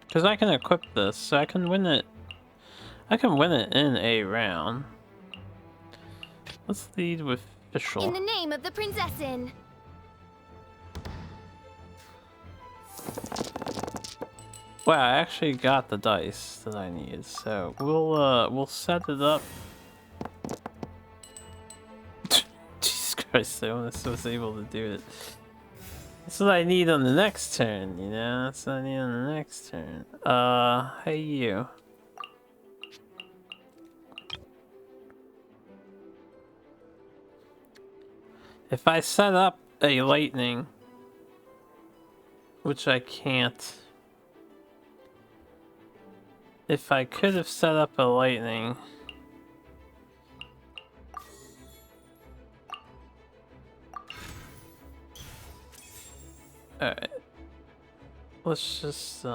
Because I can equip this, so I can win it. I can win it in a round. Let's lead with official. In the name of the Prinzessin. Wow, I actually got the dice that I needed, so we'll set it up. Jesus Christ, I almost was able to do it. That's what I need on the next turn, you know? That's what I need on the next turn. Hey you. If I set up a lightning, which I can't. If I could have set up a lightning. Alright. Let's just,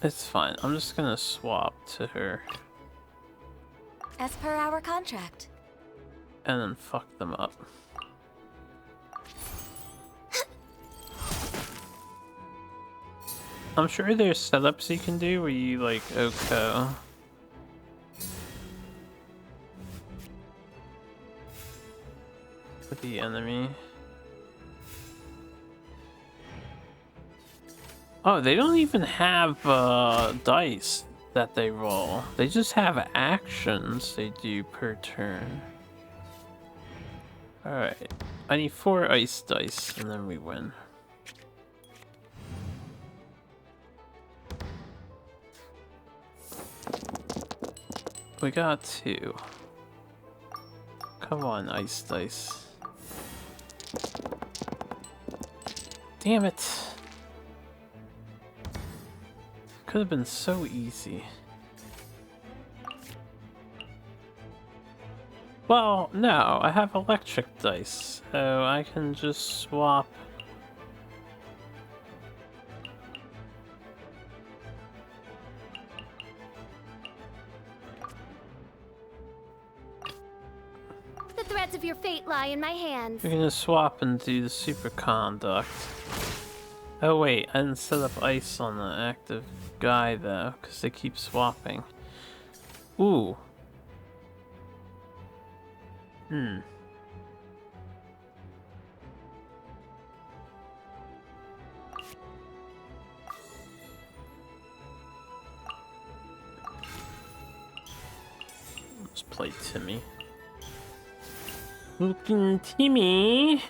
it's fine. I'm just gonna swap to her. as per our contract. And then fuck them up. I'm sure there's setups you can do where you like OHKO. With the enemy. Oh, they don't even have dice that they roll. They just have actions they do per turn. Alright. I need 4 ice dice and then we win. We got 2. Come on, ice dice. Damn it. Could have been so easy. Well, no, I have electric dice, so I can just swap. The threads of your fate lie in my hands. We're gonna swap and do the superconduct. Oh wait, I didn't set up ice on the active guy though, because they keep swapping. Ooh. Let's play Timmy. Looking Timmy.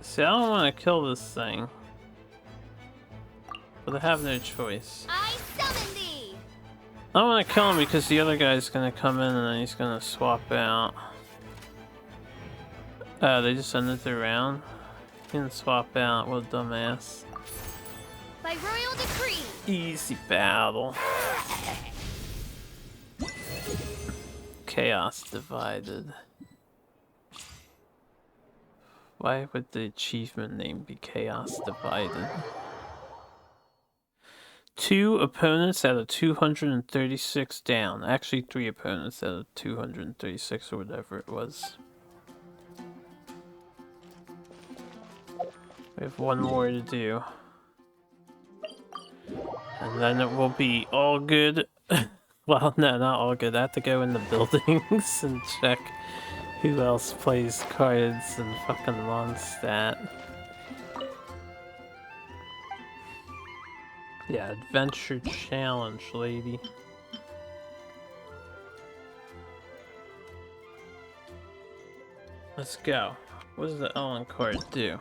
See, I don't want to kill this thing. But I have no choice. I summon thee! I don't want to kill him because the other guy's going to come in and then he's going to swap out. They just ended the round. He didn't swap out, what a dumbass. By royal decree! Easy battle. Chaos divided. Why would the achievement name be Chaos Divided? 2 opponents out of 236 down. Actually, 3 opponents out of 236 or whatever it was. We have 1 more to do. And then it will be all good. Well, no, not all good. I have to go in the buildings and check who else plays cards and fucking Mondstadt. Yeah, adventure challenge, lady. Let's go. What does the Ellen card do?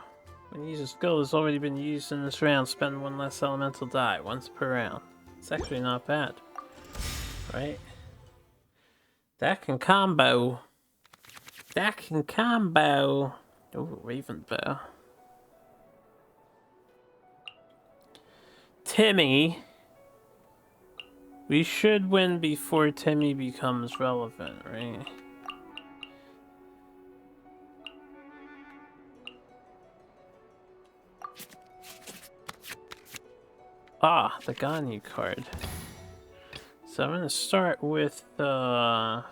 When you use a skill that's already been used in this round, spend 1 less elemental die, once per round. It's actually not bad. Right? That can combo. That can combo. Oh, Raven Bow. Timmy. We should win before Timmy becomes relevant, right? Ah, the Ganyu card. So I'm gonna start with The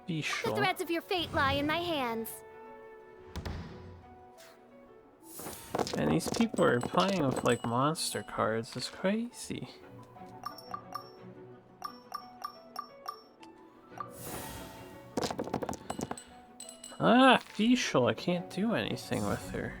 Bishul. threads of your fate lie in my hands. And these people are playing with like monster cards. It's crazy. Ah, Bishul, I can't do anything with her.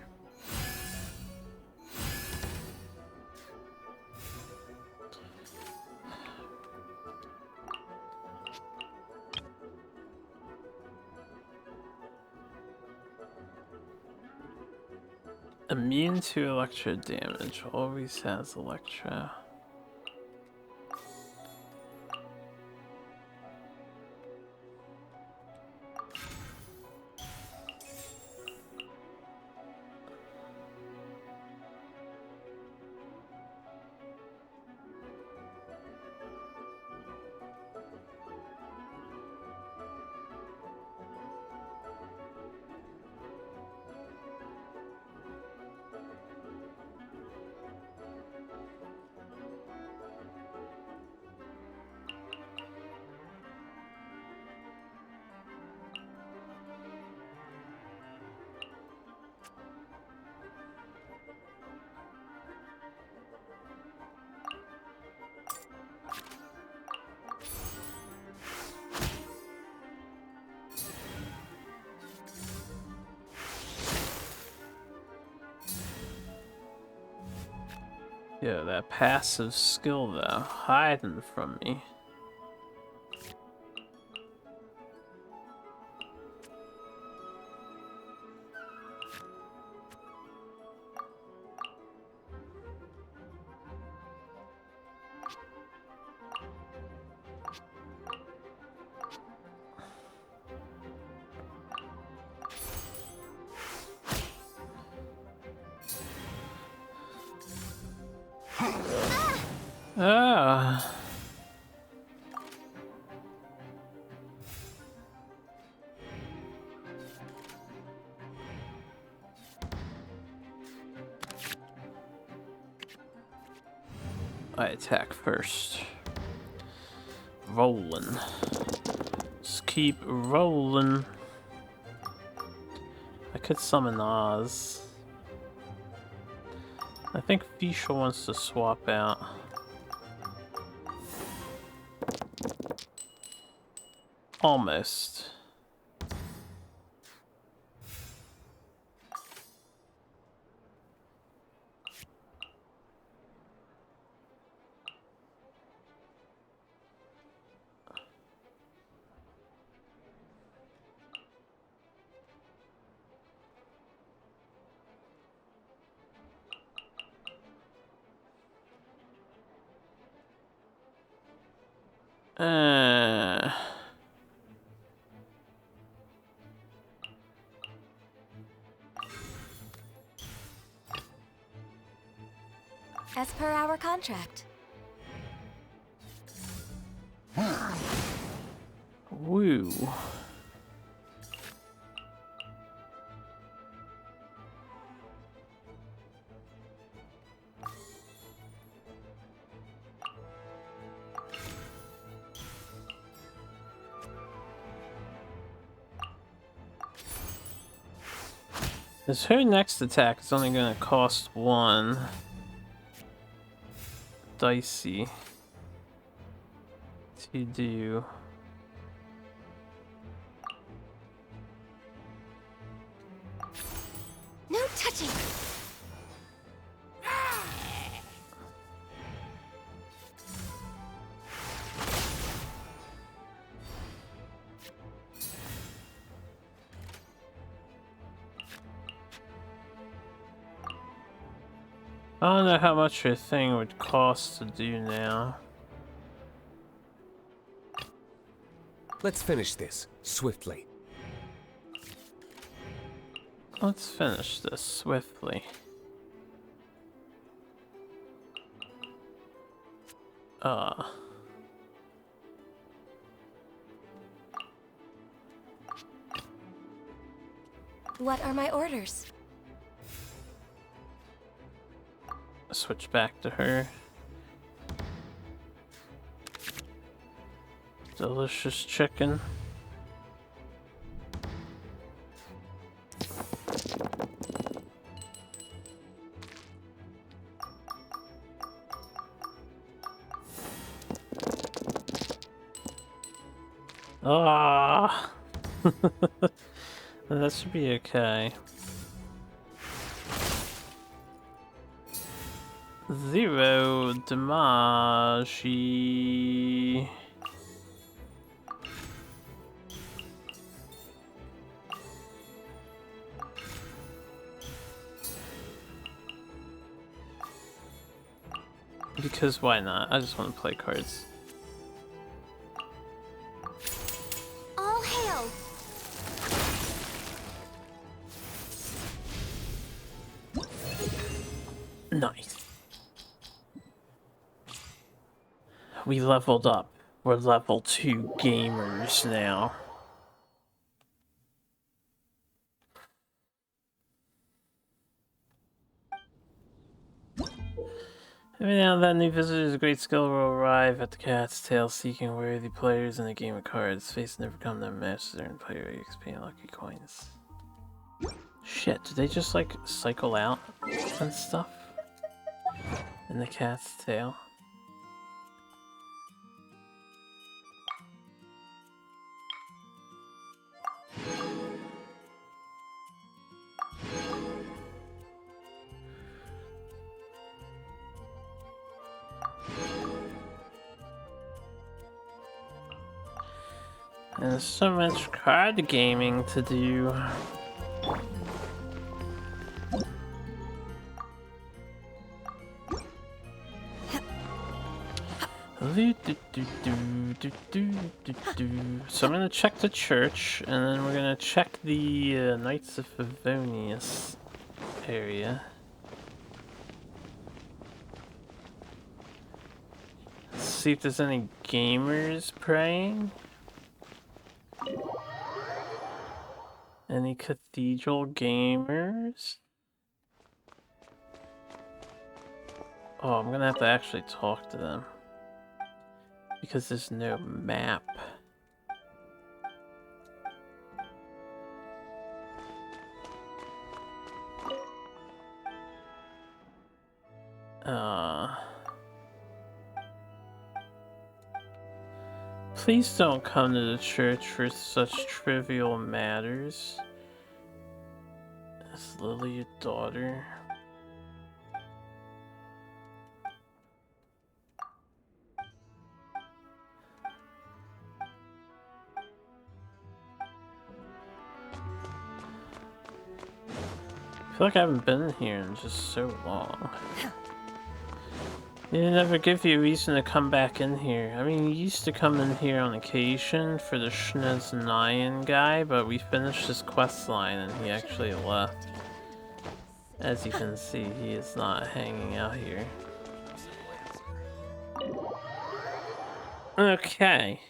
Immune to electro damage, always has electro. Yeah, that passive skill though, hiding from me. Ah. I attack first. Rolling. Just keep rolling. I could summon Oz. I think Fischl wants to swap out. Almost. Uh... As per our contract. Woo. This her next attack is only gonna cost 1. Dicey to do. No touching! I don't know how much your thing would cost to do now. Let's finish this swiftly. Let's finish this swiftly. What are my orders? Switch back to her. Delicious chicken. Ah, that should be okay. 0 damage. Because why not? I just want to play cards. All hail! Nice. We leveled up. We're level 2 gamers now. Every now and then, new visitors, a great skill will arrive at the Cat's Tail, seeking worthy players in a game of cards. Face and overcome them, master and player XP and lucky coins. Shit, did they just like cycle out and stuff? In the Cat's Tail? And there's so much card gaming to do. So I'm gonna check the church, and then we're gonna check the Knights of Favonius area. See if there's any gamers praying. Any cathedral gamers? Oh, I'm gonna have to actually talk to them. Because there's no map. Please don't come to the church for such trivial matters. Is Lily your daughter? I feel like I haven't been here in just so long. They never give you a reason to come back in here. I mean, you used to come in here on occasion for the Schneznayan guy, but we finished his quest line and he actually left. As you can see, he is not hanging out here. Okay.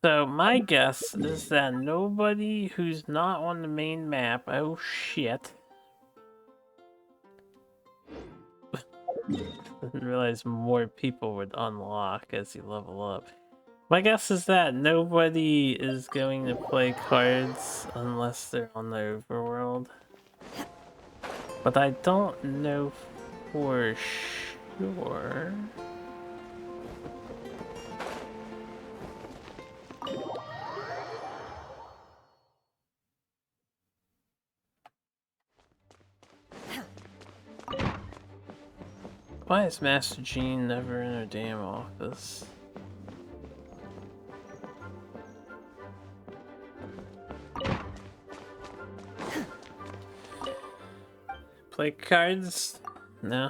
So my guess is that nobody who's not on the main map, oh shit. Didn't realize more people would unlock as you level up. My guess is that nobody is going to play cards unless they're on the overworld. But I don't know for sure. Why is Master Jean never in her damn office? Play cards? No.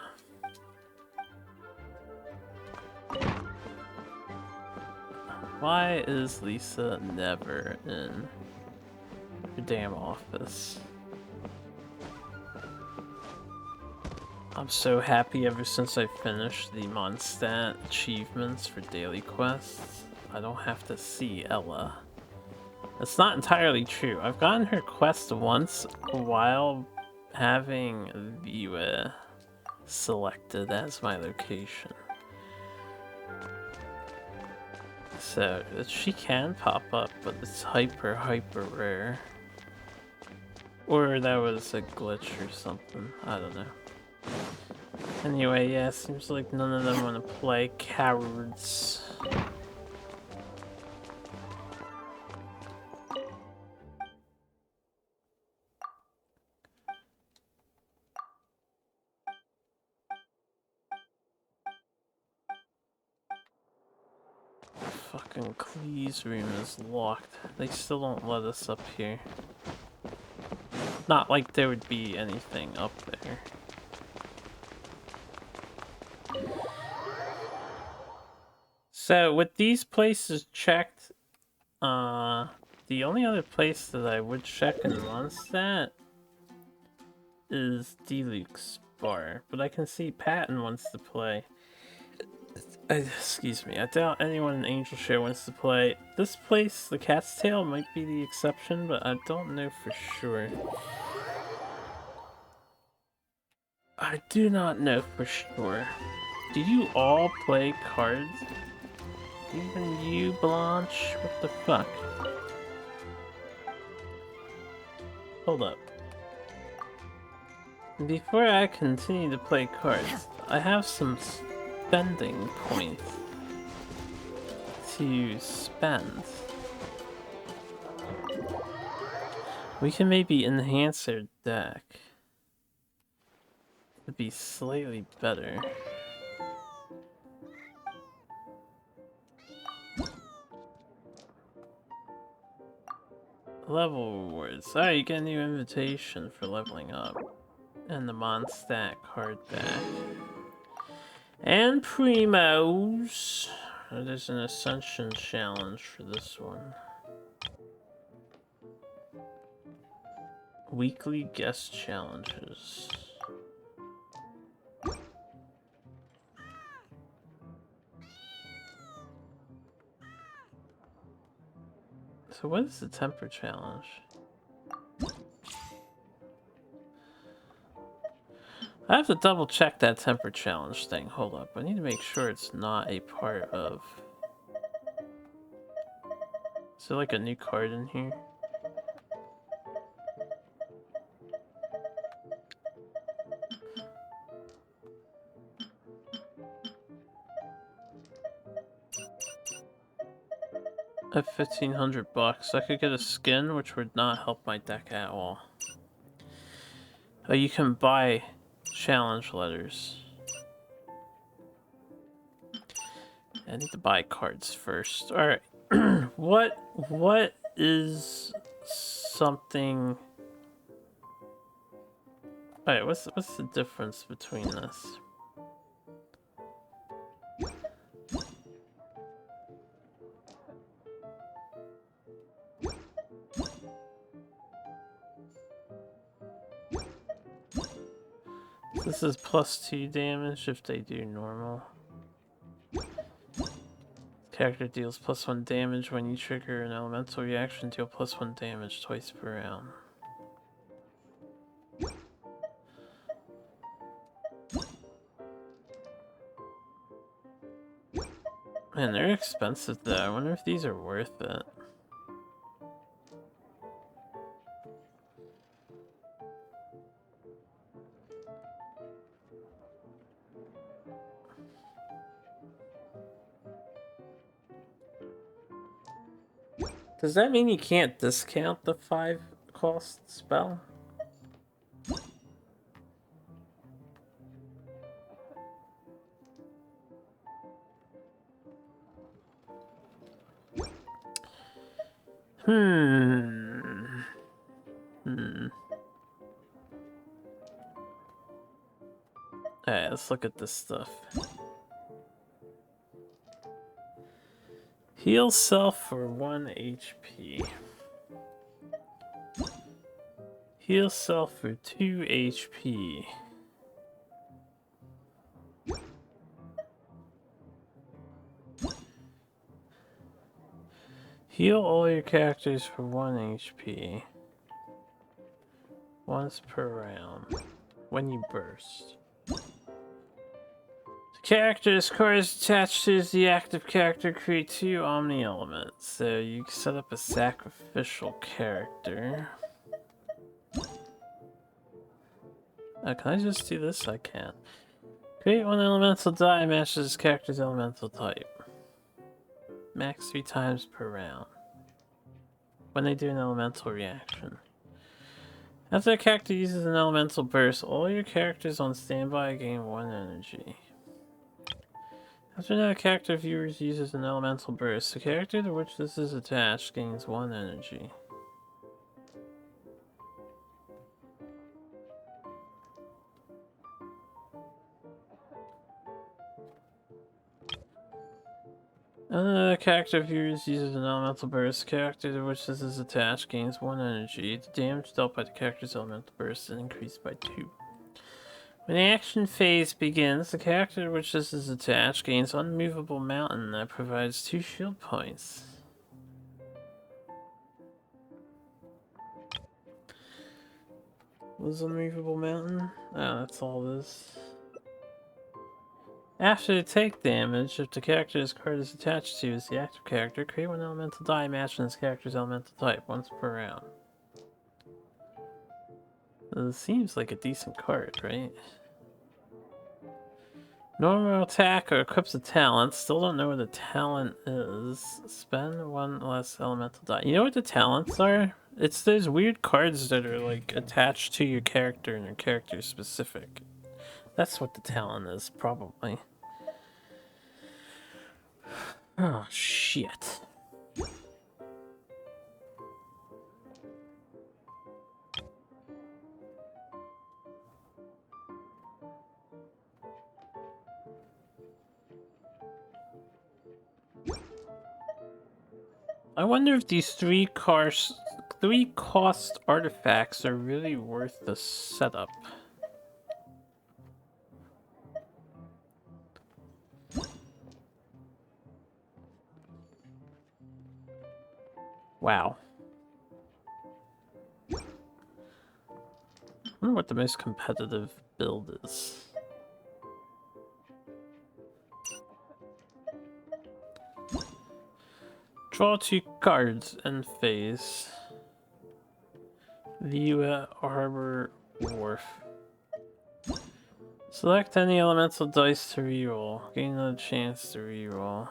Why is Lisa never in her damn office? I'm so happy ever since I finished the Mondstadt achievements for daily quests. I don't have to see Ella. That's not entirely true. I've gotten her quest once while having Viva selected as my location. So she can pop up, but it's hyper rare. Or that was a glitch or something. I don't know. Anyway, yeah, seems like none of them want to play cowards. Fucking Clee's room is locked. They still don't let us up here. Not like there would be anything up there. So with these places checked, the only other place that I would check in Mondstadt is Deluxe Bar, but I can see Patton wants to play. Excuse me, I doubt anyone in Angel Share wants to play. This place, the Cat's Tail, might be the exception, but I don't know for sure. I do not know for sure. Do you all play cards? Even you, Blanche? What the fuck? Hold up. Before I continue to play cards, I have some spending points to spend. We can maybe enhance our deck to be slightly better. Level rewards. Alright, you get a new invitation for leveling up. And the Mondstadt card back. And Primos. Oh, there's an Ascension challenge for this one. Weekly guest challenges. So what is the temper challenge? I have to double check that temper challenge thing. Hold up. I need to make sure it's not a part of... Is there like a new card in here? At 1,500 bucks, I could get a skin, which would not help my deck at all. Oh, you can buy challenge letters. I need to buy cards first. All right, what is something? All right, what's the difference between this? This is +2 damage if they do normal. Character deals +1 damage when you trigger an elemental reaction. Deal +1 damage twice per round. Man, they're expensive though. I wonder if these are worth it. Does that mean you can't discount the 5-cost spell? Alright, let's look at this stuff. Heal self for 1 HP. Heal self for 2 HP. Heal all your characters for 1 HP. Once per round. When you burst. The character's card is attached to the active character. Create 2 Omni elements. So you can set up a sacrificial character. Oh, can I just do this? I can. Create 1 elemental die matches this character's elemental type. Max 3 times per round. When they do an elemental reaction. After a character uses an elemental burst, all your characters on standby gain 1 energy. After another character of yours uses an elemental burst, the character to which this is attached gains 1 energy. Another character of yours uses an elemental burst. The character to which this is attached gains 1 energy. The damage dealt by the character's elemental burst is increased by 2. When the action phase begins, the character to which this is attached gains Unmovable Mountain that provides 2 shield points. What is Unmovable Mountain? Oh, that's all this. After you take damage, if the character's card is attached to is the active character, create 1 elemental die matching this character's elemental type once per round. This seems like a decent card, right? Normal attack or equips a talent. Still don't know what the talent is. Spend 1 less elemental die. You know what the talents are? It's those weird cards that are like attached to your character and your character specific. That's what the talent is, probably. Oh, shit. I wonder if these three cost artifacts are really worth the setup. Wow. I wonder what the most competitive build is. Draw 2 cards and phase. View at Harbor Wharf. Select any elemental dice to reroll. Gain another chance to reroll.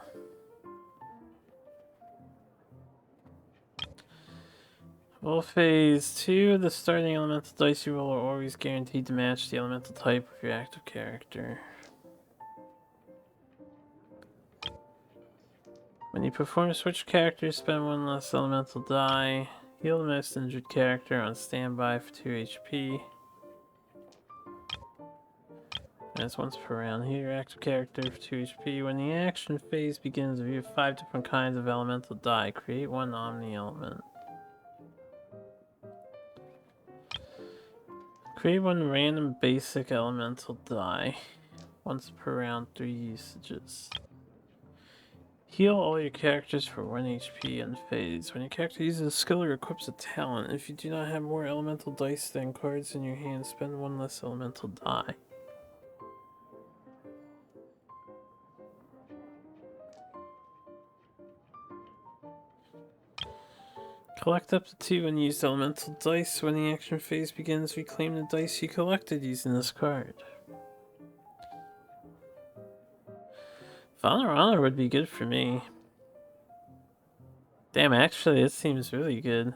Well, phase 2, the starting elemental dice you roll are always guaranteed to match the elemental type of your active character. When you perform switch characters, spend 1 less elemental die. Heal the most injured character on standby for 2 HP. That's once per round. Heal your active character for 2 HP. When the action phase begins, view 5 different kinds of elemental die. Create 1 omni element. Create 1 random basic elemental die. Once per round, 3 usages. Heal all your characters for 1 HP and phase. When your character uses a skill or equips a talent, if you do not have more elemental dice than cards in your hand, spend 1 less elemental die. Collect up to 2 unused elemental dice. When the action phase begins, reclaim the dice you collected using this card. Honor would be good for me. Damn, actually, it seems really good.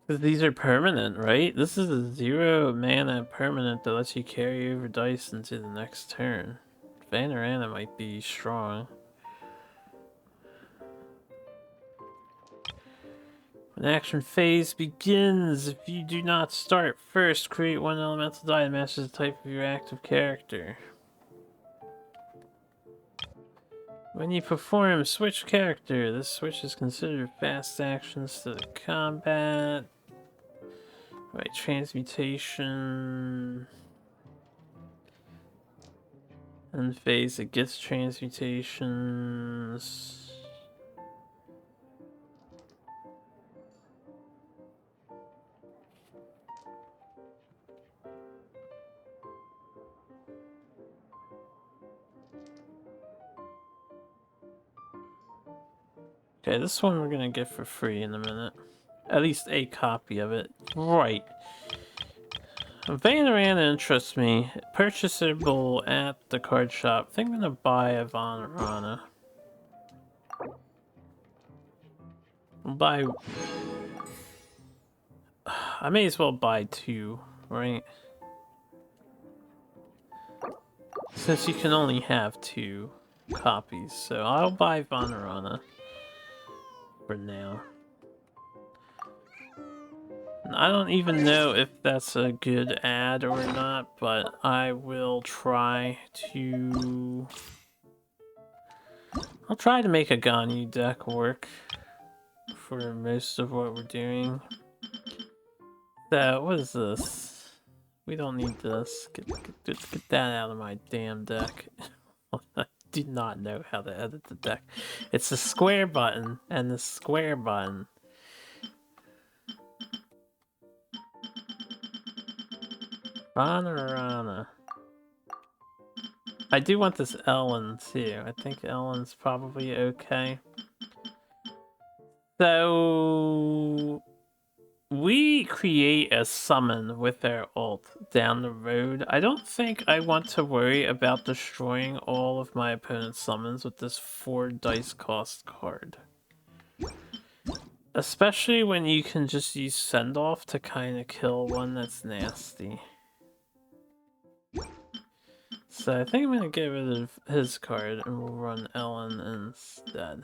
Because these are permanent, right? This is a 0 mana permanent that lets you carry over dice into the next turn. Vanarana might be strong. When action phase begins, if you do not start first, create 1 elemental die that matches the type of your active character. When you perform switch character, this switch is considered fast actions to the combat. Right, transmutation. And phase, it gets transmutations. Okay, this one we're gonna get for free in a minute. At least a copy of it. Right. Vanarana interests me. Purchasable at the card shop. I think I'm gonna buy a Vanarana. I'll buy... I may as well buy 2, right? Since you can only have 2 copies, so I'll buy Vanarana for now. I don't even know if that's a good ad or not, but I will try to... I'll try to make a Ganyu deck work for most of what we're doing. So, what is this? We don't need this. Get that out of my damn deck. I do not know how to edit the deck. It's the square button and the square button. Vanarana. I do want this Ellen too. I think Ellen's probably okay. So we create a summon with our ult down the road. I don't think I want to worry about destroying all of my opponent's summons with this 4 dice cost card. Especially when you can just use send off to kind of kill one that's nasty. So I think I'm gonna get rid of his card and we'll run Ellen instead.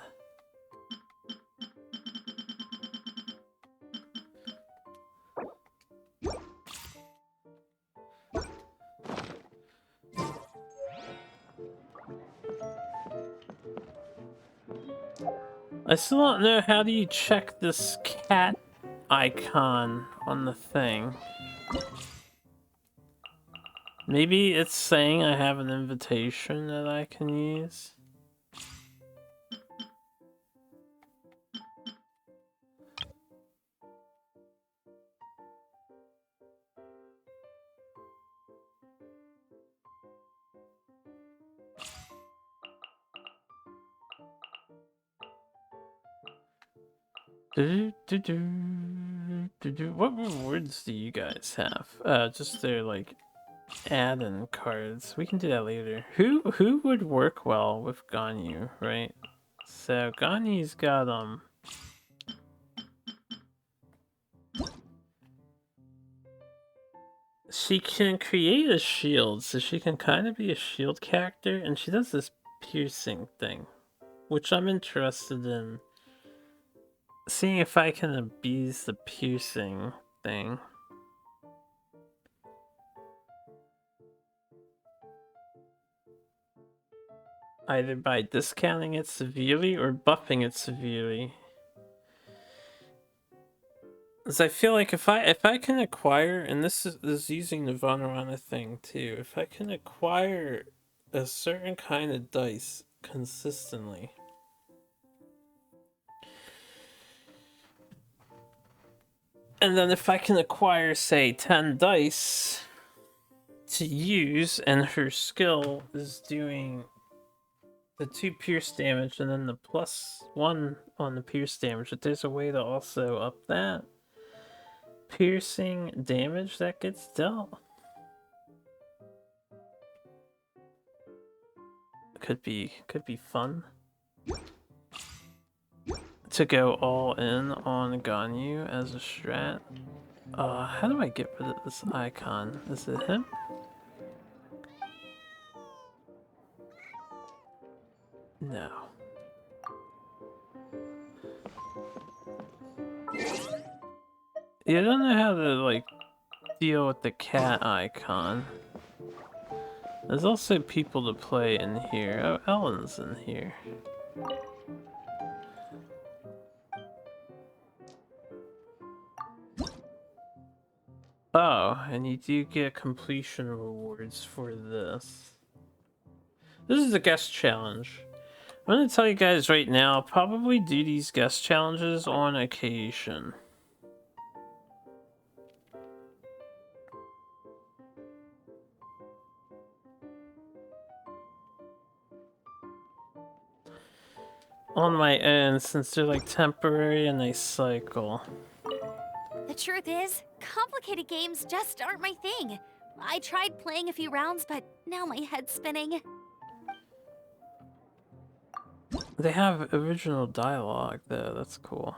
I still don't know how do you check this cat icon on the thing. Maybe it's saying I have an invitation that I can use. What rewards do you guys have? Just their like add-in cards. We can do that later. Who would work well with Ganyu, right? So Ganyu's got she can create a shield, so she can kind of be a shield character, and she does this piercing thing, which I'm interested in seeing if I can abuse the piercing thing. Either by discounting it severely or buffing it severely. Because I feel like if I can acquire, and this is using the Vanarana thing too, if I can acquire a certain kind of dice consistently, and then if I can acquire, say, 10 dice to use, and her skill is doing the 2 pierce damage and then the +1 on the pierce damage, if there's a way to also up that piercing damage that gets dealt, could be fun to go all in on Ganyu as a strat. How do I get rid of this icon? Is it him? No. You don't know how to like deal with the cat icon. There's also people to play in here. Oh, Ellen's in here. Oh, and you do get completion rewards for this. This is a guest challenge. I'm gonna tell you guys right now, I'll probably do these guest challenges on occasion. On my own, since they're like temporary and they cycle. The truth is, complicated games just aren't my thing. I tried playing a few rounds, but now my head's spinning. They have original dialogue though, that's cool.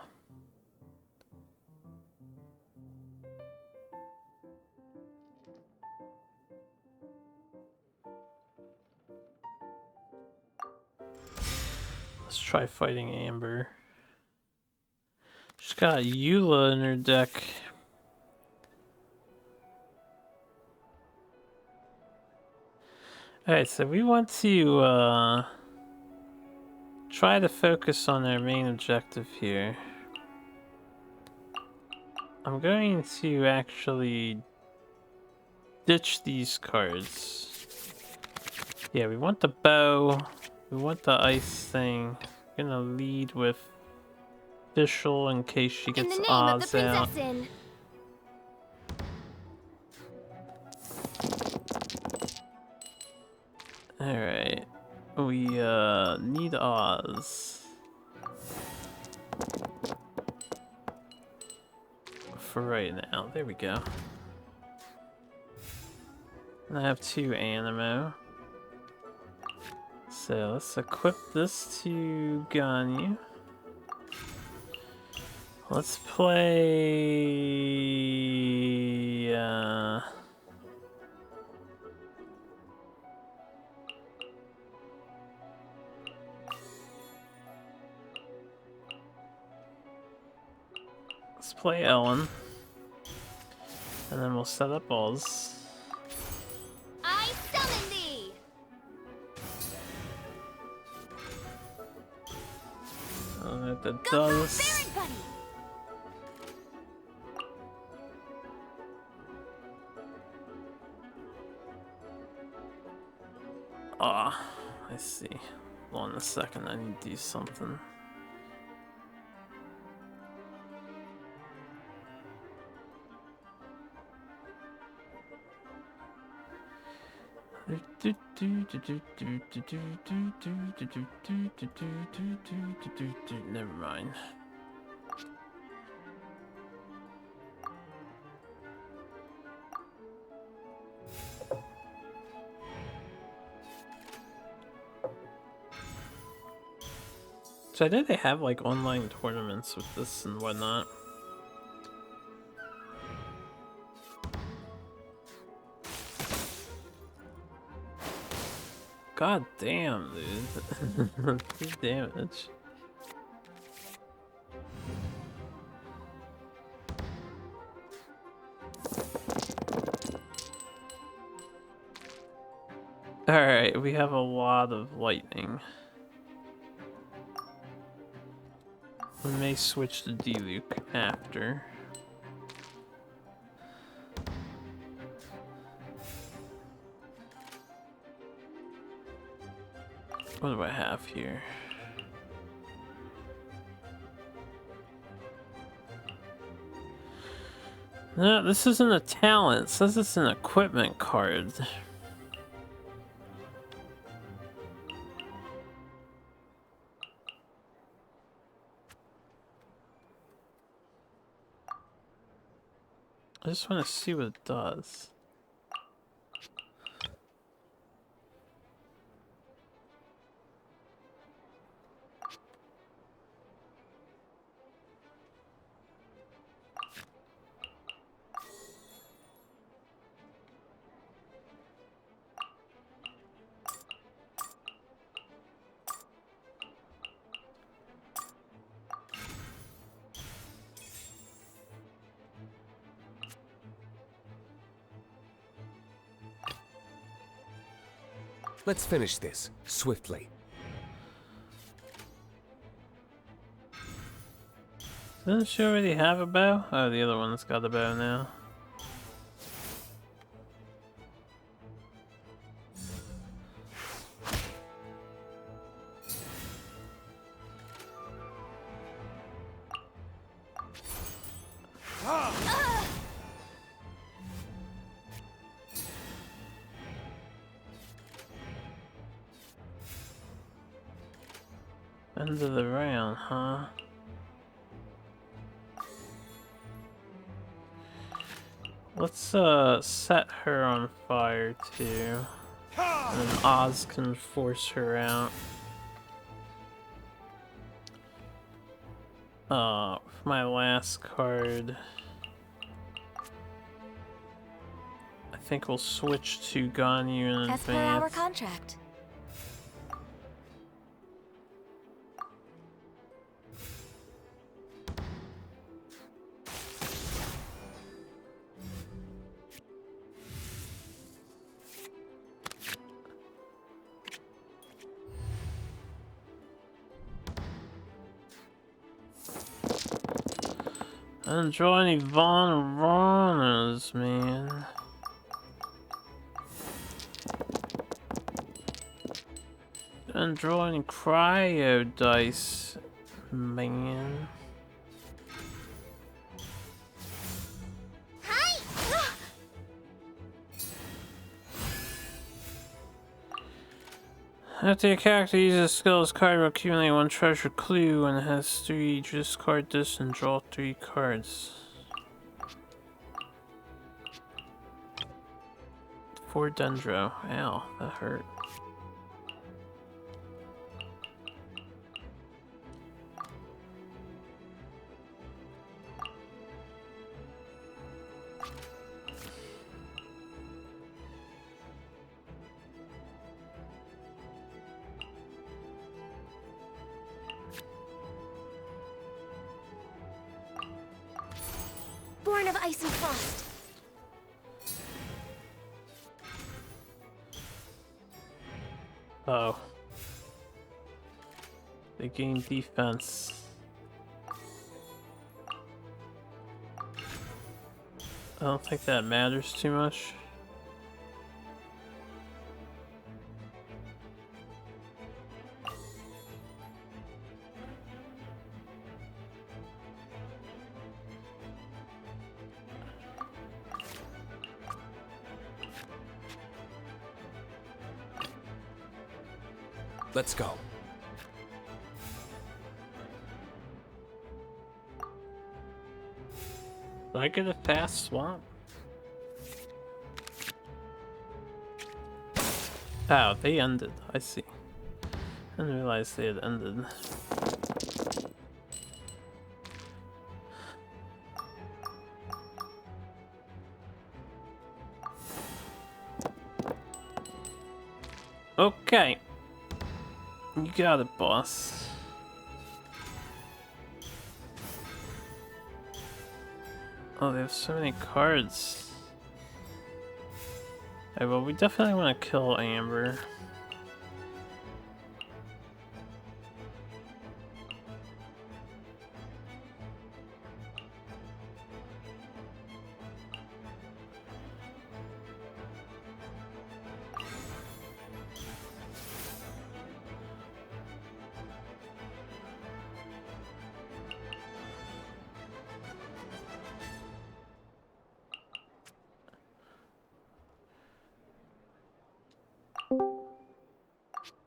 Let's try fighting Amber. She's got Eula in her deck. Alright, so we want to try to focus on our main objective here. I'm going to actually ditch these cards. Yeah, we want the bow. We want the ice thing. We're gonna lead with Fischl in case she gets Oz out. Alright. We need Oz. For right now. There we go. And I have 2 Animo. So let's equip this to Ganyu. Let's play let's play Ellen. And then we'll set up Oz. I summon thee! that does. Ah, I see. Hold on a second, I need to do something. Never mind. So I know they have like online tournaments with this and whatnot. God damn, dude. 3 damage. Alright, we have a lot of lightning. We may switch to Diluc after. What do I have here? No, this isn't a talent. It says it's an equipment card. I just want to see what it does. Let's finish this swiftly. Doesn't she already have a bow? Oh, the other one's got a bow now. End of the round, huh? Let's set her on fire too. And then Oz can force her out. With my last card, I think we'll switch to Ganyu in As per our advance. contract. I didn't draw any Von Ranas, man. Didn't draw any cryo dice, man. After your character uses a skills card, will accumulate 1 treasure clue and it has 3. Discard this and draw 3 cards. 4 Dendro. Ow, that hurt. Born of ice and frost. Oh. They gain defense. I don't think that matters too much. Let's go. Did I get a fast swamp? Oh, they ended. I see. I didn't realize they had ended. Okay. You got it, boss. Oh, they have so many cards. Alright, well, we definitely want to kill Amber.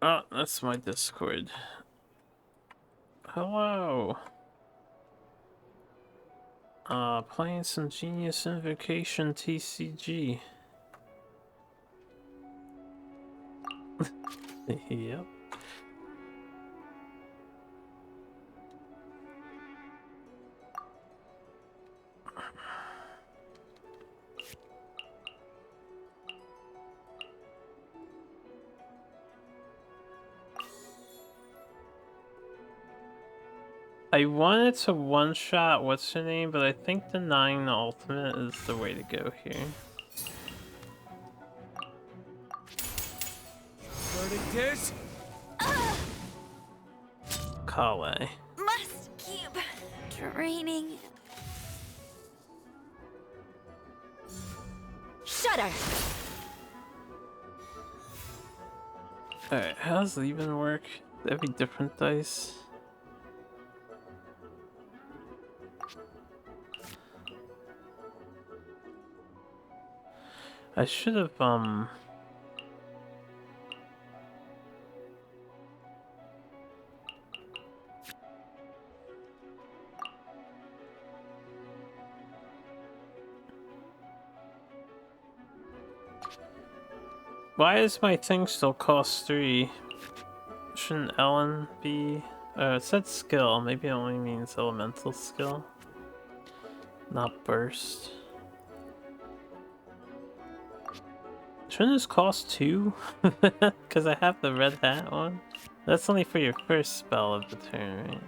Oh, that's my Discord. Hello. Playing some Genius Invocation TCG. Yep. I wanted to one-shot what's her name, but I think denying the ultimate is the way to go here. Verdict is... Kale. Must keep training. Shudder. Alright, how does leaving work? That'd be different dice. I should have, why is my thing still cost 3? Shouldn't Ellen be... it said skill. Maybe it only means elemental skill. Not burst. Shouldn't this cost 2? Because I have the red hat one. That's only for your first spell of the turn, right?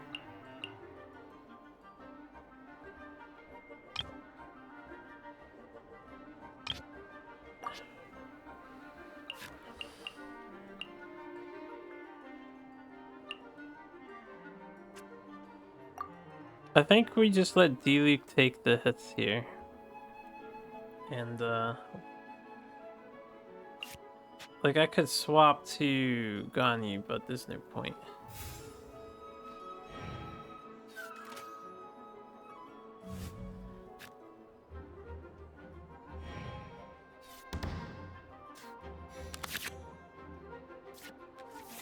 I think we just let D-League take the hits here. And, like, I could swap to Ganyu, but there's no point.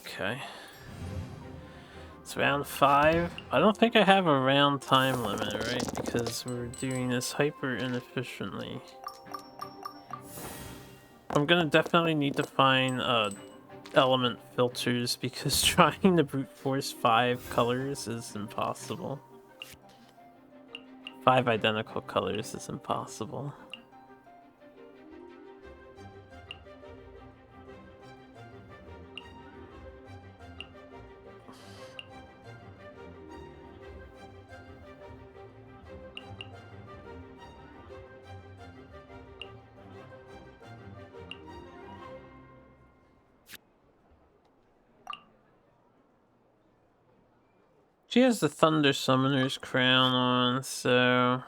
Okay. It's round 5. I don't think I have a round time limit, right? Because we're doing this hyper inefficiently. I'm gonna definitely need to find element filters because trying to brute force 5 colors is impossible. 5 identical colors is impossible. She has the Thunder Summoner's crown on, so...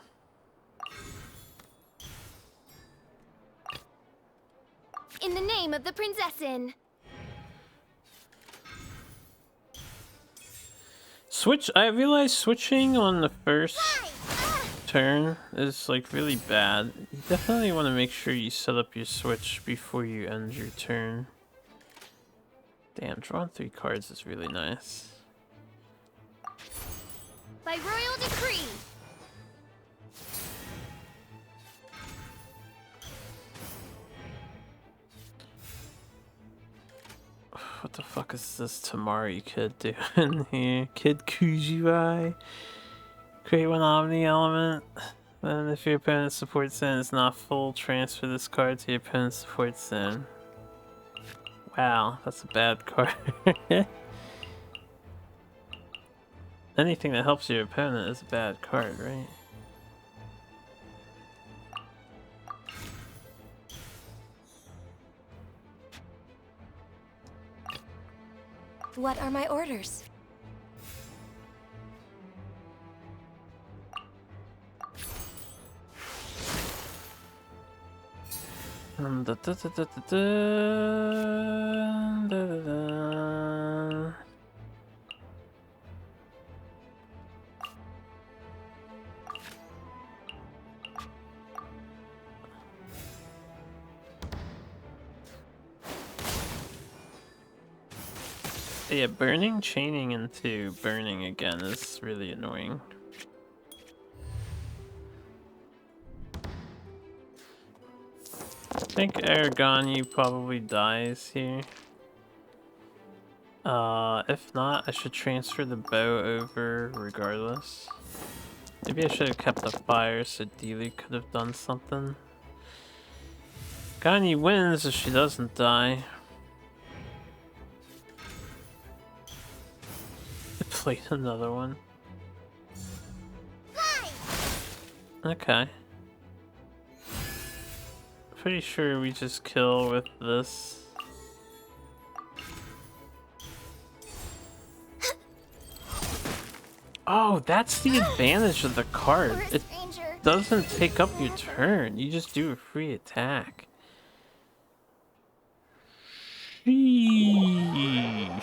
In the name of the Prinzessin. I realized switching on the first turn is like really bad. You definitely want to make sure you set up your switch before you end your turn. Damn, drawing 3 cards is really nice. By royal decree. What the fuck is this Tamari kid doing here? Kid Kujirai? Create one Omni element. Then if your opponent's support zone is not full, transfer this card to your opponent's support zone. Wow, that's a bad card. Anything that helps your opponent is a bad card, right? What are my orders? Da, da, da, da, da, da, da, da, da. Yeah, burning, chaining into burning again is really annoying. I think Aragonu probably dies here. If not, I should transfer the bow over regardless. Maybe I should have kept the fire so Dealey could have done something. Gani wins if she doesn't die. I played another one. Okay. Pretty sure we just kill with this. Oh, that's the advantage of the card. It doesn't take up your turn. You just do a free attack. Sheesh.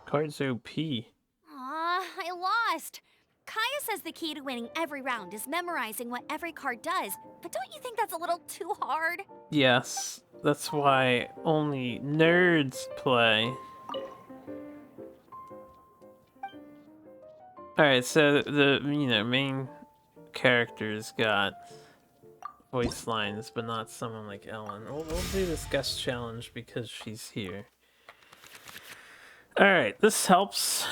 Card's OP. Aw, I lost. Kaya says the key to winning every round is memorizing what every card does, but don't you think that's a little too hard? Yes, that's why only nerds play. Alright, so the main characters got voice lines, but not someone like Ellen. We'll do this guest challenge because she's here. Alright, this helps.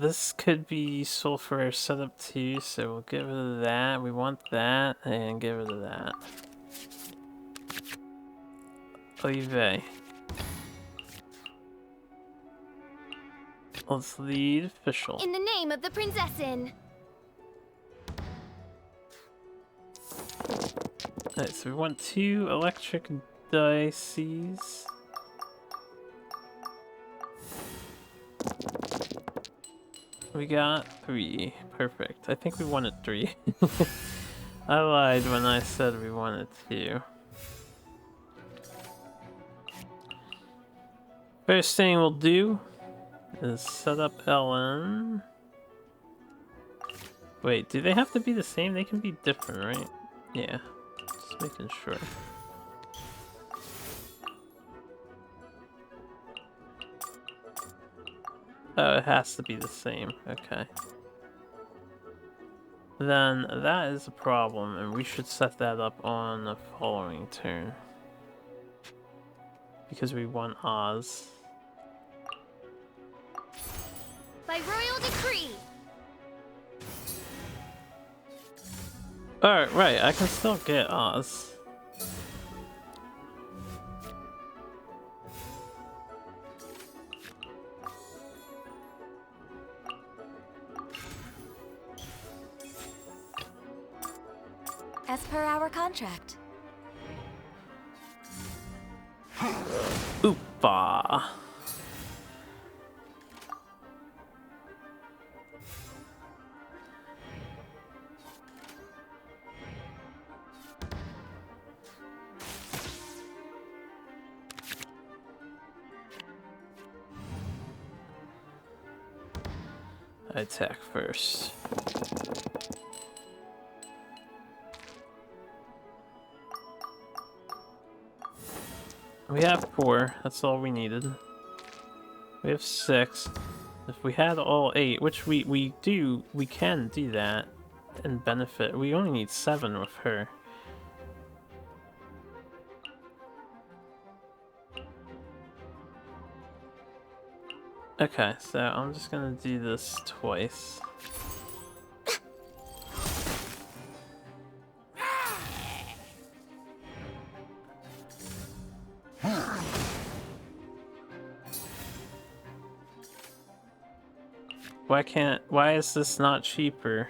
This could be useful for our setup too, so we'll get rid of that. We want that, and get rid of that. Olive. Let's lead official. In the name of the Prinzessin. Alright, so we want 2 electric dices. We got 3. Perfect. I think we wanted 3. I lied when I said we wanted 2. First thing we'll do is set up Ellen. Wait, do they have to be the same? They can be different, right? Yeah, just making sure. Oh, it has to be the same. Okay. Then that is a problem, and we should set that up on the following turn. Because we want Oz. By royal decree. Alright, right, I can still get Oz. As per our contract. Oopa. I attack first. We have 4. That's all we needed. We have 6. If we had all 8, which we can do that and benefit. We only need 7 with her. Okay, so I'm just gonna do this twice. Why is this not cheaper?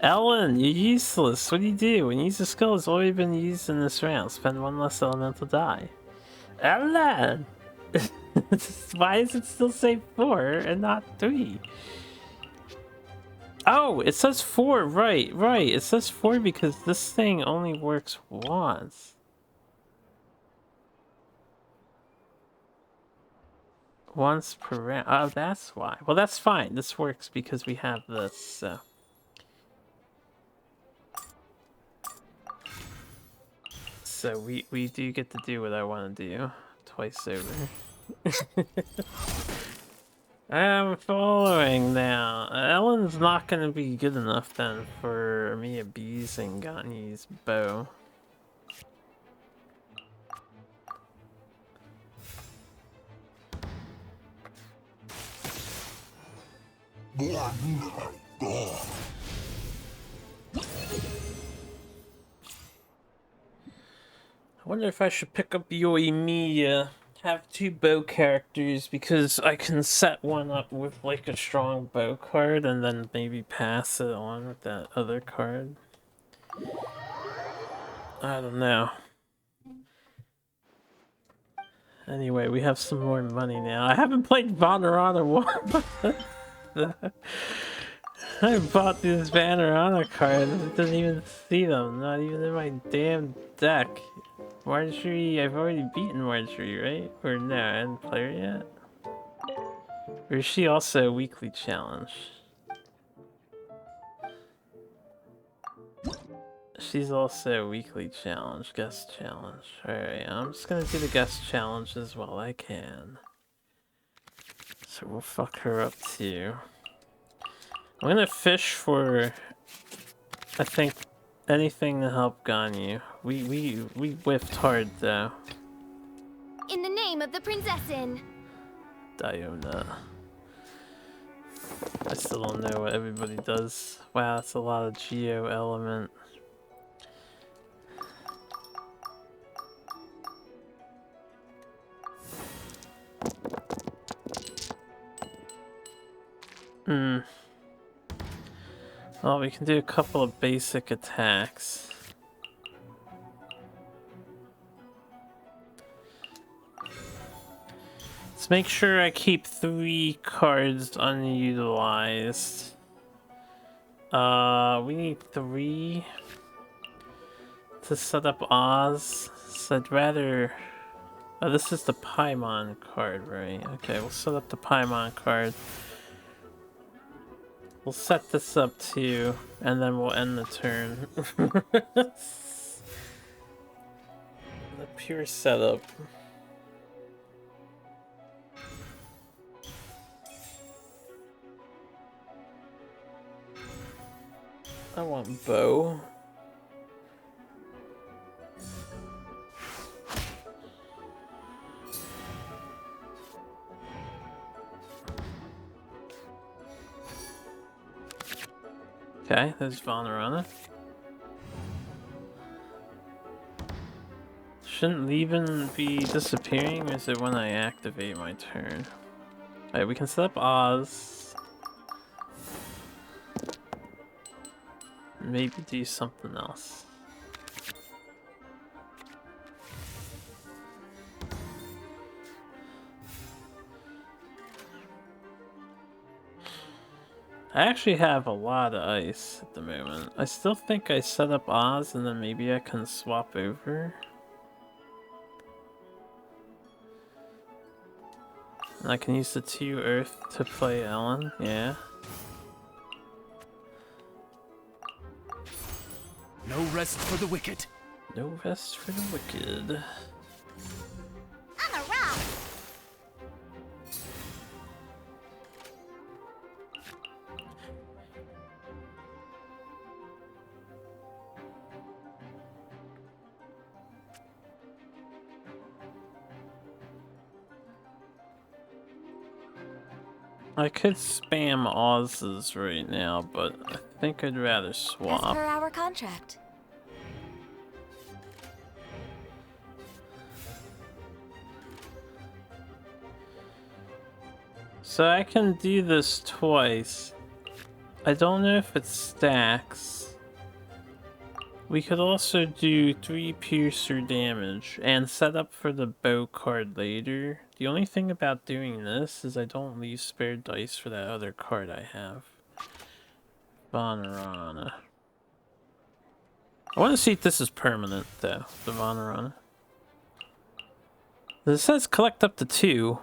Ellen, you're useless. What do you do? When you use a skill has already been used in this round. Spend 1 less elemental die. Ellen! Why does it still say 4 and not 3? Oh, it says 4, right. It says 4 because this thing only works once. Once per round. Oh, that's why. Well, that's fine. This works because we have this, so. So we do get to do what I want to do. Twice over. I'm following now. Ellen's not going to be good enough then for me abusing Gani's bow. I wonder if I should pick up Yoimiya. Have 2 bow characters because I can set one up with like a strong bow card and then maybe pass it on with that other card. I don't know. Anyway, we have some more money now. I haven't played Vanarana 1. I bought these Vanarana cards. I didn't even see them. Not even in my damn deck. Marjorie, I've already beaten Marjorie, right? Or no, I didn't play her yet. Or is she also a weekly challenge? She's also a weekly challenge, guest challenge. Alright, I'm just gonna do the guest challenges while I can. So we'll fuck her up too. I'm gonna fish for, I think, anything to help Ganyu. We whiffed hard though. In the name of the Princessin! Diona. I still don't know what everybody does. Wow, that's a lot of Geo element. Well, we can do a couple of basic attacks. Let's make sure I keep 3 cards unutilized. We need 3 to set up Oz. So I'd rather... Oh, this is the Paimon card, right? Okay, we'll set up the Paimon card. We'll set this up too, and then we'll end the turn. The pure setup. I want bow. Okay, there's Vanarana. Shouldn't Leben be disappearing, or is it when I activate my turn? Alright, we can set up Oz. Maybe do something else. I actually have a lot of ice at the moment. I still think I set up Oz and then maybe I can swap over. I can use the 2 Earth to play Ellen, yeah. No rest for the wicked. No rest for the wicked. I'm a rock. I could spam Oz's right now, but I think I'd rather As swap. per our contract. So I can do this twice. I don't know if it stacks. We could also do 3 piercer damage and set up for the bow card later. The only thing about doing this is I don't leave spare dice for that other card I have. Vonarana. I want to see if this is permanent though, the Vonarana. This says collect up to 2.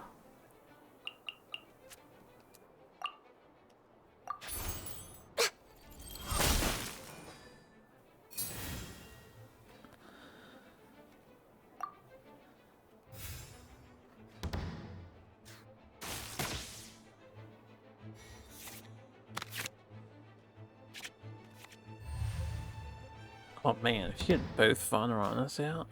Oh man, if you had both Vonaranas out.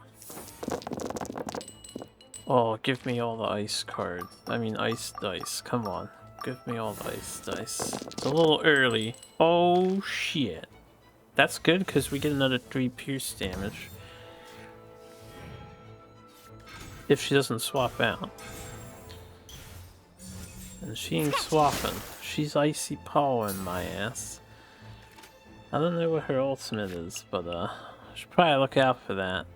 Oh, give me all the ice cards. I mean ice dice, come on. Give me all the ice dice. It's a little early. Oh shit. That's good because we get another 3 pierce damage. If she doesn't swap out. And she ain't swapping. She's icy pawing my ass. I don't know what her ultimate is, but I should probably look out for that.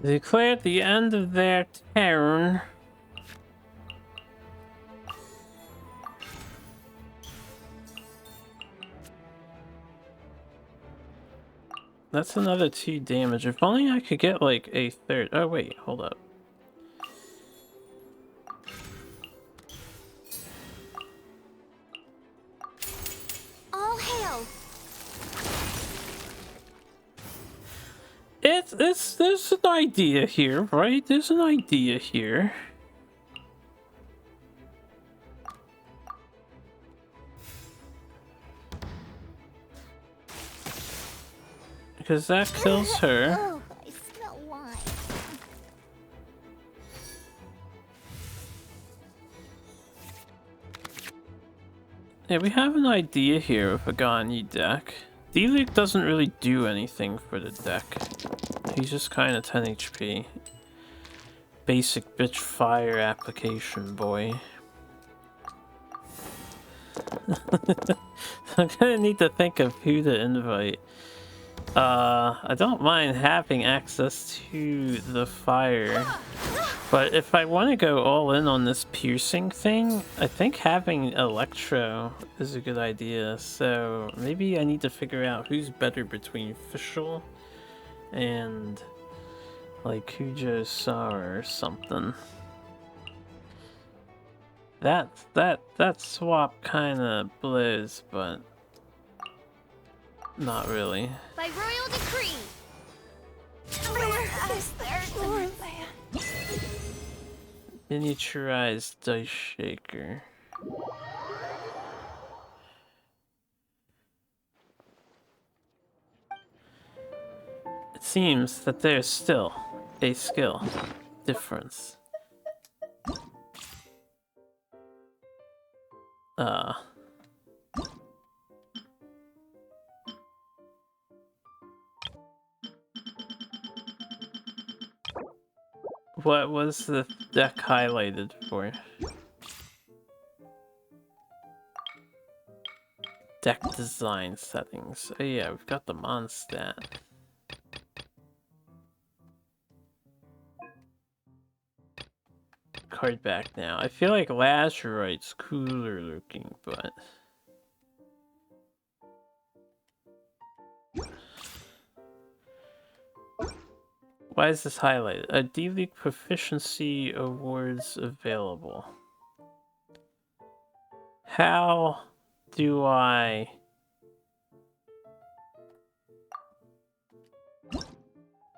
Declared the end of their turn. That's another 2 damage. If only I could get like a third. Oh wait, hold up. All hail! There's an idea here, right? There's an idea here. Because that kills her. Oh, I smell wine. Yeah, we have an idea here with a Gani deck. D-Luke doesn't really do anything for the deck. He's just kind of 10 HP. Basic bitch fire application, boy. I'm gonna need to think of who to invite. I don't mind having access to the fire, but if I want to go all in on this piercing thing, I think having Electro is a good idea. So maybe I need to figure out who's better between Fischl and like Kujo Sara or something. That swap kind of blows, but not really. By royal decree. Miniaturized dice shaker. It seems that there's still a skill difference. What was the deck highlighted for? Deck design settings. Oh yeah, we've got the Mondstadt. card back now. I feel like Lazurite's cooler looking, but... Why is this highlighted? A D-League Proficiency Awards available. How do I...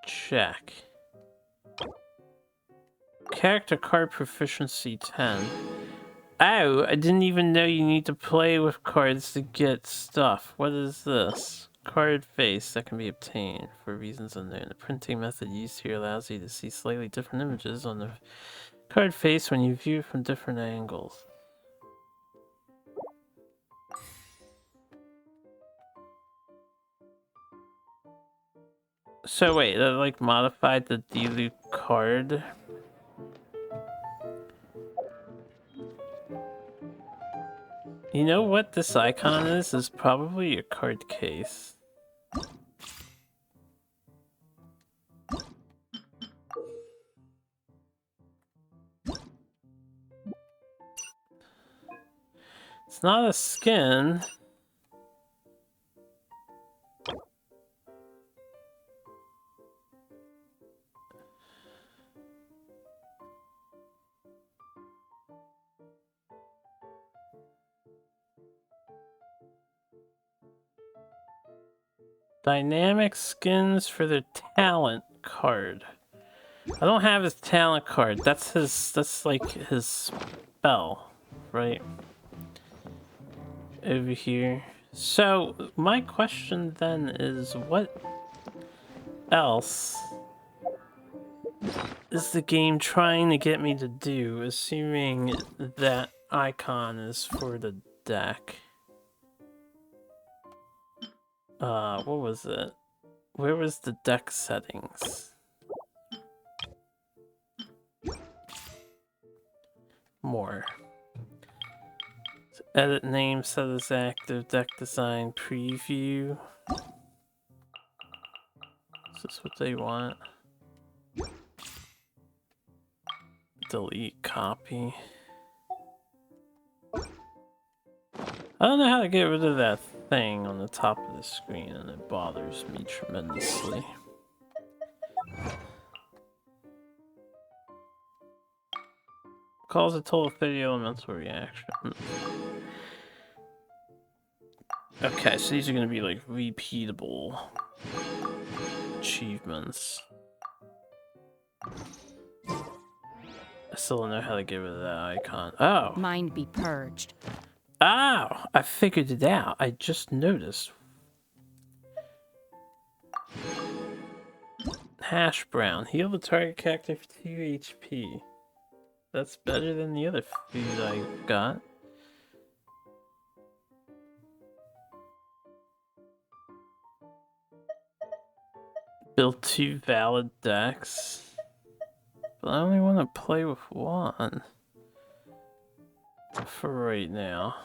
check? Character card proficiency 10. Oh, I didn't even know you need to play with cards to get stuff. What is this? Card face that can be obtained for reasons unknown. The printing method used here allows you to see slightly different images on the card face when you view it from different angles. So wait, that like modified the D-Loop card? You know what this icon is? Is probably a card case. It's not a skin. Dynamic skins for the talent card. I don't have his talent card. That's his, that's like his spell, right? Over here. So, my question then is, what else is the game trying to get me to do, assuming that icon is for the deck? What was it? Where was the deck settings? More. So edit name, set as active, deck design, preview. Is this what they want? Delete, copy. I don't know how to get rid of that thing on the top of the screen, and it bothers me tremendously. Cause a total 30 elemental reaction. Okay, so these are gonna be like repeatable achievements. I still don't know how to get rid of that icon. Oh! Mind be purged. Oh! I figured it out. I just noticed. Hash brown. Heal the target character for 2 HP. That's better than the other food I got. Build 2 valid decks. But I only want to play with one. For right now.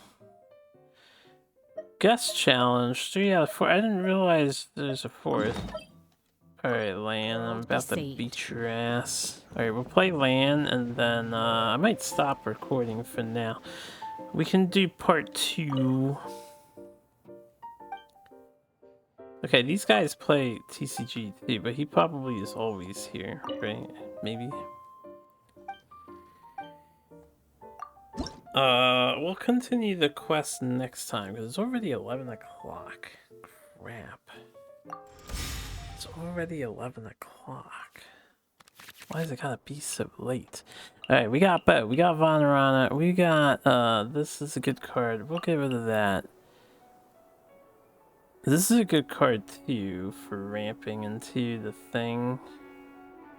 Guest challenge, 3 out of 4. I didn't realize there's a 4th. Alright, Lan, I'm about to beat your ass. Alright, we'll play Lan, and then I might stop recording for now. We can do part 2. Okay, these guys play TCG too, but he probably is always here, right? Maybe. We'll continue the quest next time, because it's already 11 o'clock. Crap. It's already 11 o'clock. Why does it gotta be so late? Alright, we got Bo, we got Vonarana, we got, this is a good card. We'll get rid of that. This is a good card too, for ramping into the thing.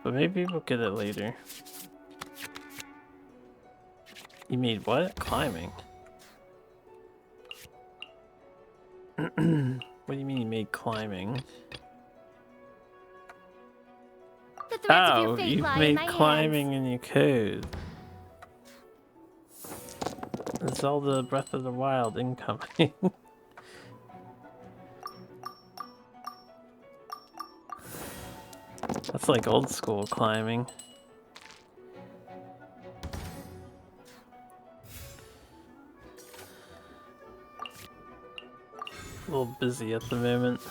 But maybe we'll get it later. You made what? Climbing. What do you mean you made climbing? Oh, you've made climbing in your code. Zelda Breath of the Wild incoming. That's like old school climbing. little busy at the moment.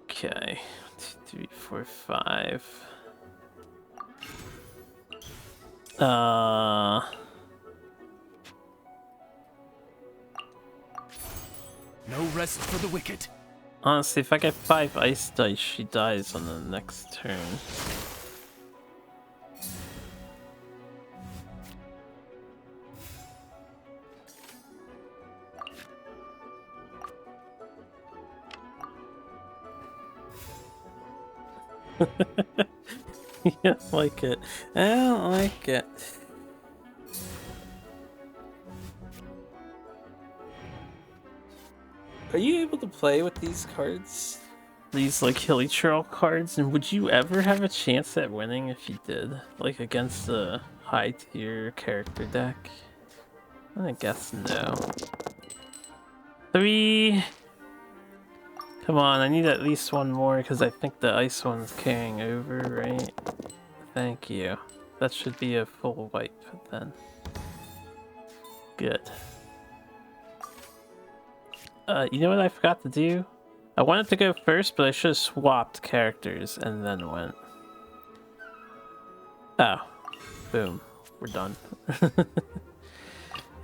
Okay, 2, 3, 4, 5. No rest for the wicked. Honestly, if I get 5 ice dice, she dies on the next turn. You don't like it. I don't like it. Are you able to play with these cards? These like hilly trail cards, and would you ever have a chance at winning if you did? Like against a high tier character deck? I guess no. 3. Come on, I need at least one more because I think the ice one's carrying over, right? Thank you. That should be a full wipe then. Good. You know what I forgot to do? I wanted to go first, but I should have swapped characters and then went. Oh. Boom. We're done. The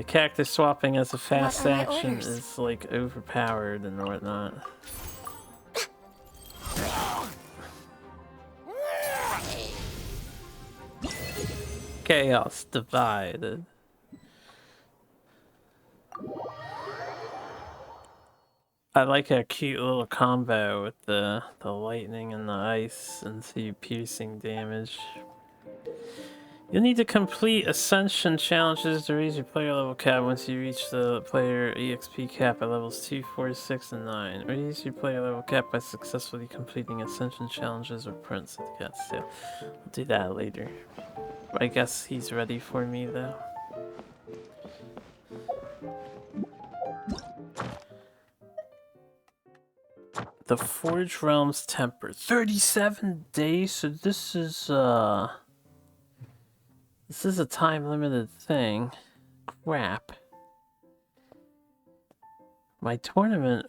character swapping as a fast action is like overpowered and whatnot. Chaos divided. I like a cute little combo with the lightning and the ice and 2 piercing damage. You'll need to complete Ascension challenges to raise your player level cap once you reach the player EXP cap at levels 2, 4, 6, and 9. Raise your player level cap by successfully completing Ascension challenges or prints at the cat sale. We'll do that later. I guess he's ready for me though. The Forge Realm's Temper. 37 days? So this is a time limited thing. Crap. My tournament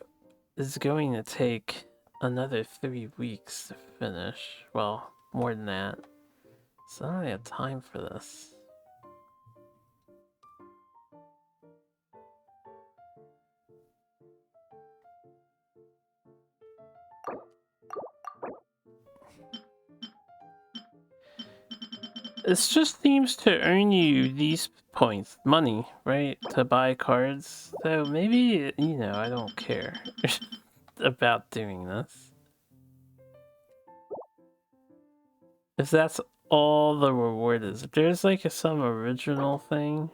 is going to take another 3 weeks to finish. Well, more than that. So I don't really have time for this. This just seems to earn you these points, money, right? To buy cards. So maybe, you know, I don't care about doing this. If that's all the reward is. If there's like some original thing.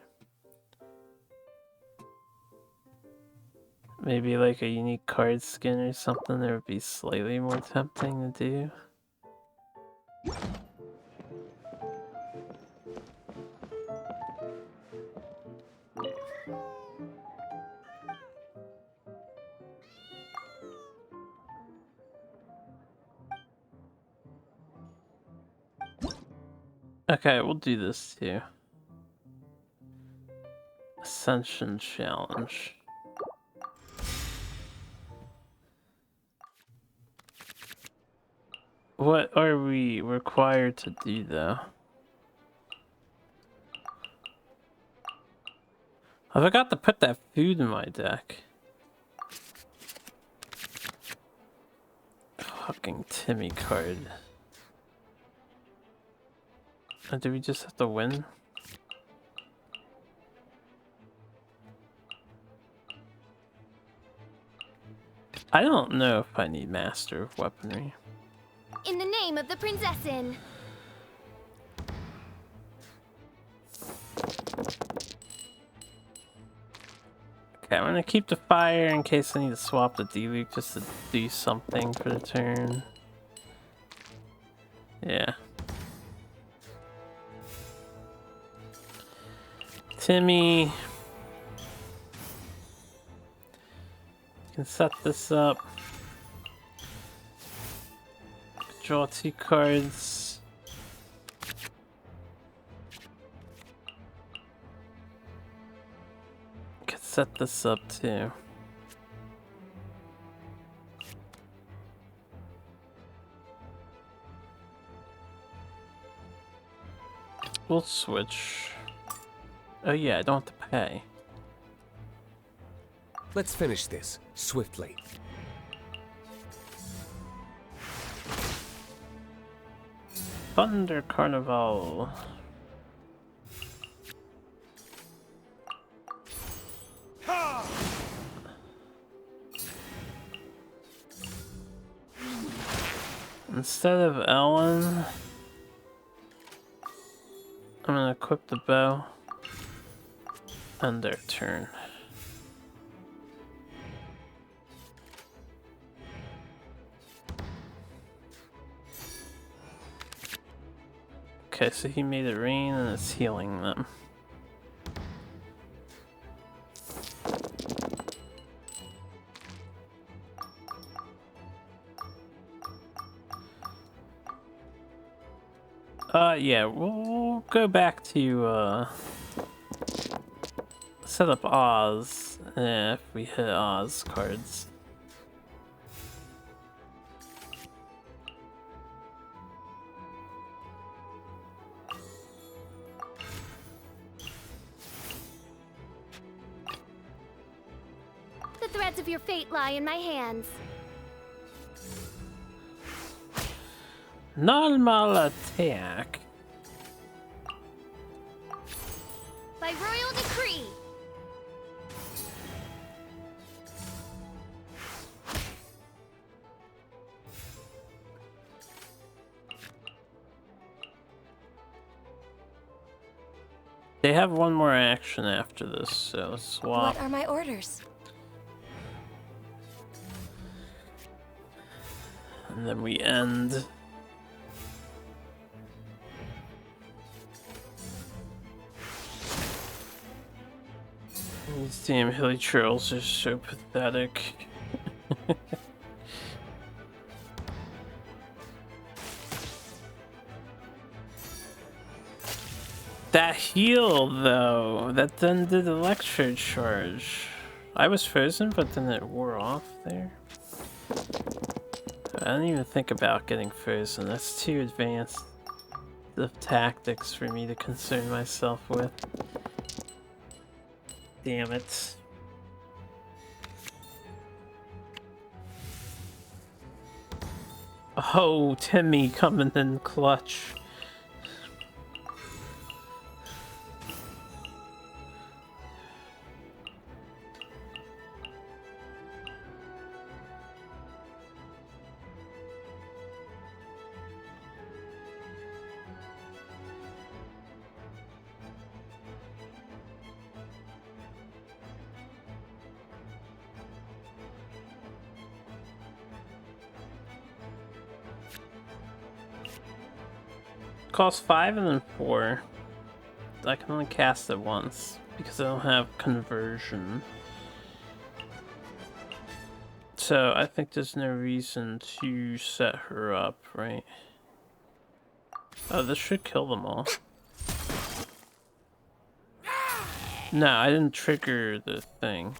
Maybe like a unique card skin or something that would be slightly more tempting to do. Okay, we'll do this too. Ascension challenge. What are we required to do though? I forgot to put that food in my deck. Fucking Timmy card. Do we just have to win? I don't know if I need Master of Weaponry. In the name of the Prinzessin. Okay, I'm gonna keep the fire in case I need to swap the D-Luke just to do something for the turn. Yeah. Timmy. You can set this up. Draw 2 cards. set this up too. We'll switch. Oh yeah, I don't have to pay. Let's finish this swiftly. Thunder Carnival. Instead of Ellen, I'm gonna equip the bow. And their turn. Okay, so he made it rain and it's healing them. Yeah, we'll go back to, set up Oz, if we hit Oz cards. The threads of your fate lie in my hands. Normal attack. By royal decree. They have one more action after this, so let's swap. What are my orders? And then we end. These damn hilly trails are so pathetic. That heal, though, that then did electro charge. I was frozen, but then it wore off there. I didn't even think about getting frozen. That's too advanced of tactics for me to concern myself with. Damn it. Oh, Timmy coming in clutch. Costs 5 and then 4. I can only cast it once because I don't have conversion. So I think there's no reason to set her up, right? Oh, this should kill them all. No, I didn't trigger the thing.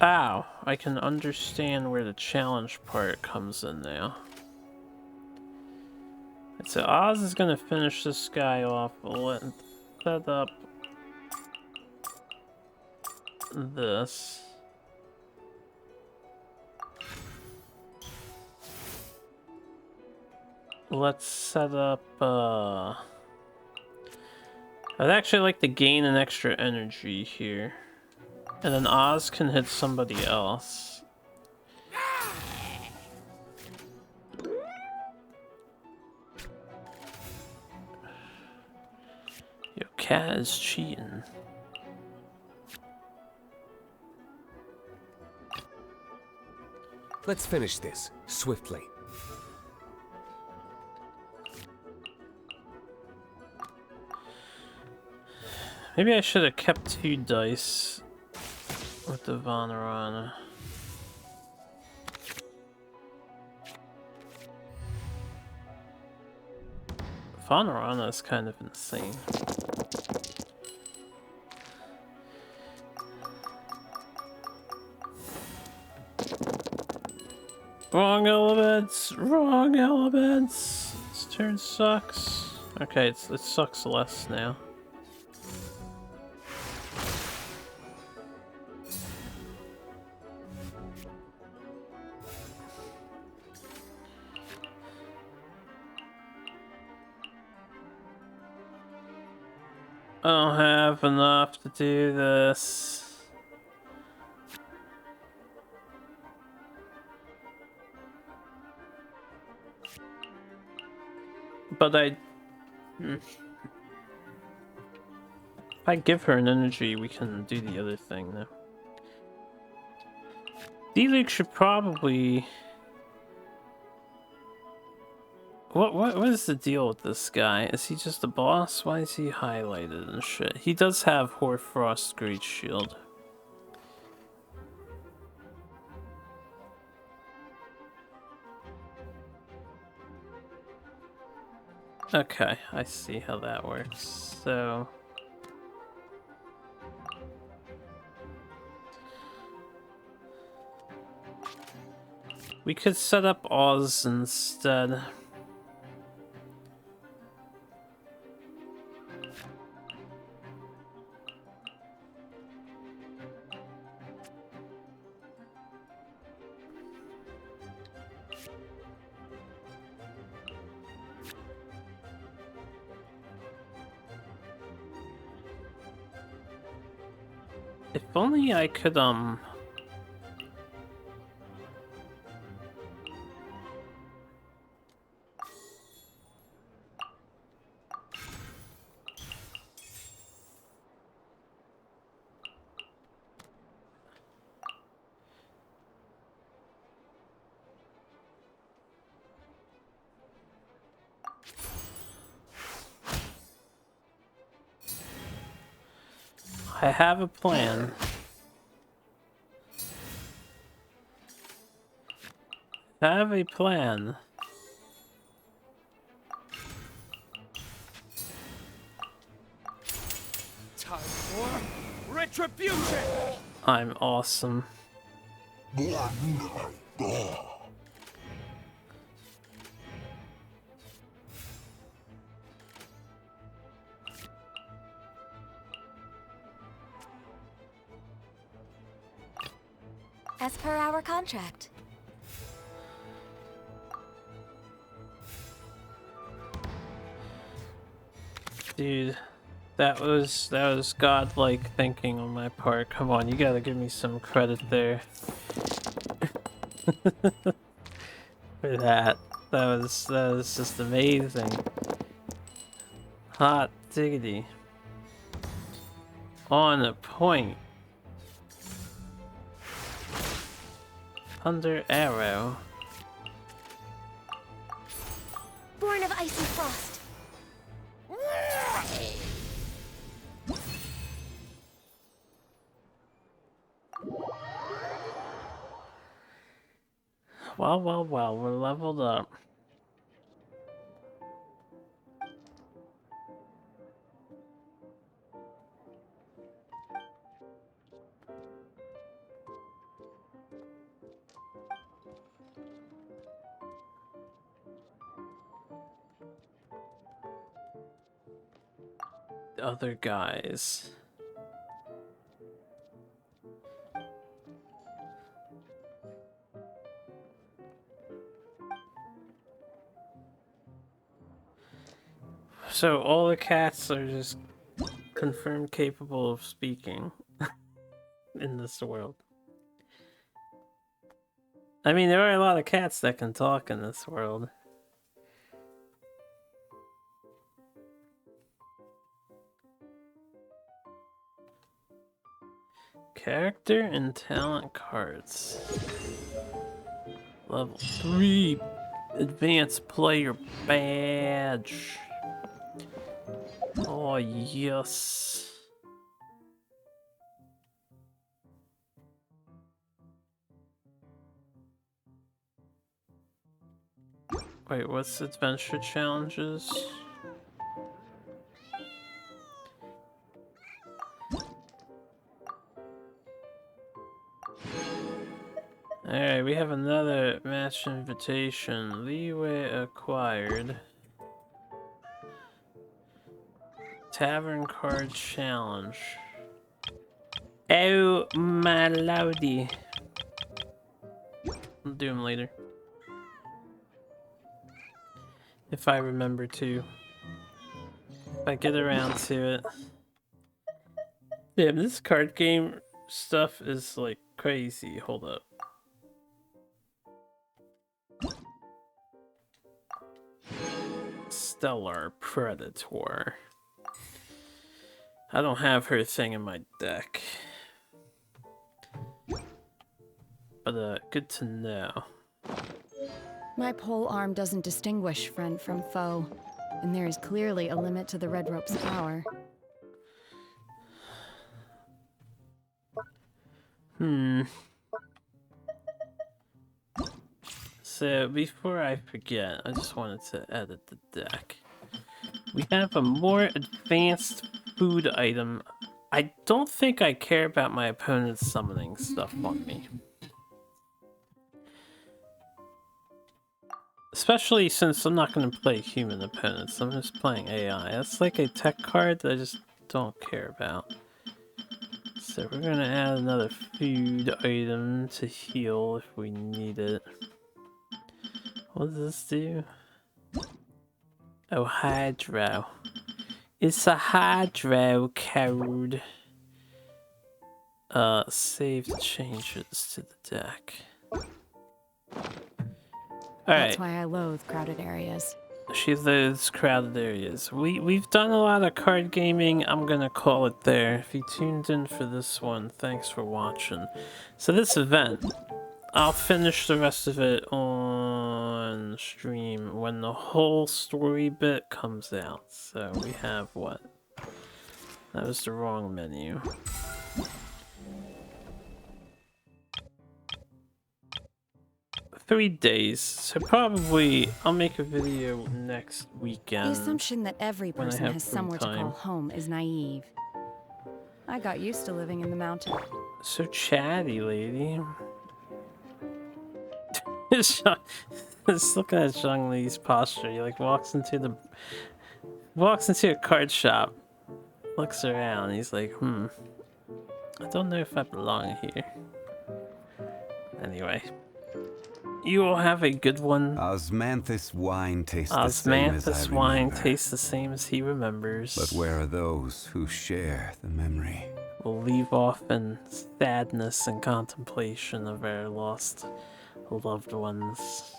Ow, I can understand where the challenge part comes in now. So Oz is gonna finish this guy off. We'll set up this. Let's set up, I'd actually like to gain an extra energy here. And then Oz can hit somebody else. Your cat is cheating. Let's finish this swiftly. Maybe I should have kept 2 dice with the Vanarana. Vanarana is kind of insane. Wrong elements! Wrong elements! This turn sucks. Okay, it sucks less now. I don't have enough to do this. But if I give her an energy, we can do the other thing though. D-League should probably... What is the deal with this guy? Is he just a boss? Why is he highlighted and shit? He does have Hoarfrost Great Shield. Okay, I see how that works. So... we could set up Oz instead. If only I could, I have a plan. I have a plan. Time for retribution! I'm awesome. As per our contract. Dude, that was godlike thinking on my part. Come on, you gotta give me some credit there. For that. That was just amazing. Hot diggity. On a point. Thunder arrow. Born of icy frost. Well, we're leveled up. The other guys. So all the cats are just confirmed capable of speaking in this world. I mean, there are a lot of cats that can talk in this world. Character and talent cards. Level 3 advanced player badge. Oh yes. Wait, what's adventure challenges? Alright, we have another match invitation. Leeway acquired. Tavern card challenge. Oh my lordy. I'll do them later. If I remember to. If I get around to it. Yeah, this card game stuff is like crazy. Hold up. Stellar Predator. I don't have her thing in my deck. But good to know. My pole arm doesn't distinguish friend from foe, and there is clearly a limit to the red rope's power. So before I forget, I just wanted to edit the deck. We have a more advanced food item. I don't think I care about my opponent's summoning stuff on me. Especially since I'm not going to play human opponents, I'm just playing AI. That's like a tech card that I just don't care about. So we're going to add another food item to heal if we need it. What does this do? Oh, Hydro. It's a Hydro code. Save changes to the deck. Alright. That's why I loathe crowded areas. She loathes crowded areas. We've done a lot of card gaming. I'm gonna call it there. If you tuned in for this one, thanks for watching. So this event, I'll finish the rest of it on stream when the whole story bit comes out. So we have what? That was the wrong menu. $3 days, so probably I'll make a video next weekend. The assumption that every person has somewhere to call home is naive. I got used to living in the mountain. So chatty, lady. Just look at Zhongli's posture. He like walks into a card shop, looks around, he's like, I don't know if I belong here. Anyway. You all have a good one. Osmanthus wine tastes the same as I remember. Osmanthus wine tastes the same as he remembers. But where are those who share the memory? We'll leave off in sadness and contemplation of our lost loved ones.